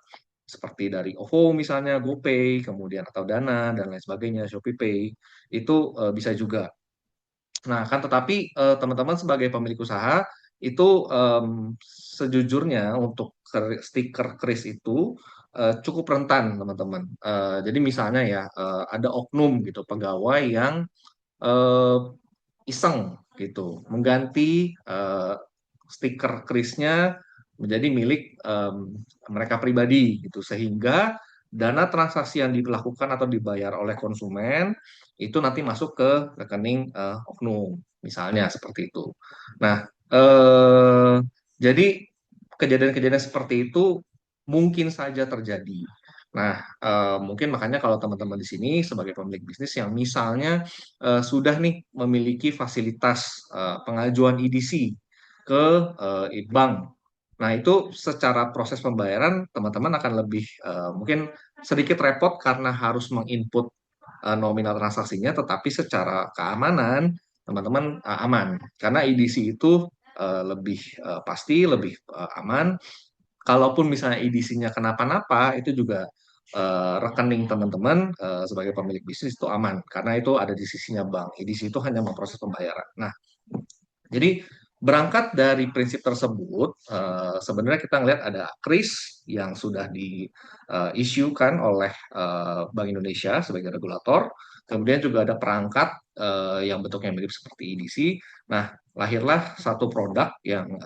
seperti dari OVO misalnya, GoPay, kemudian atau Dana dan lain sebagainya, ShopeePay, itu bisa juga. Nah, kan tetapi teman-teman sebagai pemilik usaha itu sejujurnya untuk stiker kris itu cukup rentan, teman-teman. Jadi misalnya ya ada oknum gitu pegawai yang eh, iseng gitu mengganti stiker krisnya menjadi milik mereka pribadi gitu sehingga dana transaksi yang dilakukan atau dibayar oleh konsumen itu nanti masuk ke rekening oknum misalnya seperti itu. Nah, jadi kejadian-kejadian seperti itu mungkin saja terjadi. Nah, mungkin makanya kalau teman-teman di sini sebagai pemilik bisnis yang misalnya sudah nih memiliki fasilitas pengajuan EDC ke bank. Nah, itu secara proses pembayaran teman-teman akan lebih mungkin sedikit repot karena harus menginput nominal transaksinya, tetapi secara keamanan teman-teman aman karena EDC itu lebih pasti, lebih aman. Kalaupun misalnya EDC-nya kenapa-napa, itu juga rekening teman-teman sebagai pemilik bisnis itu aman karena itu ada di sisinya bank. EDC itu hanya memproses pembayaran. Nah, jadi berangkat dari prinsip tersebut, sebenarnya kita ngelihat ada kris yang sudah diisukan oleh Bank Indonesia sebagai regulator. Kemudian juga ada perangkat yang bentuknya mirip seperti EDC. Nah, lahirlah satu produk yang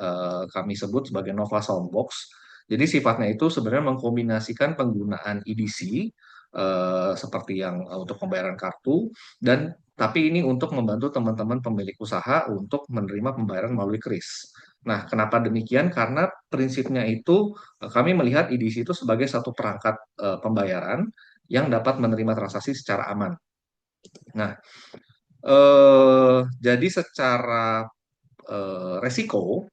kami sebut sebagai Nova Soundbox. Jadi sifatnya itu sebenarnya mengkombinasikan penggunaan EDC seperti yang untuk pembayaran kartu dan tapi ini untuk membantu teman-teman pemilik usaha untuk menerima pembayaran melalui kris. Nah, kenapa demikian? Karena prinsipnya itu kami melihat EDC itu sebagai satu perangkat pembayaran yang dapat menerima transaksi secara aman. Nah, jadi secara resiko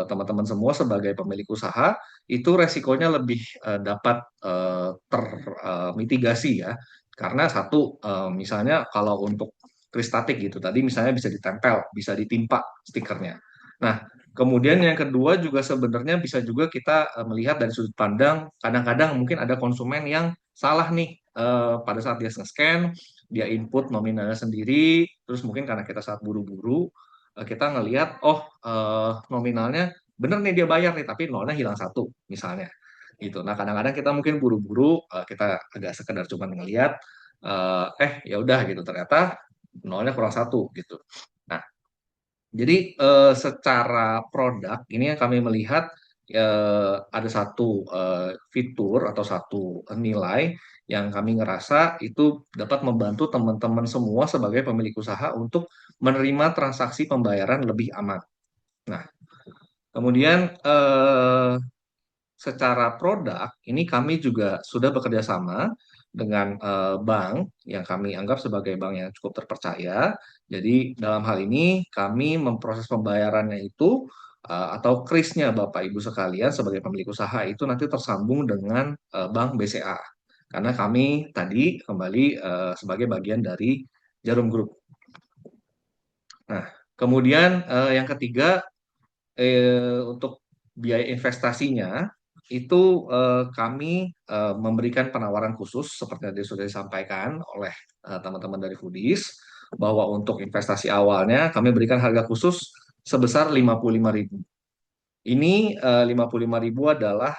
teman-teman semua sebagai pemilik usaha itu resikonya lebih dapat termitigasi ya karena satu misalnya kalau untuk kristatik gitu tadi misalnya bisa ditempel bisa ditimpa stikernya. Nah kemudian yang kedua juga sebenarnya bisa juga kita melihat dari sudut pandang kadang-kadang mungkin ada konsumen yang salah nih pada saat dia scan dia input nominalnya sendiri terus mungkin karena kita saat buru-buru kita ngelihat oh nominalnya bener nih dia bayar nih tapi nolnya hilang satu misalnya gitu. Nah kadang-kadang kita mungkin buru-buru kita agak sekedar cuma ngelihat ya udah gitu ternyata nolnya kurang satu gitu. Nah jadi secara produk ini yang kami melihat ada satu fitur atau satu nilai yang kami ngerasa itu dapat membantu teman-teman semua sebagai pemilik usaha untuk menerima transaksi pembayaran lebih aman. Nah, kemudian secara produk ini kami juga sudah bekerja sama dengan bank yang kami anggap sebagai bank yang cukup terpercaya. Jadi dalam hal ini kami memproses pembayarannya itu atau krisnya Bapak Ibu sekalian sebagai pemilik usaha itu nanti tersambung dengan Bank BCA. Karena kami tadi kembali sebagai bagian dari Jarum Group. Nah, kemudian yang ketiga untuk biaya investasinya itu kami memberikan penawaran khusus seperti yang sudah disampaikan oleh teman-teman dari Foodies bahwa untuk investasi awalnya kami berikan harga khusus sebesar 55.000. Ini 55.000 adalah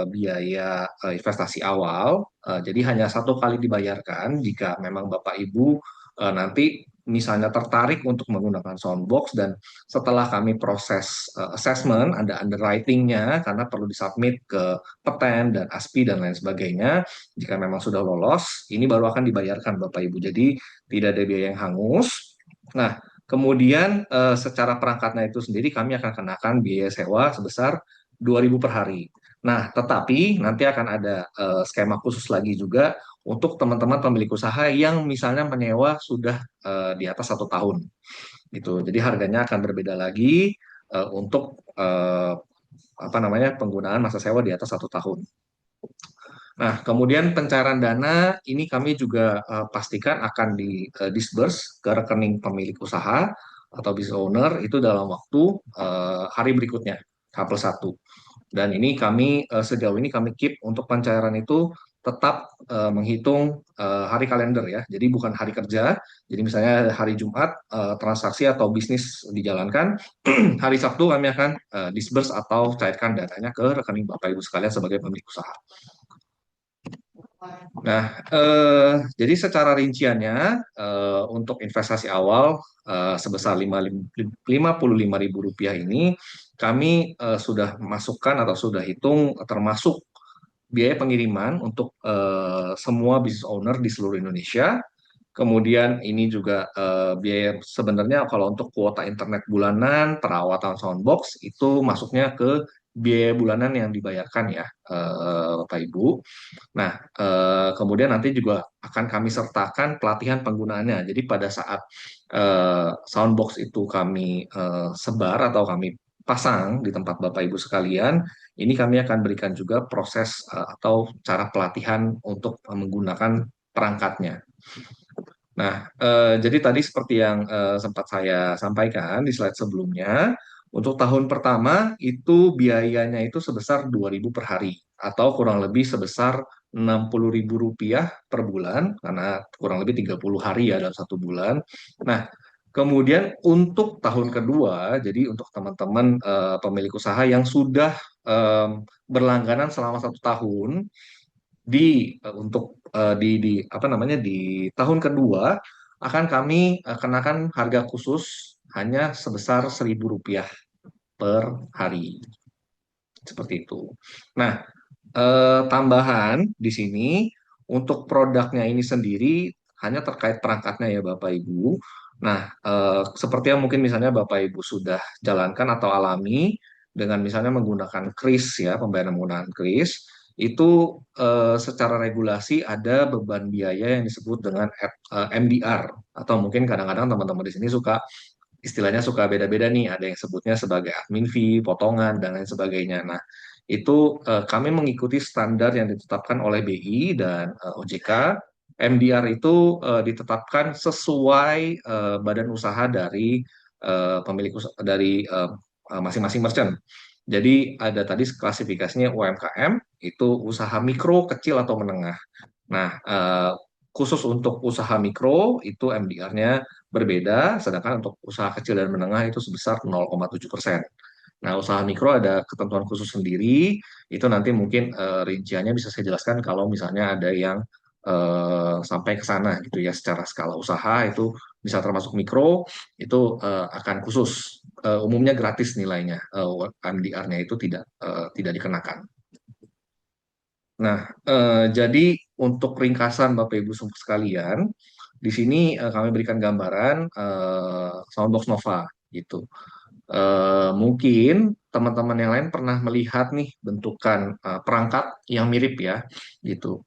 biaya investasi awal, jadi hanya satu kali dibayarkan jika memang Bapak Ibu nanti misalnya tertarik untuk menggunakan Soundbox dan setelah kami proses assessment, ada underwriting-nya karena perlu disubmit ke Peten dan ASPI dan lain sebagainya. Jika memang sudah lolos, ini baru akan dibayarkan Bapak Ibu. Jadi tidak ada biaya yang hangus. Nah, kemudian secara perangkatnya itu sendiri kami akan kenakan biaya sewa sebesar 2.000 per hari. Nah, tetapi nanti akan ada skema khusus lagi juga untuk teman-teman pemilik usaha yang misalnya menyewa sudah di atas 1 tahun. Gitu. Jadi harganya akan berbeda lagi untuk apa namanya penggunaan masa sewa di atas 1 tahun. Nah, kemudian pencairan dana ini kami juga pastikan akan di disburse ke rekening pemilik usaha atau business owner itu dalam waktu hari berikutnya, H+1. Dan ini kami sejauh ini kami keep untuk pencairan itu tetap menghitung hari kalender ya. Jadi bukan hari kerja. Jadi misalnya hari Jumat transaksi atau bisnis dijalankan, hari Sabtu kami akan disburse atau cairkan dananya ke rekening Bapak Ibu sekalian sebagai pemilik usaha. Nah, jadi secara rinciannya untuk investasi awal sebesar Rp55.000 ini kami sudah masukkan atau sudah hitung termasuk biaya pengiriman untuk semua business owner di seluruh Indonesia. Kemudian ini juga biaya sebenarnya kalau untuk kuota internet bulanan, perawatan soundbox itu masuknya ke biaya bulanan yang dibayarkan ya Bapak Ibu. Nah, kemudian nanti juga akan kami sertakan pelatihan penggunaannya. Jadi pada saat soundbox itu kami sebar atau kami pasang di tempat Bapak Ibu sekalian, ini kami akan berikan juga proses atau cara pelatihan untuk menggunakan perangkatnya. Nah, jadi tadi seperti yang sempat saya sampaikan di slide sebelumnya, untuk tahun pertama itu biayanya itu sebesar 2.000 per hari atau kurang lebih sebesar Rp60.000 per bulan karena kurang lebih 30 hari ya dalam satu bulan. Nah, kemudian untuk tahun kedua, jadi untuk teman-teman pemilik usaha yang sudah berlangganan selama 1 tahun untuk di apa namanya di tahun kedua akan kami kenakan harga khusus hanya sebesar Rp1.000 per hari seperti itu. Nah, tambahan di sini untuk produknya ini sendiri hanya terkait perangkatnya ya Bapak Ibu. Nah, seperti yang mungkin misalnya Bapak Ibu sudah jalankan atau alami dengan misalnya menggunakan kris ya, pembayaran menggunakan kris, itu secara regulasi ada beban biaya yang disebut dengan MDR atau mungkin kadang-kadang teman-teman di sini istilahnya suka beda-beda nih, ada yang sebutnya sebagai admin fee, potongan, dan lain sebagainya. Nah, itu kami mengikuti standar yang ditetapkan oleh BI dan OJK. MDR itu ditetapkan sesuai badan usaha dari pemilik usaha dari masing-masing merchant. Jadi ada tadi klasifikasinya UMKM, itu usaha mikro, kecil atau menengah. Nah, khusus untuk usaha mikro itu MDR-nya berbeda, sedangkan untuk usaha kecil dan menengah itu sebesar 0,7%. Nah, usaha mikro ada ketentuan khusus sendiri, itu nanti mungkin rinciannya bisa saya jelaskan kalau misalnya ada yang sampai ke sana gitu ya, secara skala usaha itu bisa termasuk mikro, itu akan khusus. Umumnya gratis nilainya, MDR-nya itu tidak dikenakan. Nah, jadi untuk ringkasan Bapak Ibu sekalian, di sini kami berikan gambaran Soundbox Nova gitu. Mungkin teman-teman yang lain pernah melihat nih bentukan perangkat yang mirip ya, gitu.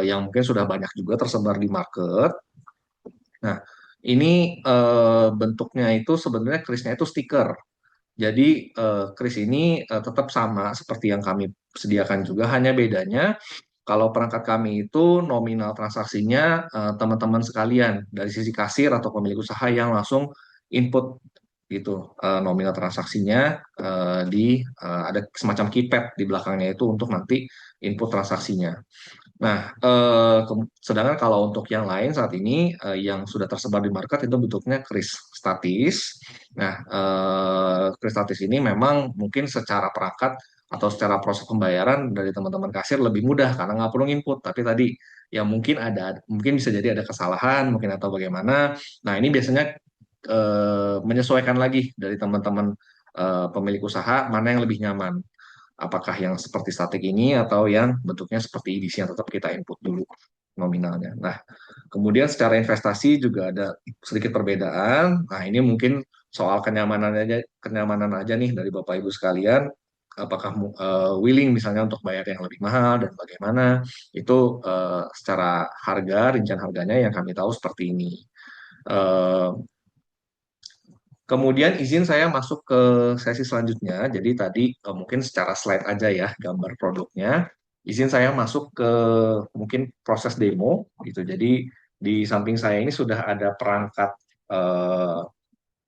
Yang mungkin sudah banyak juga tersebar di market. Nah, ini bentuknya itu sebenarnya krisnya itu stiker. Jadi kris ini tetap sama seperti yang kami sediakan juga, hanya bedanya kalau perangkat kami itu nominal transaksinya teman-teman sekalian dari sisi kasir atau pemilik usaha yang langsung input gitu nominal transaksinya ada semacam keypad di belakangnya itu untuk nanti input transaksinya. Nah, sedangkan kalau untuk yang lain saat ini yang sudah tersebar di market itu bentuknya kris statis. Nah, kris statis ini memang mungkin secara perangkat atau secara proses pembayaran dari teman-teman kasir lebih mudah karena nggak perlu input. Tapi tadi yang mungkin bisa jadi ada kesalahan, mungkin atau bagaimana. Nah, ini biasanya menyesuaikan lagi dari teman-teman pemilik usaha mana yang lebih nyaman. Apakah yang seperti statik ini atau yang bentuknya seperti EDC yang tetap kita input dulu nominalnya. Nah, kemudian secara investasi juga ada sedikit perbedaan. Nah, ini mungkin soal kenyamanan aja nih dari Bapak Ibu sekalian. Apakah willing misalnya untuk bayar yang lebih mahal dan bagaimana? Itu secara rincian harganya yang kami tahu seperti ini. Eh, Kemudian izin saya masuk ke sesi selanjutnya. Jadi tadi mungkin secara slide aja ya gambar produknya. Izin saya masuk ke mungkin proses demo gitu. Jadi di samping saya ini sudah ada perangkat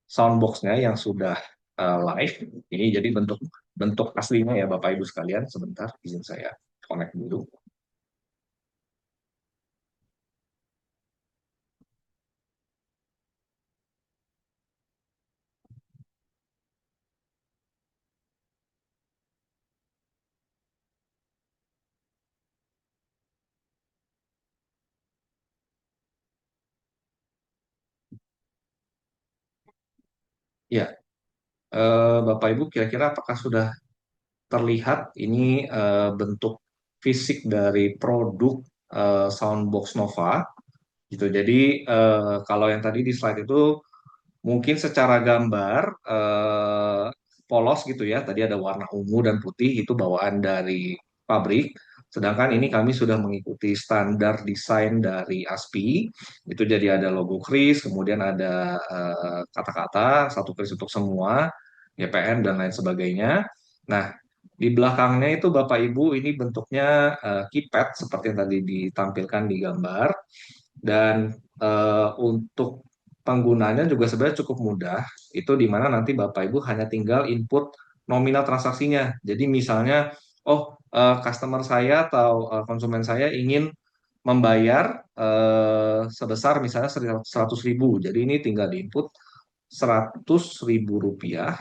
soundbox-nya yang sudah live. Ini jadi bentuk bentuk aslinya ya Bapak Ibu sekalian. Sebentar, izin saya connect dulu. Ya, Bapak Ibu kira-kira apakah sudah terlihat ini bentuk fisik dari produk Soundbox Nova gitu. Jadi kalau yang tadi di slide itu mungkin secara gambar polos gitu ya. Tadi ada warna ungu dan putih itu bawaan dari pabrik. Sedangkan ini kami sudah mengikuti standar desain dari ASPI. Itu jadi ada logo kris, kemudian ada kata-kata, satu kris untuk semua, GPN dan lain sebagainya. Nah, di belakangnya itu Bapak Ibu ini bentuknya keypad seperti yang tadi ditampilkan di gambar. Dan untuk penggunanya juga sebenarnya cukup mudah. Itu di mana nanti Bapak Ibu hanya tinggal input nominal transaksinya. Jadi misalnya, oh customer saya atau konsumen saya ingin membayar sebesar misalnya 100.000. Jadi ini tinggal diinput 100.000 rupiah,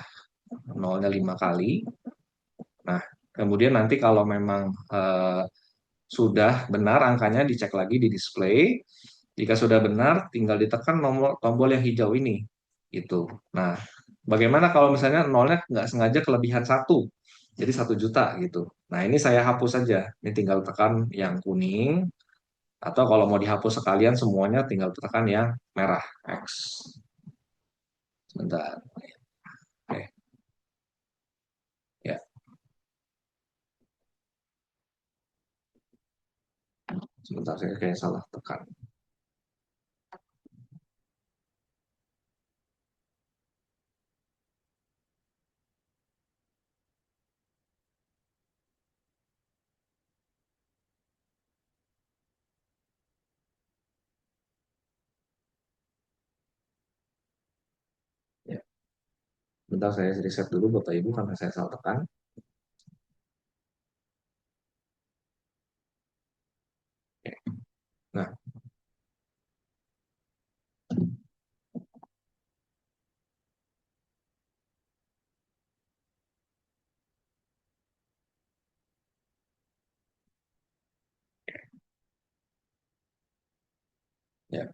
nolnya 5 kali. Nah, kemudian nanti kalau memang sudah benar angkanya dicek lagi di display. Jika sudah benar, tinggal ditekan tombol yang hijau ini. Gitu. Nah, bagaimana kalau misalnya nolnya nggak sengaja kelebihan satu, jadi 1 juta gitu. Nah, ini saya hapus saja. Ini tinggal tekan yang kuning, atau kalau mau dihapus sekalian semuanya tinggal tekan yang merah, X. Sebentar. Oke, ya. Sebentar, saya kayak salah tekan. Ya. Bentar saya reset dulu Bapak Ibu karena saya salah tekan. Oke. Nah, ya.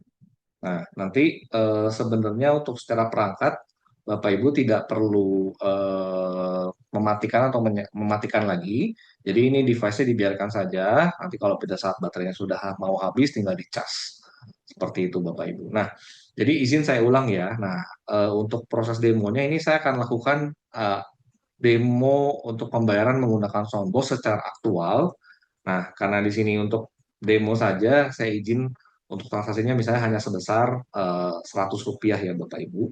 Nah, nanti sebenarnya untuk secara perangkat, Bapak Ibu tidak perlu mematikan atau mematikan lagi. Jadi ini device-nya dibiarkan saja. Nanti kalau pada saat baterainya sudah mau habis, tinggal dicas. Seperti itu Bapak Ibu. Nah, jadi izin saya ulang ya. Nah, untuk proses demonya ini saya akan lakukan demo untuk pembayaran menggunakan Soundbox secara aktual. Nah, karena di sini untuk demo saja, saya izin untuk transaksinya misalnya hanya sebesar Rp100 ya Bapak Ibu.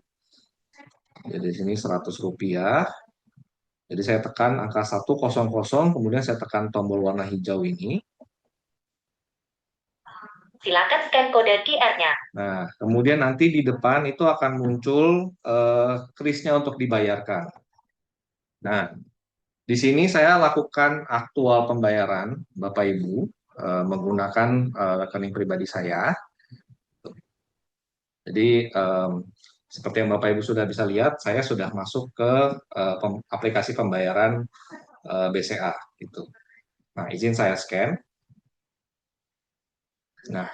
Jadi di sini Rp100. Jadi saya tekan angka 100, kemudian saya tekan tombol warna hijau ini. Silakan scan kode QR-nya. Nah, kemudian nanti di depan itu akan muncul krisnya untuk dibayarkan. Nah, di sini saya lakukan aktual pembayaran Bapak Ibu menggunakan rekening pribadi saya. Jadi seperti yang Bapak Ibu sudah bisa lihat, saya sudah masuk ke aplikasi pembayaran BCA gitu. Nah, izin saya scan. Nah,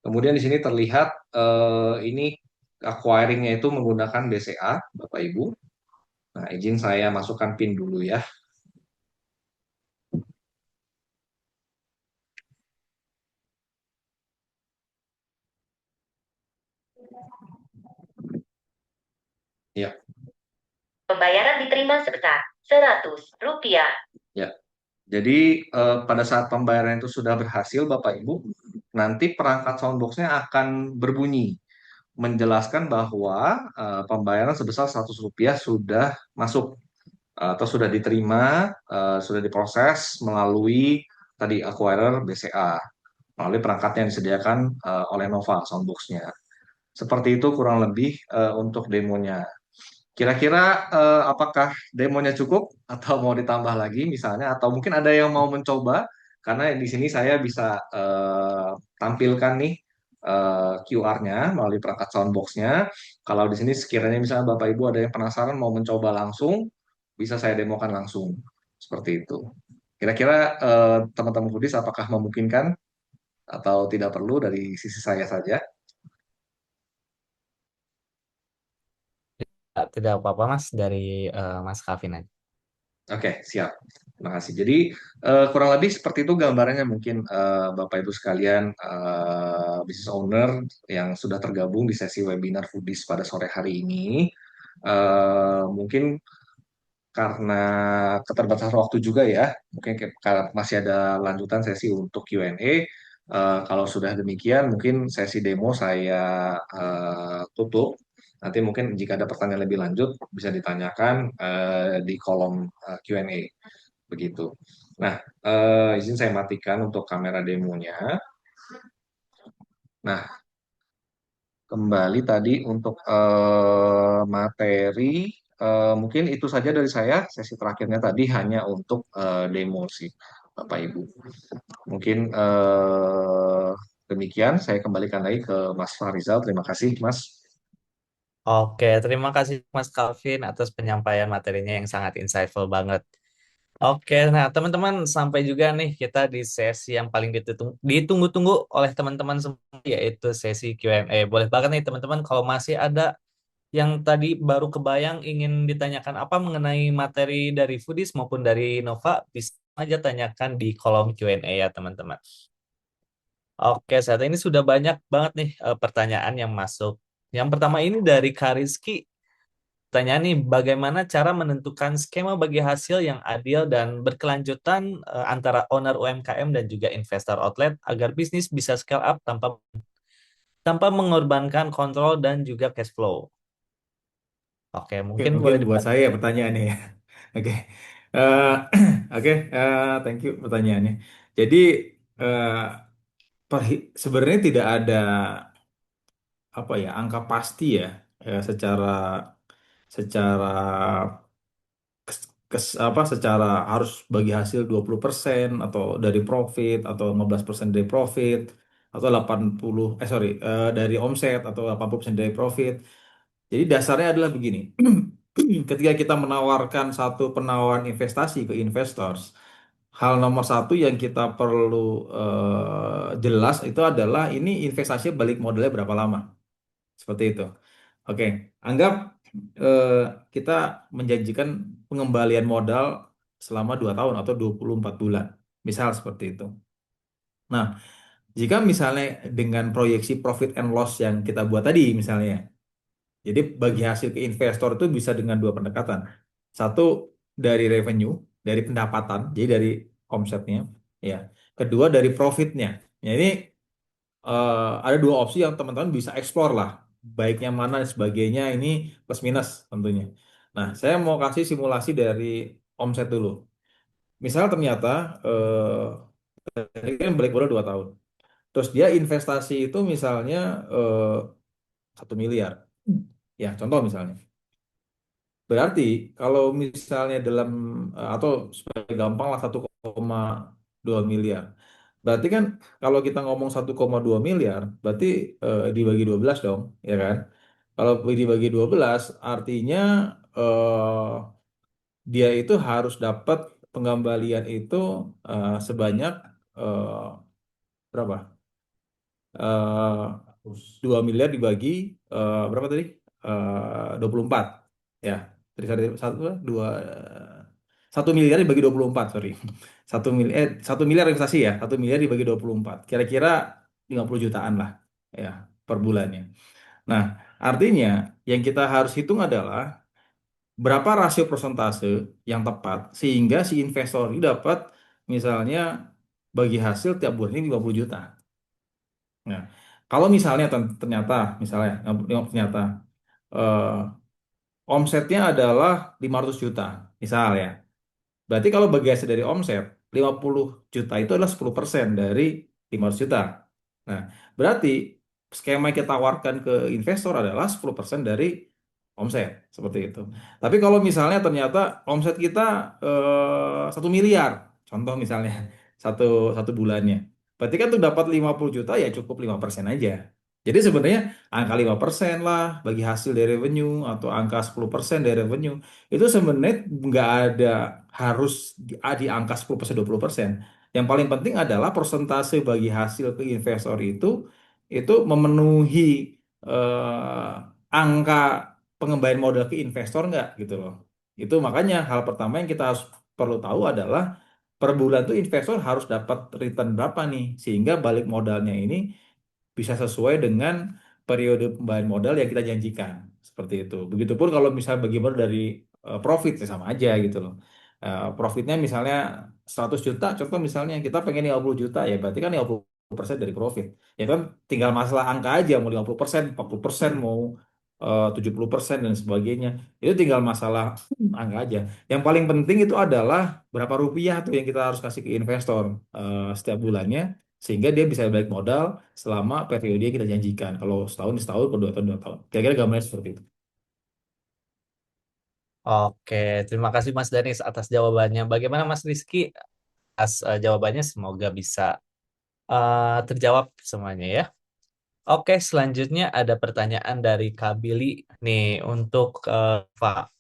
kemudian di sini terlihat ini acquiring-nya itu menggunakan BCA, Bapak Ibu. Nah, izin saya masukkan PIN dulu ya. Ya, Pembayaran diterima sebesar Rp100. ya. Jadi pada saat pembayaran itu sudah berhasil, Bapak Ibu, nanti perangkat soundbox-nya akan berbunyi menjelaskan bahwa pembayaran sebesar Rp100 sudah masuk atau sudah diterima, sudah diproses melalui tadi acquirer BCA, melalui perangkat yang disediakan oleh Nova Soundbox-nya. Seperti itu kurang lebih untuk demonya. Kira-kira apakah demonya cukup atau mau ditambah lagi misalnya atau mungkin ada yang mau mencoba karena di sini saya bisa tampilkan nih QR-nya melalui perangkat soundbox-nya. Kalau di sini sekiranya misalnya Bapak Ibu ada yang penasaran mau mencoba langsung, bisa saya demokan langsung seperti itu. Kira-kira teman-teman Kudis apakah memungkinkan atau tidak perlu dari sisi saya saja? Tidak apa-apa Mas, dari Mas Kavin aja. Oke, siap. Terima kasih. Jadi kurang lebih seperti itu gambarannya mungkin Bapak Ibu sekalian business owner yang sudah tergabung di sesi webinar Foodies pada sore hari ini. Mungkin karena keterbatasan waktu juga ya, mungkin masih ada lanjutan sesi untuk Q&A. Kalau sudah demikian, mungkin sesi demo saya tutup. Nanti mungkin jika ada pertanyaan lebih lanjut, bisa ditanyakan di kolom Q&A. Begitu. Nah, izin saya matikan untuk kamera demonya. Nah, kembali tadi untuk materi, mungkin itu saja dari saya. Sesi terakhirnya tadi hanya untuk demo sih, Bapak Ibu. Mungkin demikian. Saya kembalikan lagi ke Mas Farizal. Terima kasih, Mas. Oke, terima kasih Mas Calvin atas penyampaian materinya yang sangat insightful banget. Oke, nah teman-teman sampai juga nih kita di sesi yang paling ditunggu-tunggu oleh teman-teman semua yaitu sesi Q&A. Boleh banget nih teman-teman kalau masih ada yang tadi baru kebayang ingin ditanyakan apa mengenai materi dari Foodies maupun dari Nova, bisa aja tanyakan di kolom Q&A ya teman-teman. Oke, saat ini sudah banyak banget nih pertanyaan yang masuk. Yang pertama ini dari Kariski. Pertanyaan nih, bagaimana cara menentukan skema bagi hasil yang adil dan berkelanjutan antara owner UMKM dan juga investor outlet agar bisnis bisa scale up tanpa mengorbankan kontrol dan juga cash flow. Oke, Oke, mungkin mungkin boleh buat dibantu. saya pertanyaannya ya. Oke, Eh, oke, thank you pertanyaannya. Jadi eh, sebenarnya tidak ada apa ya angka pasti ya, secara secara secara harus bagi hasil 20% atau dari profit atau 15% dari profit atau 80 sorry, dari omset atau 80% dari profit. Jadi dasarnya adalah begini. Ketika kita menawarkan satu penawaran investasi ke investors, hal nomor satu yang kita perlu jelas itu adalah ini investasi balik modalnya berapa lama. Seperti itu. Oke, anggap eh, kita menjanjikan pengembalian modal selama 2 tahun atau 24 bulan. Misal seperti itu. Nah, jika misalnya dengan proyeksi profit and loss yang kita buat tadi misalnya, jadi bagi hasil ke investor itu bisa dengan dua pendekatan. Satu dari revenue, dari pendapatan, jadi dari omsetnya, ya. Kedua dari profitnya. Ya, ini ada dua opsi yang teman-teman bisa explore lah. Baiknya mana dan sebagainya ini plus minus tentunya. Nah, saya mau kasih simulasi dari omset dulu. Misal ternyata tadi kan balik modal 2 tahun. Terus dia investasi itu misalnya 1 miliar. Ya, contoh misalnya. Berarti kalau misalnya dalam atau supaya gampang lah 1,2 miliar. Berarti kan kalau kita ngomong 1,2 miliar, berarti dibagi 12 dong, ya kan? Kalau dibagi 12 artinya dia itu harus dapat pengembalian itu sebanyak eh, berapa? eh 2 miliar dibagi berapa tadi? 24. Ya. Dari satu dua 1 miliar dibagi 24, sorry. 1 miliar 1 miliar investasi ya. 1 miliar dibagi 24. Kira-kira 50 jutaan lah ya per bulannya. Nah, artinya yang kita harus hitung adalah berapa rasio persentase yang tepat sehingga si investor ini dapat misalnya bagi hasil tiap bulan ini 50 juta. Nah, kalau misalnya ternyata misalnya ternyata eh, omsetnya adalah 500 juta, misal ya. Berarti kalau bagi hasil dari omset 50 juta itu adalah 10% dari 500 juta. Nah, berarti skema yang kita tawarkan ke investor adalah 10% dari omset seperti itu. Tapi kalau misalnya ternyata omset kita 1 miliar, contoh misalnya satu satu bulannya, berarti kan untuk dapat 50 juta ya cukup 5% aja. Jadi sebenarnya angka 5% lah bagi hasil dari revenue atau angka 10% dari revenue itu sebenarnya nggak ada harus di angka 10% 20%. Yang paling penting adalah persentase bagi hasil ke investor itu memenuhi eh, angka pengembalian modal ke investor nggak gitu loh. Itu makanya hal pertama yang kita harus perlu tahu adalah per bulan tuh investor harus dapat return berapa nih sehingga balik modalnya ini bisa sesuai dengan periode pembalian modal yang kita janjikan. Seperti itu. Begitupun kalau misalnya bagaimana dari profit ya sama aja gitu loh. Profitnya misalnya 100 juta, contoh misalnya kita pengen 50 juta ya berarti kan 50% dari profit. Ya kan tinggal masalah angka aja mau 50%, 40%, mau 70% dan sebagainya. Itu tinggal masalah angka aja. Yang paling penting itu adalah berapa rupiah tuh yang kita harus kasih ke investor setiap bulannya sehingga dia bisa balik modal selama periode yang kita janjikan. Kalau setahun, setahun, kalau 2 tahun, 2 tahun. Kira-kira gambarnya seperti itu. Oke, terima kasih Mas Danis atas jawabannya. Bagaimana Mas Rizky atas jawabannya? Semoga bisa terjawab semuanya ya. Oke, selanjutnya ada pertanyaan dari Kak Billy nih untuk Pak.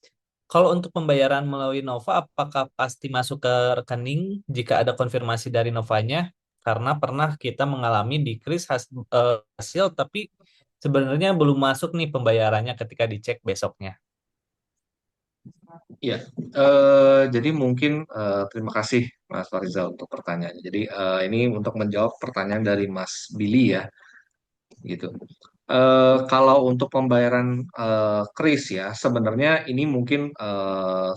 Kalau untuk pembayaran melalui Nova, apakah pasti masuk ke rekening jika ada konfirmasi dari Novanya? Karena pernah kita mengalami decrease hasil, tapi sebenarnya belum masuk nih pembayarannya ketika dicek besoknya. Iya, jadi mungkin terima kasih Mas Farizal untuk pertanyaannya. Jadi ini untuk menjawab pertanyaan dari Mas Billy ya, gitu. Kalau untuk pembayaran kris ya, sebenarnya ini mungkin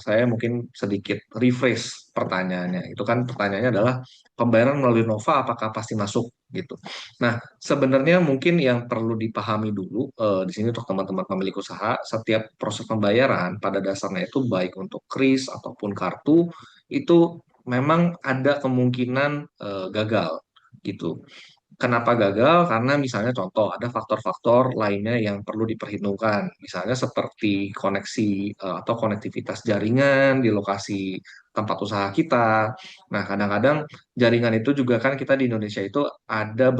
saya mungkin sedikit rephrase pertanyaannya. Itu kan pertanyaannya adalah pembayaran melalui Nova apakah pasti masuk gitu. Nah, sebenarnya mungkin yang perlu dipahami dulu di sini untuk teman-teman pemilik usaha, setiap proses pembayaran pada dasarnya itu baik untuk kris ataupun kartu itu memang ada kemungkinan gagal gitu. Kenapa gagal? Karena misalnya contoh ada faktor-faktor lainnya yang perlu diperhitungkan, misalnya seperti koneksi atau konektivitas jaringan di lokasi tempat usaha kita. Nah, kadang-kadang jaringan itu juga kan kita di Indonesia itu ada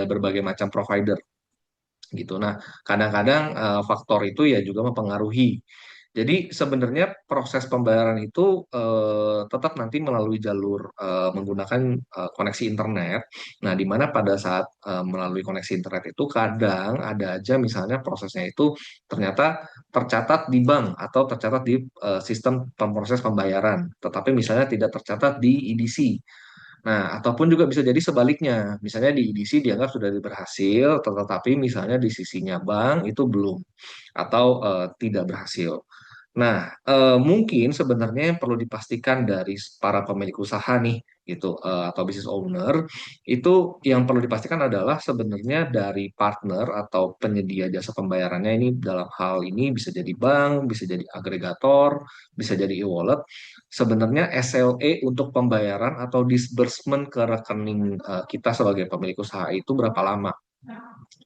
berbagai macam provider gitu. Nah, kadang-kadang faktor itu ya juga mempengaruhi. Jadi sebenarnya proses pembayaran itu tetap nanti melalui jalur menggunakan koneksi internet. Nah, di mana pada saat melalui koneksi internet itu kadang ada aja misalnya prosesnya itu ternyata tercatat di bank atau tercatat di sistem pemproses pembayaran, tetapi misalnya tidak tercatat di EDC. Nah, ataupun juga bisa jadi sebaliknya. Misalnya di EDC dianggap sudah berhasil, tetapi misalnya di sisinya bank itu belum atau tidak berhasil. Nah, mungkin sebenarnya yang perlu dipastikan dari para pemilik usaha nih, gitu, atau business owner, itu yang perlu dipastikan adalah sebenarnya dari partner atau penyedia jasa pembayarannya ini dalam hal ini bisa jadi bank, bisa jadi agregator, bisa jadi e-wallet. Sebenarnya SLE untuk pembayaran atau disbursement ke rekening kita sebagai pemilik usaha itu berapa lama?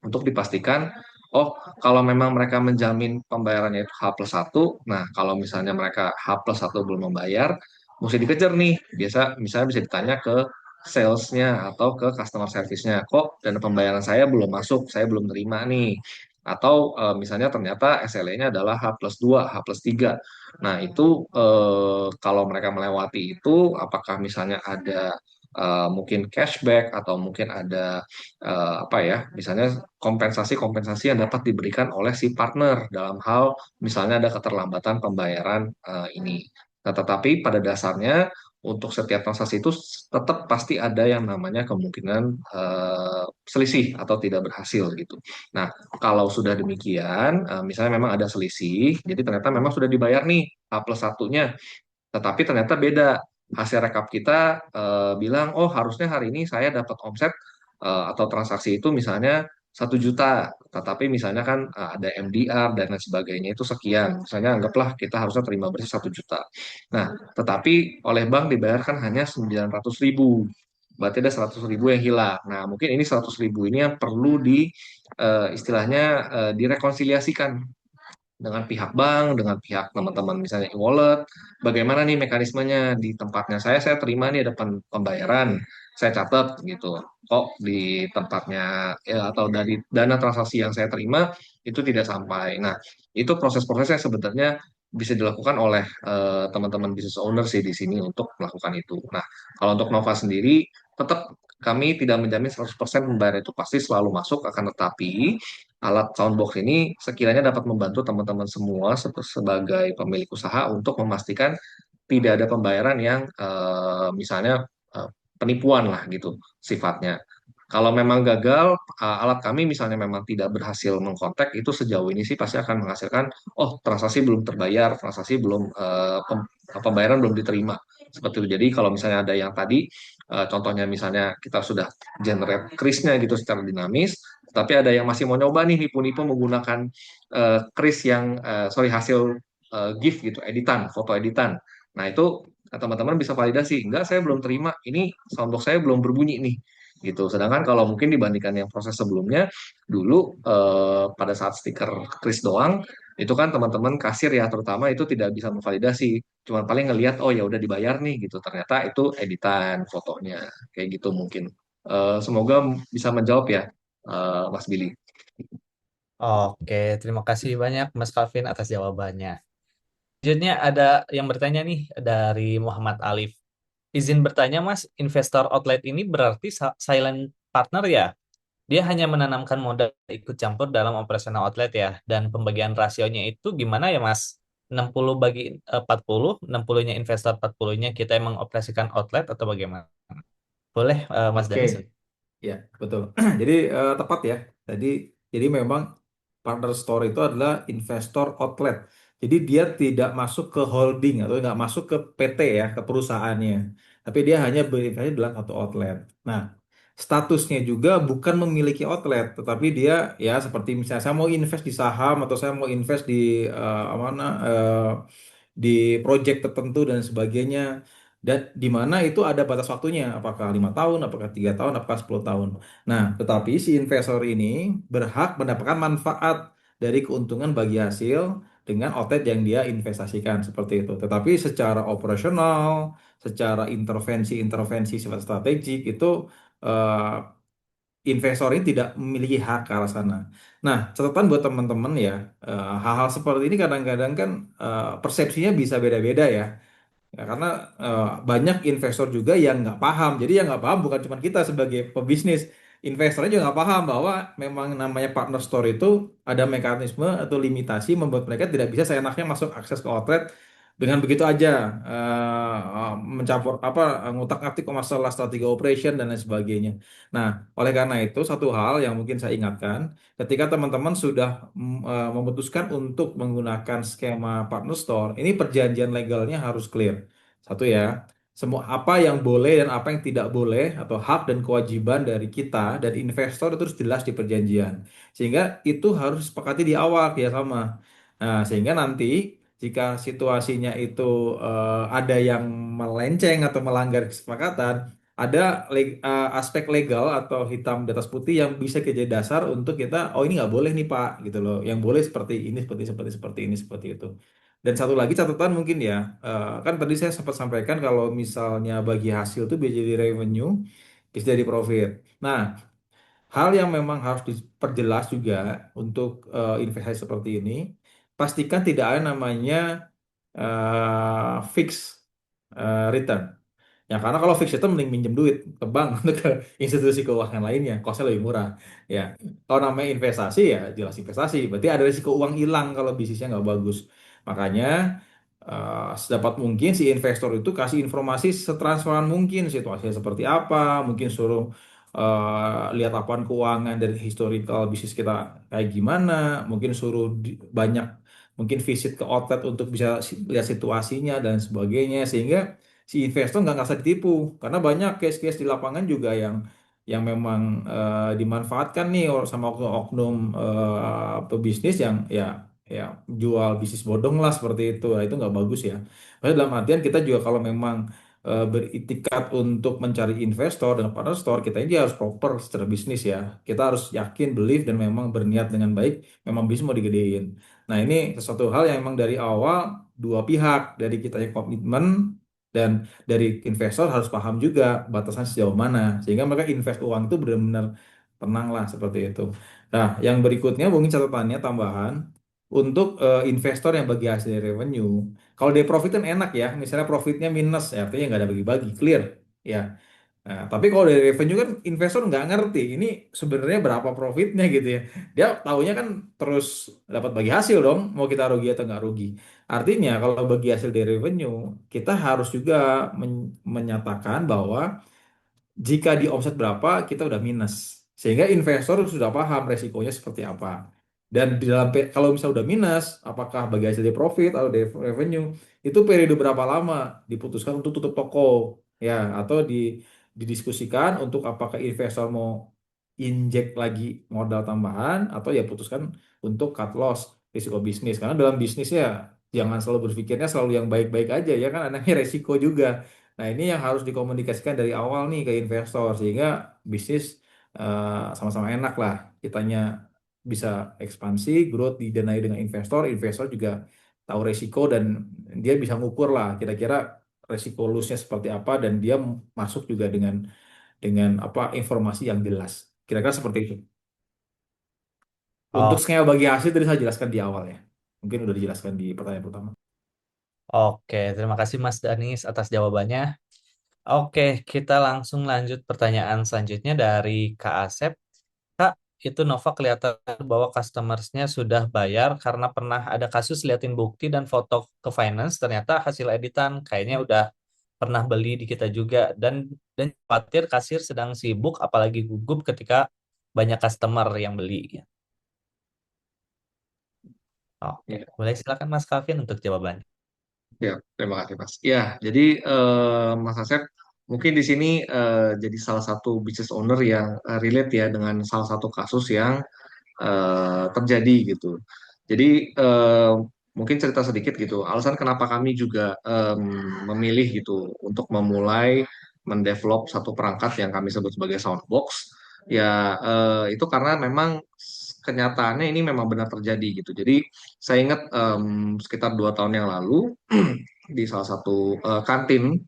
Untuk dipastikan, oh kalau memang mereka menjamin pembayarannya itu H+1, nah kalau misalnya mereka H+1 belum membayar, mesti dikejar nih. Misalnya bisa ditanya ke salesnya atau ke customer service-nya, kok dana pembayaran saya belum masuk, saya belum terima nih. Atau misalnya ternyata SLE-nya adalah H+2, H+3. Nah itu kalau mereka melewati itu, apakah misalnya ada mungkin cashback atau mungkin ada apa ya, misalnya kompensasi-kompensasi yang dapat diberikan oleh si partner dalam hal misalnya ada keterlambatan pembayaran ini. Nah, tetapi pada dasarnya untuk setiap transaksi itu tetap pasti ada yang namanya kemungkinan selisih atau tidak berhasil gitu. Nah, kalau sudah demikian, misalnya memang ada selisih, jadi ternyata memang sudah dibayar nih H+1-nya, tetapi ternyata beda. Hasil rekap kita bilang, oh harusnya hari ini saya dapat omset atau transaksi itu misalnya 1 juta, tetapi misalnya kan ada MDR dan lain sebagainya itu sekian. Misalnya anggaplah kita harusnya terima bersih 1 juta. Nah, tetapi oleh bank dibayarkan hanya 900.000. Berarti ada 100.000 yang hilang. Nah, mungkin ini 100.000 ini yang perlu istilahnya direkonsiliasikan dengan pihak bank, dengan pihak teman-teman misalnya e-wallet, bagaimana nih mekanismenya di tempatnya saya terima nih ada pembayaran, saya catat gitu. Kok di tempatnya ya, atau dari dana transaksi yang saya terima itu tidak sampai. Nah, itu proses-proses yang sebenarnya bisa dilakukan oleh teman-teman business owner sih di sini untuk melakukan itu. Nah, kalau untuk Nova sendiri, tetap kami tidak menjamin 100% pembayaran itu pasti selalu masuk, akan tetapi alat soundbox ini sekiranya dapat membantu teman-teman semua sebagai pemilik usaha untuk memastikan tidak ada pembayaran yang misalnya eh, penipuan lah gitu sifatnya. Kalau memang gagal, alat kami misalnya memang tidak berhasil mengkontak, itu sejauh ini sih pasti akan menghasilkan, oh transaksi belum terbayar, transaksi belum, pembayaran belum diterima. Seperti itu. Jadi kalau misalnya ada yang tadi, contohnya misalnya kita sudah generate krisnya gitu secara dinamis, tapi ada yang masih mau nyoba nih nipu-nipu menggunakan kris yang, sorry hasil GIF gitu, editan, foto editan. Nah itu teman-teman bisa validasi, enggak saya belum terima, ini soundbox saya belum berbunyi nih gitu. Sedangkan kalau mungkin dibandingkan yang proses sebelumnya, dulu pada saat stiker kris doang, itu kan teman-teman kasir ya terutama itu tidak bisa memvalidasi, cuman paling ngelihat oh ya udah dibayar nih gitu. Ternyata itu editan fotonya kayak gitu mungkin. Semoga bisa menjawab ya, Mas Billy. Oke, terima kasih banyak Mas Calvin atas jawabannya. Selanjutnya ada yang bertanya nih dari Muhammad Alif. Izin bertanya Mas, investor outlet ini berarti silent partner ya? Dia hanya menanamkan modal ikut campur dalam operasional outlet ya. Dan pembagian rasionya itu gimana ya Mas? 60 bagi 40, 60-nya investor, 40-nya kita yang mengoperasikan outlet atau bagaimana? Boleh Mas Oke, Danis? ya betul. Jadi tepat ya. Jadi jadi memang partner store itu adalah investor outlet. Jadi dia tidak masuk ke holding atau nggak masuk ke PT ya, ke perusahaannya. Tapi dia hanya berinvestasi dalam satu outlet. Nah, statusnya juga bukan memiliki outlet, tetapi dia ya seperti misalnya saya mau invest di saham atau saya mau invest di mana di project tertentu dan sebagainya. Dan di mana itu ada batas waktunya, apakah 5 tahun, apakah 3 tahun, apakah 10 tahun. Nah, tetapi si investor ini berhak mendapatkan manfaat dari keuntungan bagi hasil dengan outlet yang dia investasikan seperti itu. Tetapi secara operasional, secara intervensi-intervensi sifat strategik itu eh, investor ini tidak memiliki hak ke arah sana. Nah, catatan buat teman-teman ya, hal-hal seperti ini kadang-kadang kan persepsinya bisa beda-beda ya. Ya, karena banyak investor juga yang nggak paham. Jadi yang nggak paham bukan cuma kita sebagai pebisnis, investornya juga nggak paham bahwa memang namanya partner store itu ada mekanisme atau limitasi membuat mereka tidak bisa seenaknya masuk akses ke outlet dengan begitu aja mencampur apa ngutak-ngatik masalah strategi operation dan lain sebagainya. Nah, oleh karena itu satu hal yang mungkin saya ingatkan, ketika teman-teman sudah memutuskan untuk menggunakan skema partner store, ini perjanjian legalnya harus clear. Satu ya, semua apa yang boleh dan apa yang tidak boleh atau hak dan kewajiban dari kita dan investor itu harus jelas di perjanjian. Sehingga itu harus disepakati di awal ya sama. Nah, sehingga nanti jika situasinya itu ada yang melenceng atau melanggar kesepakatan, ada aspek legal atau hitam di atas putih yang bisa jadi dasar untuk kita, oh ini nggak boleh nih Pak, gitu loh. Yang boleh seperti ini, seperti ini, seperti itu. Dan satu lagi catatan mungkin ya, kan tadi saya sempat sampaikan kalau misalnya bagi hasil itu bisa jadi revenue, bisa jadi profit. Nah, hal yang memang harus diperjelas juga untuk investasi seperti ini, pastikan tidak ada namanya fix return. Ya karena kalau fix itu mending minjem duit ke bank untuk ke institusi keuangan lainnya, kosnya lebih murah. Ya, kalau namanya investasi ya jelas investasi, berarti ada risiko uang hilang kalau bisnisnya nggak bagus. Makanya sedapat mungkin si investor itu kasih informasi setransparan mungkin situasinya seperti apa, mungkin suruh lihat laporan keuangan dari historical bisnis kita kayak gimana, mungkin suruh banyak mungkin visit ke outlet untuk bisa lihat situasinya dan sebagainya sehingga si investor nggak ngerasa ditipu karena banyak case-case di lapangan juga yang memang dimanfaatkan nih sama oknum-oknum pebisnis yang ya jual bisnis bodong lah seperti itu. Nah, itu nggak bagus ya. Maksudnya dalam artian kita juga kalau memang beritikat untuk mencari investor dan partner store kita ini harus proper secara bisnis ya. Kita harus yakin, believe dan memang berniat dengan baik memang bisnis mau digedein. Nah, ini sesuatu hal yang memang dari awal dua pihak, dari kita yang komitmen dan dari investor harus paham juga batasan sejauh mana, sehingga mereka invest uang itu benar-benar tenang lah seperti itu. Nah, yang berikutnya mungkin catatannya tambahan untuk investor yang bagi hasil dari revenue. Kalau day profit kan enak ya, misalnya profitnya minus, ya artinya nggak ada bagi-bagi, clear. Ya, nah, tapi kalau dari revenue kan investor nggak ngerti ini sebenarnya berapa profitnya gitu ya. Dia taunya kan terus dapat bagi hasil dong, mau kita rugi atau nggak rugi. Artinya kalau bagi hasil dari revenue, kita harus juga menyatakan bahwa jika di omset berapa kita udah minus. Sehingga investor sudah paham resikonya seperti apa. Dan di dalam kalau misalnya udah minus, apakah bagi hasil dari profit atau dari revenue, itu periode berapa lama diputuskan untuk tutup toko ya atau didiskusikan untuk apakah investor mau injek lagi modal tambahan atau ya putuskan untuk cut loss risiko bisnis. Karena dalam bisnis ya jangan selalu berpikirnya selalu yang baik-baik aja ya kan anaknya resiko juga. Nah, ini yang harus dikomunikasikan dari awal nih ke investor sehingga bisnis sama-sama enak lah. Kitanya bisa ekspansi, growth didanai dengan investor, investor juga tahu resiko dan dia bisa ngukur lah kira-kira resiko loss-nya seperti apa dan dia masuk juga dengan apa informasi yang jelas. Kira-kira seperti itu. Untuk Oh, skema bagi hasil tadi saya jelaskan di awal ya. Mungkin udah dijelaskan di pertanyaan pertama. oke. Terima kasih Mas Danis atas jawabannya. Oke, kita langsung lanjut pertanyaan selanjutnya dari Kak Asep. Kak, itu Nova kelihatan bahwa customersnya sudah bayar karena pernah ada kasus liatin bukti dan foto ke finance, ternyata hasil editan kayaknya udah pernah beli di kita juga dan khawatir kasir sedang sibuk apalagi gugup ketika banyak customer yang beli. Oke, Ya, boleh silakan Mas Calvin untuk jawabannya. ya, terima kasih Mas. Ya, jadi Mas Asep mungkin di sini jadi salah satu business owner yang relate ya dengan salah satu kasus yang terjadi gitu. Jadi mungkin cerita sedikit gitu. Alasan kenapa kami juga memilih gitu untuk memulai mendevelop satu perangkat yang kami sebut sebagai soundbox. Ya itu karena memang kenyataannya ini memang benar terjadi gitu. Jadi saya ingat sekitar 2 tahun yang lalu di salah satu kantin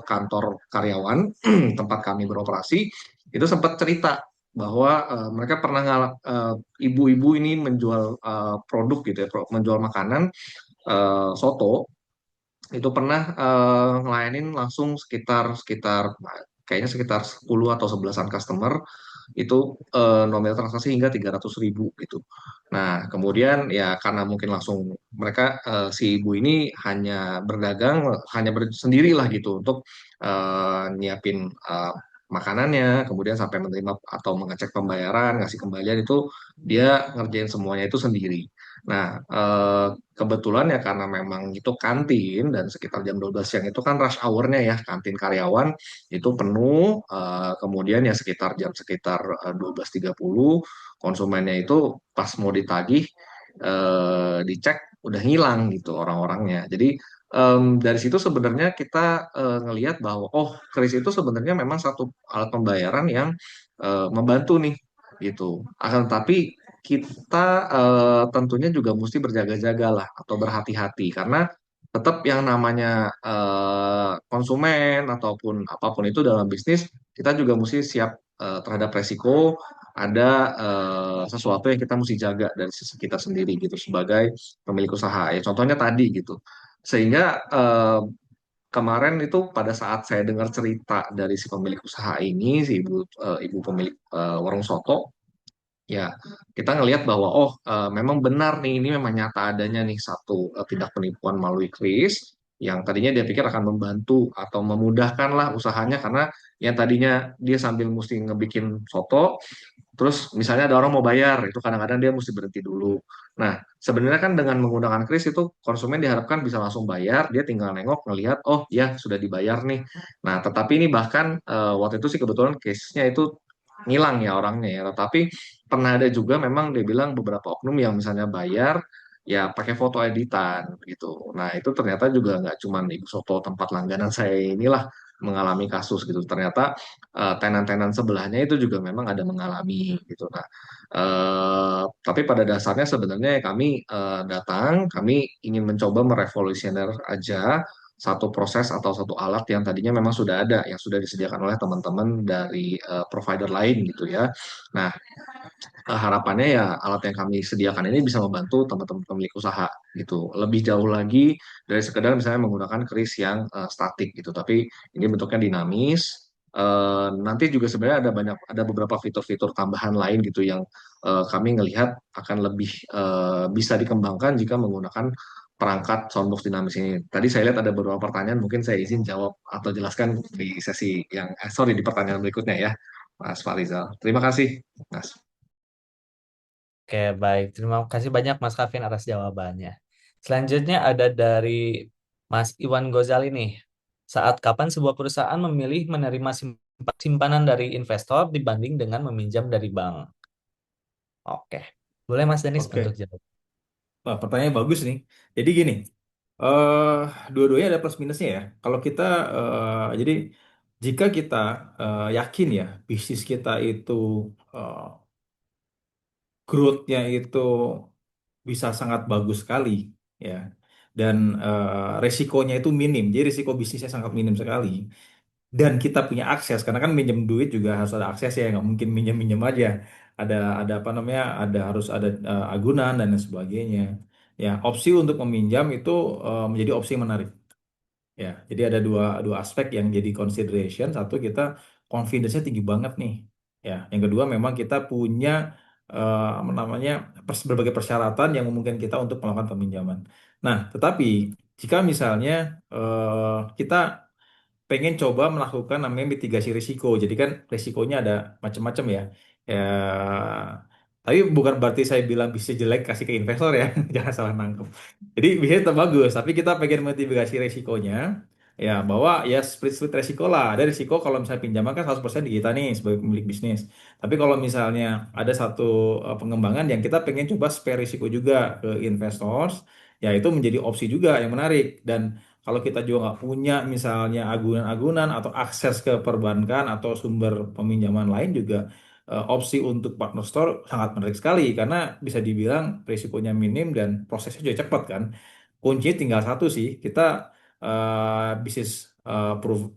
kantor karyawan tempat kami beroperasi itu sempat cerita bahwa mereka pernah ibu-ibu ini menjual produk gitu ya, menjual makanan soto itu pernah ngelayanin langsung sekitar sekitar kayaknya sekitar 10 atau 11-an customer itu nominal transaksi hingga 300.000 gitu. Nah, kemudian ya karena mungkin langsung mereka si ibu ini hanya berdagang hanya sendiri lah gitu untuk nyiapin makanannya, kemudian sampai menerima atau mengecek pembayaran, ngasih kembalian itu dia ngerjain semuanya itu sendiri. Nah, kebetulan ya karena memang itu kantin dan sekitar jam 12 siang itu kan rush hour-nya ya kantin karyawan itu penuh kemudian ya sekitar 12.30 konsumennya itu pas mau ditagih dicek udah hilang gitu orang-orangnya. Jadi dari situ sebenarnya kita ngelihat bahwa oh kris itu sebenarnya memang satu alat pembayaran yang membantu nih gitu. Akan tapi kita tentunya juga mesti berjaga-jaga lah atau berhati-hati karena tetap yang namanya konsumen ataupun apapun itu dalam bisnis kita juga mesti siap terhadap resiko ada sesuatu yang kita mesti jaga dari sisi kita sendiri gitu sebagai pemilik usaha ya contohnya tadi gitu sehingga kemarin itu pada saat saya dengar cerita dari si pemilik usaha ini si ibu pemilik warung soto. Ya, kita ngelihat bahwa oh memang benar nih ini memang nyata adanya nih satu tindak penipuan melalui kris yang tadinya dia pikir akan membantu atau memudahkan lah usahanya karena yang tadinya dia sambil mesti ngebikin soto, terus misalnya ada orang mau bayar itu kadang-kadang dia mesti berhenti dulu. Nah, sebenarnya kan dengan menggunakan kris itu konsumen diharapkan bisa langsung bayar, dia tinggal nengok ngelihat oh ya sudah dibayar nih. Nah, tetapi ini bahkan waktu itu sih kebetulan case-nya itu ngilang ya orangnya ya, tetapi pernah ada juga memang dia bilang beberapa oknum yang misalnya bayar ya pakai foto editan gitu. Nah itu ternyata juga nggak cuma Ibu Soto tempat langganan saya inilah mengalami kasus gitu. Ternyata tenan-tenan sebelahnya itu juga memang ada mengalami gitu. Nah, tapi pada dasarnya sebenarnya kami datang, kami ingin mencoba merevolusioner aja satu proses atau satu alat yang tadinya memang sudah ada, yang sudah disediakan oleh teman-teman dari provider lain gitu ya. Nah, harapannya ya alat yang kami sediakan ini bisa membantu teman-teman pemilik usaha gitu. Lebih jauh lagi dari sekedar misalnya menggunakan kris yang statik gitu, tapi ini bentuknya dinamis. Nanti juga sebenarnya ada beberapa fitur-fitur tambahan lain gitu yang kami ngelihat akan lebih bisa dikembangkan jika menggunakan perangkat soundbox dinamis ini. Tadi saya lihat ada beberapa pertanyaan, mungkin saya izin jawab atau jelaskan di sesi sorry, di pertanyaan berikutnya ya, Mas Farizal. Terima kasih, Mas. Oke, baik. Terima kasih banyak Mas Kavin atas jawabannya. Selanjutnya ada dari Mas Iwan Gozali nih. Saat kapan sebuah perusahaan memilih menerima simpanan dari investor dibanding dengan meminjam dari bank? Oke. Boleh Mas Danis untuk Oke, jawab. wah, pertanyaannya bagus nih. Jadi gini, eh dua-duanya ada plus minusnya ya. Kalau kita, jadi jika kita yakin ya bisnis kita itu eh, growth-nya itu bisa sangat bagus sekali ya, dan resikonya itu minim. Jadi risiko bisnisnya sangat minim sekali. Dan kita punya akses karena kan minjem duit juga harus ada akses ya, nggak mungkin minjem minjem aja, ada apa namanya, harus ada agunan dan lain sebagainya ya. Opsi untuk meminjam itu menjadi opsi yang menarik ya. Jadi ada dua dua aspek yang jadi consideration. Satu, kita confidence-nya tinggi banget nih ya. Yang kedua, memang kita punya apa namanya, berbagai persyaratan yang memungkinkan kita untuk melakukan peminjaman. Nah, tetapi jika misalnya kita pengen coba melakukan namanya mitigasi risiko. Jadi kan risikonya ada macam-macam ya. Ya, tapi bukan berarti saya bilang bisa jelek kasih ke investor ya. Jangan salah nangkep. Jadi bisa tetap bagus, tapi kita pengen mitigasi risikonya. Ya, bahwa ya split-split resiko lah. Ada risiko kalau misalnya pinjaman kan 100% di kita nih sebagai pemilik bisnis. Tapi kalau misalnya ada satu pengembangan yang kita pengen coba spare risiko juga ke investors, ya itu menjadi opsi juga yang menarik. Dan kalau kita juga nggak punya misalnya agunan-agunan atau akses ke perbankan atau sumber peminjaman lain juga, opsi untuk partner store sangat menarik sekali karena bisa dibilang risikonya minim dan prosesnya juga cepat kan. Kuncinya tinggal satu sih, kita bisnis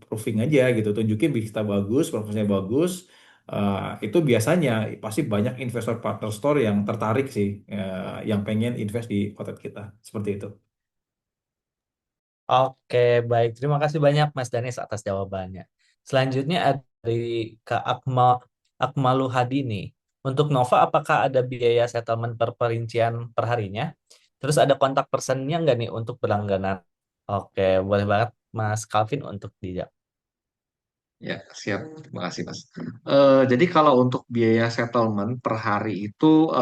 proofing aja gitu, tunjukin bisnis kita bagus, prosesnya bagus. Itu biasanya pasti banyak investor partner store yang tertarik sih, yang pengen invest di hotel kita, seperti itu. Oke, baik. Terima kasih banyak Mas Danis atas jawabannya. Selanjutnya ada dari Kak Akmalu Hadi nih. Untuk Nova, apakah ada biaya settlement per perincian perharinya? Terus ada kontak personnya nggak nih untuk berlangganan? Oke, boleh banget Mas Calvin untuk dijawab. Ya, siap. Terima kasih, Mas. Jadi kalau untuk biaya settlement per hari itu,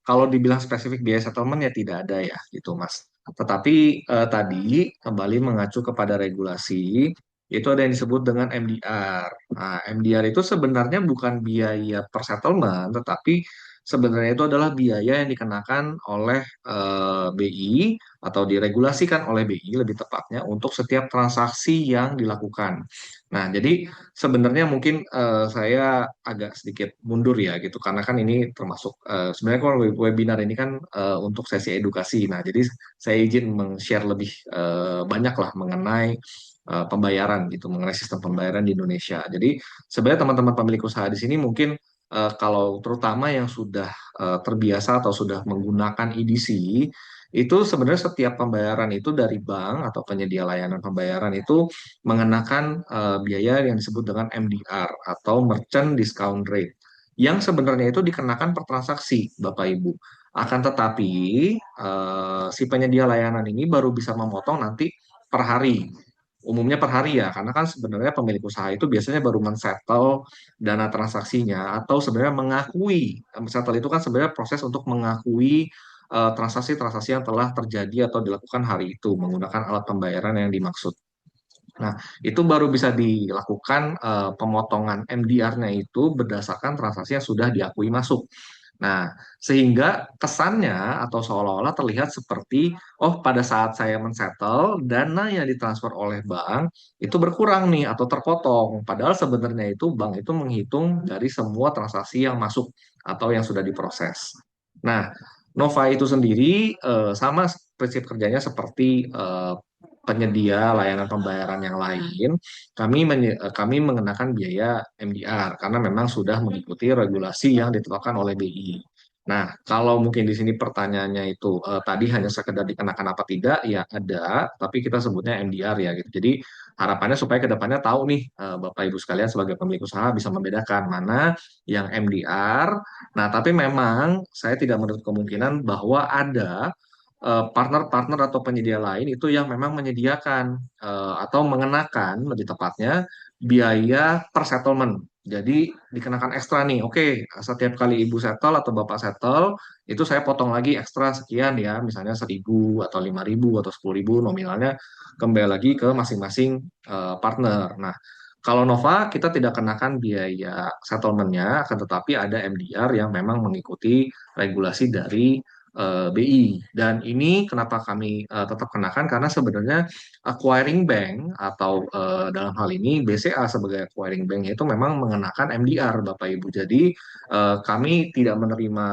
kalau dibilang spesifik biaya settlement ya tidak ada ya, gitu, Mas. Tetapi tadi kembali mengacu kepada regulasi, itu ada yang disebut dengan MDR. Nah, MDR itu sebenarnya bukan biaya per settlement, tetapi sebenarnya itu adalah biaya yang dikenakan oleh BI atau diregulasikan oleh BI lebih tepatnya untuk setiap transaksi yang dilakukan. Nah, jadi sebenarnya mungkin saya agak sedikit mundur ya gitu karena kan ini termasuk sebenarnya kan webinar ini kan untuk sesi edukasi. Nah, jadi saya izin meng-share lebih banyak lah mengenai pembayaran gitu, mengenai sistem pembayaran di Indonesia. Jadi sebenarnya teman-teman pemilik usaha di sini mungkin kalau terutama yang sudah terbiasa atau sudah menggunakan EDC itu sebenarnya setiap pembayaran itu dari bank atau penyedia layanan pembayaran itu mengenakan biaya yang disebut dengan MDR atau Merchant Discount Rate yang sebenarnya itu dikenakan per transaksi, Bapak Ibu. Akan tetapi si penyedia layanan ini baru bisa memotong nanti per hari. Umumnya per hari ya, karena kan sebenarnya pemilik usaha itu biasanya baru men-settle dana transaksinya atau sebenarnya mengakui, settle itu kan sebenarnya proses untuk mengakui transaksi-transaksi yang telah terjadi atau dilakukan hari itu menggunakan alat pembayaran yang dimaksud. Nah, itu baru bisa dilakukan pemotongan MDR-nya itu berdasarkan transaksi yang sudah diakui masuk. Nah, sehingga kesannya atau seolah-olah terlihat seperti, oh pada saat saya men-settle, dana yang ditransfer oleh bank itu berkurang nih atau terpotong. Padahal sebenarnya itu bank itu menghitung dari semua transaksi yang masuk atau yang sudah diproses. Nah, Nova itu sendiri sama prinsip kerjanya seperti penyedia layanan pembayaran yang lain. Kami mengenakan biaya MDR karena memang sudah mengikuti regulasi yang ditetapkan oleh BI. Nah, kalau mungkin di sini pertanyaannya itu tadi hanya sekedar dikenakan apa tidak, ya ada, tapi kita sebutnya MDR ya gitu. Jadi harapannya supaya ke depannya tahu nih Bapak Ibu sekalian sebagai pemilik usaha bisa membedakan mana yang MDR. Nah, tapi memang saya tidak menutup kemungkinan bahwa ada partner-partner atau penyedia lain itu yang memang menyediakan atau mengenakan lebih tepatnya biaya per settlement. Jadi dikenakan ekstra nih. Oke, setiap kali ibu settle atau bapak settle itu saya potong lagi ekstra sekian ya, misalnya 1.000 atau 5.000 atau 10.000 nominalnya kembali lagi ke masing-masing partner. Nah, kalau Nova kita tidak kenakan biaya settlementnya, akan tetapi ada MDR yang memang mengikuti regulasi dari BI. Dan ini kenapa kami tetap kenakan karena sebenarnya acquiring bank atau dalam hal ini BCA sebagai acquiring bank itu memang mengenakan MDR Bapak Ibu. Jadi kami tidak menerima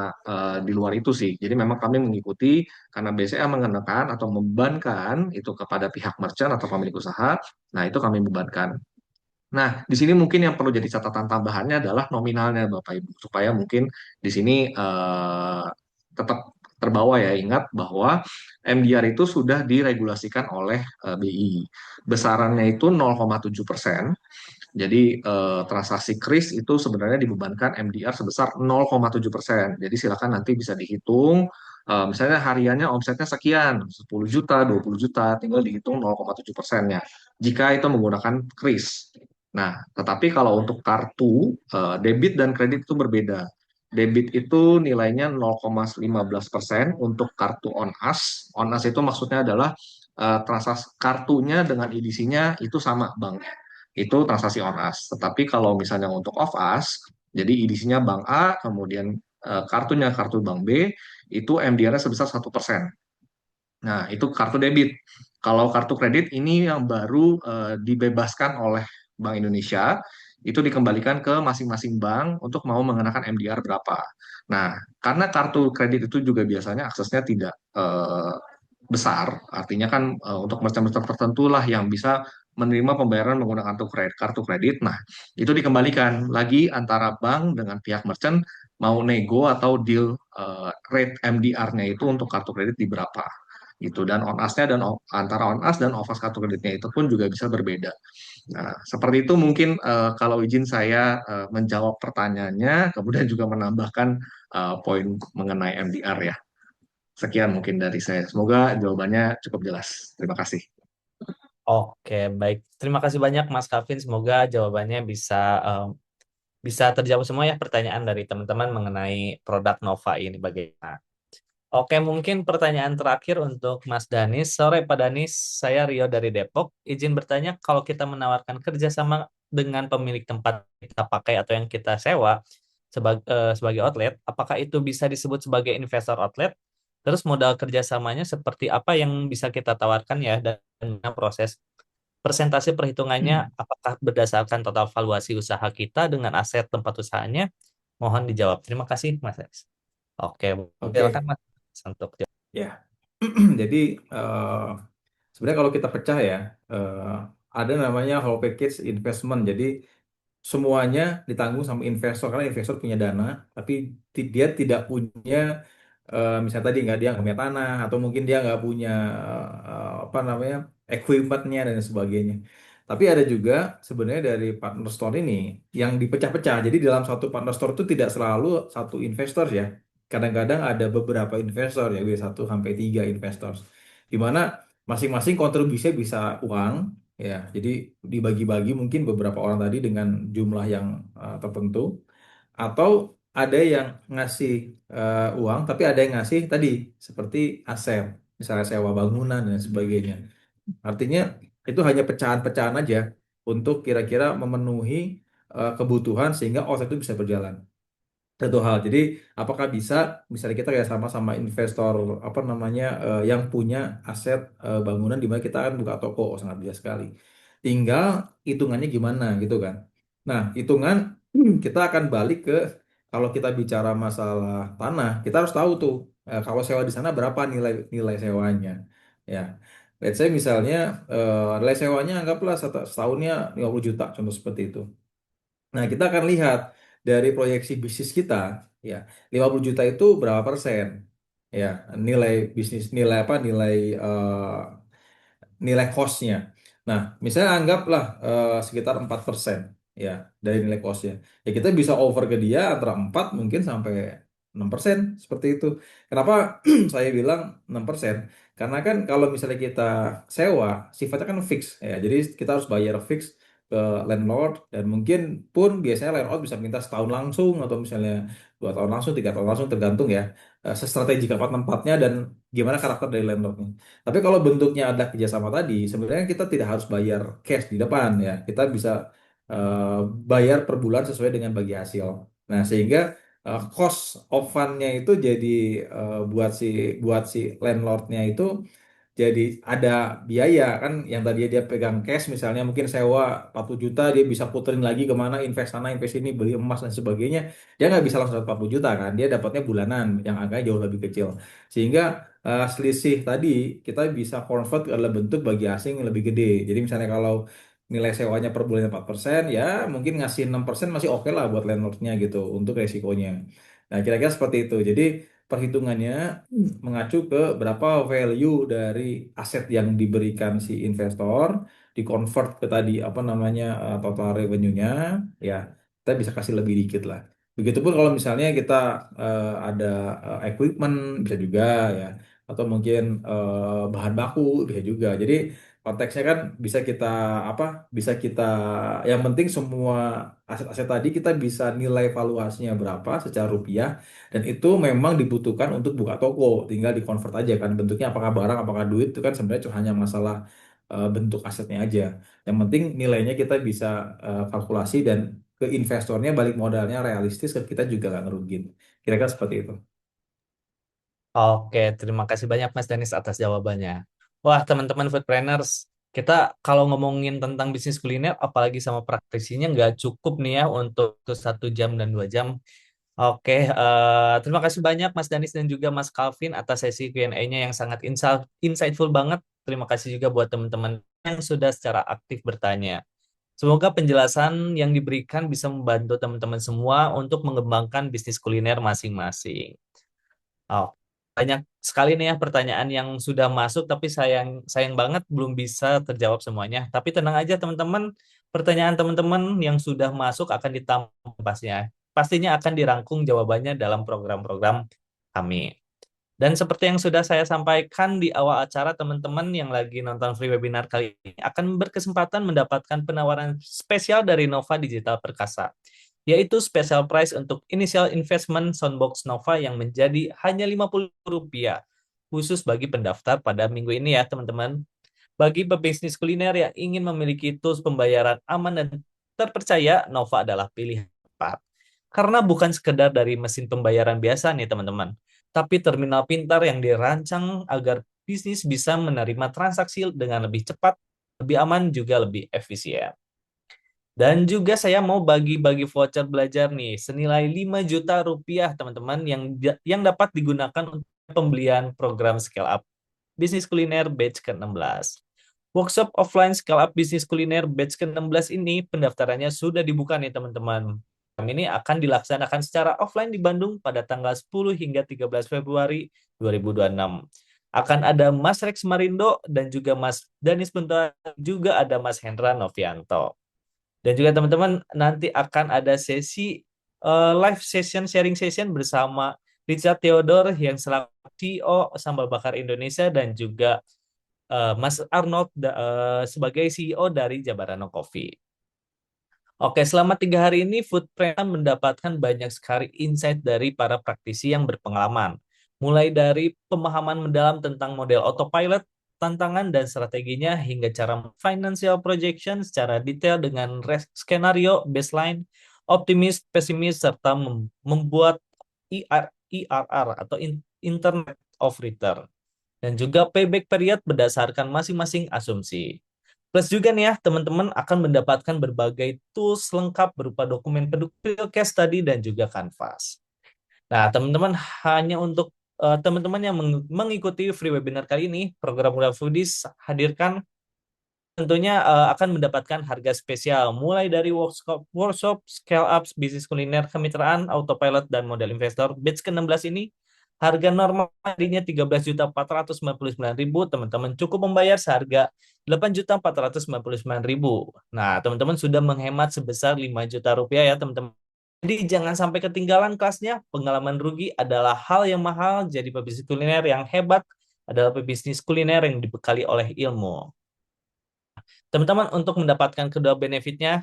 di luar itu sih. Jadi memang kami mengikuti karena BCA mengenakan atau membebankan itu kepada pihak merchant atau pemilik usaha. Nah, itu kami bebankan. Nah, di sini mungkin yang perlu jadi catatan tambahannya adalah nominalnya Bapak Ibu, supaya mungkin di sini tetap terbawa ya, ingat bahwa MDR itu sudah diregulasikan oleh BI. Besarannya itu 0,7%. Jadi transaksi kris itu sebenarnya dibebankan MDR sebesar 0,7%. Jadi silakan nanti bisa dihitung. Misalnya hariannya omsetnya sekian, 10 juta, 20 juta, tinggal dihitung 0,7%-nya. Jika itu menggunakan kris. Nah, tetapi kalau untuk kartu, debit dan kredit itu berbeda. Debit itu nilainya 0,15% untuk kartu on-us. On-us itu maksudnya adalah transaksi kartunya dengan edisinya itu sama bank itu transaksi on us. Tetapi kalau misalnya untuk off us, jadi edisinya bank A, kemudian kartunya kartu bank B, itu MDR-nya sebesar 1%. Nah, itu kartu debit. Kalau kartu kredit ini yang baru dibebaskan oleh Bank Indonesia, itu dikembalikan ke masing-masing bank untuk mau mengenakan MDR berapa. Nah, karena kartu kredit itu juga biasanya aksesnya tidak besar, artinya kan untuk merchant-merchant tertentu lah yang bisa menerima pembayaran menggunakan kartu kredit. Nah, itu dikembalikan lagi antara bank dengan pihak merchant mau nego atau deal rate MDR-nya itu untuk kartu kredit di berapa gitu dan on us-nya dan antara on us dan off us kartu kreditnya itu pun juga bisa berbeda. Nah, seperti itu mungkin kalau izin saya menjawab pertanyaannya, kemudian juga menambahkan poin mengenai MDR ya. Sekian mungkin dari saya. Semoga jawabannya cukup jelas. Terima kasih. Oke, baik. Terima kasih banyak Mas Kavin. Semoga jawabannya bisa terjawab semua ya pertanyaan dari teman-teman mengenai produk Nova ini bagaimana. Oke, mungkin pertanyaan terakhir untuk Mas Danis. Sore Pak Danis, saya Rio dari Depok. Izin bertanya, kalau kita menawarkan kerjasama dengan pemilik tempat kita pakai atau yang kita sewa sebagai outlet, apakah itu bisa disebut sebagai investor outlet? Terus modal kerjasamanya seperti apa yang bisa kita tawarkan ya dan proses persentase perhitungannya apakah berdasarkan total valuasi usaha kita dengan aset tempat usahanya? Mohon dijawab. Terima kasih, Mas Danis. Oke, silakan Oke, Mas untuk ya. Jadi sebenarnya kalau kita pecah ya, ada namanya whole package investment. Jadi semuanya ditanggung sama investor karena investor punya dana, tapi dia tidak punya, misalnya tadi nggak dia nggak punya tanah atau mungkin dia nggak punya apa namanya equipmentnya dan sebagainya. Tapi ada juga sebenarnya dari partner store ini yang dipecah-pecah. Jadi dalam satu partner store itu tidak selalu satu investor ya. Kadang-kadang ada beberapa investor ya, bisa 1 sampai 3 investor. Di mana masing-masing kontribusinya bisa uang ya. Jadi dibagi-bagi mungkin beberapa orang tadi dengan jumlah yang tertentu atau ada yang ngasih uang tapi ada yang ngasih tadi seperti aset misalnya sewa bangunan dan sebagainya. Artinya itu hanya pecahan-pecahan aja untuk kira-kira memenuhi kebutuhan sehingga OS itu bisa berjalan. Satu hal. Jadi apakah bisa misalnya kita kayak sama-sama investor apa namanya yang punya aset bangunan di mana kita akan buka toko, oh, sangat bisa sekali. Tinggal hitungannya gimana gitu kan. Nah, hitungan kita akan balik ke kalau kita bicara masalah tanah, kita harus tahu tuh kalau sewa di sana berapa nilai nilai sewanya. Ya. Let's say misalnya nilai sewanya anggaplah setahunnya 50 juta, contoh seperti itu. Nah, kita akan lihat dari proyeksi bisnis kita, ya, 50 juta itu berapa persen? Ya, nilai bisnis, nilai apa? Nilai cost-nya. Nah, misalnya anggaplah sekitar 4% ya dari nilai cost-nya. Ya kita bisa over ke dia antara 4 mungkin sampai 6% seperti itu. Kenapa saya bilang 6%? Karena kan kalau misalnya kita sewa, sifatnya kan fix ya. Jadi kita harus bayar fix ke landlord dan mungkin pun biasanya landlord bisa minta setahun langsung atau misalnya 2 tahun langsung, 3 tahun langsung tergantung ya sestrategik apa tempatnya dan gimana karakter dari landlordnya. Tapi kalau bentuknya ada kerjasama tadi, sebenarnya kita tidak harus bayar cash di depan ya. Kita bisa eh, bayar per bulan sesuai dengan bagi hasil. Nah, sehingga cost of fund-nya itu jadi buat si landlordnya itu jadi ada biaya kan yang tadi dia pegang cash misalnya mungkin sewa 40 juta dia bisa puterin lagi kemana invest sana invest ini beli emas dan sebagainya dia nggak bisa langsung 40 juta kan dia dapatnya bulanan yang angkanya jauh lebih kecil sehingga selisih tadi kita bisa convert ke dalam bentuk bagi asing yang lebih gede jadi misalnya kalau nilai sewanya per bulan 4% ya mungkin ngasih 6% masih oke lah buat landlordnya gitu untuk resikonya nah kira-kira seperti itu jadi perhitungannya mengacu ke berapa value dari aset yang diberikan si investor, dikonvert ke tadi apa namanya total revenue-nya, ya kita bisa kasih lebih dikit lah. Begitupun kalau misalnya kita ada equipment bisa juga ya, atau mungkin bahan baku bisa juga. Jadi konteksnya kan bisa kita apa? Bisa kita yang penting semua aset-aset tadi kita bisa nilai valuasinya berapa secara rupiah dan itu memang dibutuhkan untuk buka toko, tinggal dikonvert aja kan bentuknya apakah barang, apakah duit itu kan sebenarnya cuma hanya masalah bentuk asetnya aja. Yang penting nilainya kita bisa kalkulasi dan ke investornya balik modalnya realistis ke kita juga nggak ngerugin. Kira-kira seperti itu. Oke, terima kasih banyak Mas Danis atas jawabannya. Wah, teman-teman foodplanners, kita kalau ngomongin tentang bisnis kuliner, apalagi sama praktisinya, nggak cukup nih ya untuk 1 jam dan 2 jam. Oke, terima kasih banyak Mas Danis dan juga Mas Calvin atas sesi Q&A-nya yang sangat insightful banget. Terima kasih juga buat teman-teman yang sudah secara aktif bertanya. Semoga penjelasan yang diberikan bisa membantu teman-teman semua untuk mengembangkan bisnis kuliner masing-masing. Oh, banyak sekali nih ya pertanyaan yang sudah masuk, tapi sayang sayang banget belum bisa terjawab semuanya. Tapi tenang aja teman-teman, pertanyaan teman-teman yang sudah masuk akan ditampung pastinya. Pastinya akan dirangkum jawabannya dalam program-program kami. Dan seperti yang sudah saya sampaikan di awal acara, teman-teman yang lagi nonton free webinar kali ini akan berkesempatan mendapatkan penawaran spesial dari Nova Digital Perkasa, yaitu special price untuk initial investment Soundbox Nova yang menjadi hanya Rp50, khusus bagi pendaftar pada minggu ini ya teman-teman. Bagi pebisnis kuliner yang ingin memiliki tools pembayaran aman dan terpercaya, Nova adalah pilihan tepat. Karena bukan sekedar dari mesin pembayaran biasa nih teman-teman, tapi terminal pintar yang dirancang agar bisnis bisa menerima transaksi dengan lebih cepat, lebih aman, juga lebih efisien. Dan juga saya mau bagi-bagi voucher belajar nih, senilai Rp5 juta teman-teman yang dapat digunakan untuk pembelian program Scale Up Bisnis Kuliner Batch ke-16. Workshop offline Scale Up Bisnis Kuliner Batch ke-16 ini pendaftarannya sudah dibuka nih teman-teman. Program ini akan dilaksanakan secara offline di Bandung pada tanggal 10 hingga 13 Februari 2026. Akan ada Mas Rex Marindo dan juga Mas Danis Buntar, juga ada Mas Hendra Novianto. Dan juga teman-teman nanti akan ada sesi live session, sharing session bersama Richard Theodore yang selaku CEO Sambal Bakar Indonesia dan juga Mas Arnold sebagai CEO dari Jabarano Coffee. Oke, selama 3 hari ini Foodpreneur mendapatkan banyak sekali insight dari para praktisi yang berpengalaman. Mulai dari pemahaman mendalam tentang model autopilot, tantangan dan strateginya, hingga cara financial projection secara detail dengan skenario baseline, optimis, pesimis, serta membuat IRR atau Internet of Return, dan juga payback period berdasarkan masing-masing asumsi. Plus juga nih ya, teman-teman akan mendapatkan berbagai tools lengkap berupa dokumen pendukung case study dan juga Canvas. Nah, teman-teman, hanya untuk teman-teman yang mengikuti free webinar kali ini, program Foodies hadirkan tentunya akan mendapatkan harga spesial mulai dari workshop scale up bisnis kuliner kemitraan autopilot dan model investor batch ke-16 ini harga normal tadinya 13.499.000, teman-teman cukup membayar seharga 8.499.000. Nah, teman-teman sudah menghemat sebesar 5 juta rupiah ya, teman-teman. Jadi jangan sampai ketinggalan kelasnya. Pengalaman rugi adalah hal yang mahal, jadi pebisnis kuliner yang hebat adalah pebisnis kuliner yang dibekali oleh ilmu. Teman-teman, untuk mendapatkan kedua benefitnya,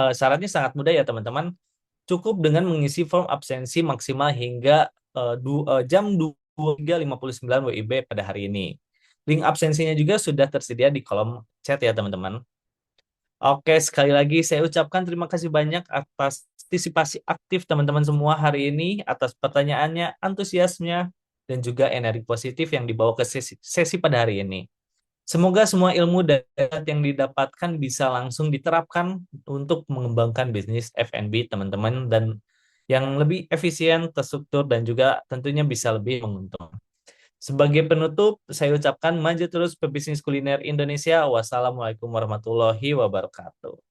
syaratnya sangat mudah ya teman-teman. Cukup dengan mengisi form absensi maksimal hingga jam 23.59 WIB pada hari ini. Link absensinya juga sudah tersedia di kolom chat ya teman-teman. Oke, sekali lagi saya ucapkan terima kasih banyak atas partisipasi aktif teman-teman semua hari ini, atas pertanyaannya, antusiasnya, dan juga energi positif yang dibawa ke sesi pada hari ini. Semoga semua ilmu dan data yang didapatkan bisa langsung diterapkan untuk mengembangkan bisnis F&B teman-teman, dan yang lebih efisien, terstruktur, dan juga tentunya bisa lebih menguntungkan. Sebagai penutup, saya ucapkan maju terus pebisnis kuliner Indonesia. Wassalamualaikum warahmatullahi wabarakatuh.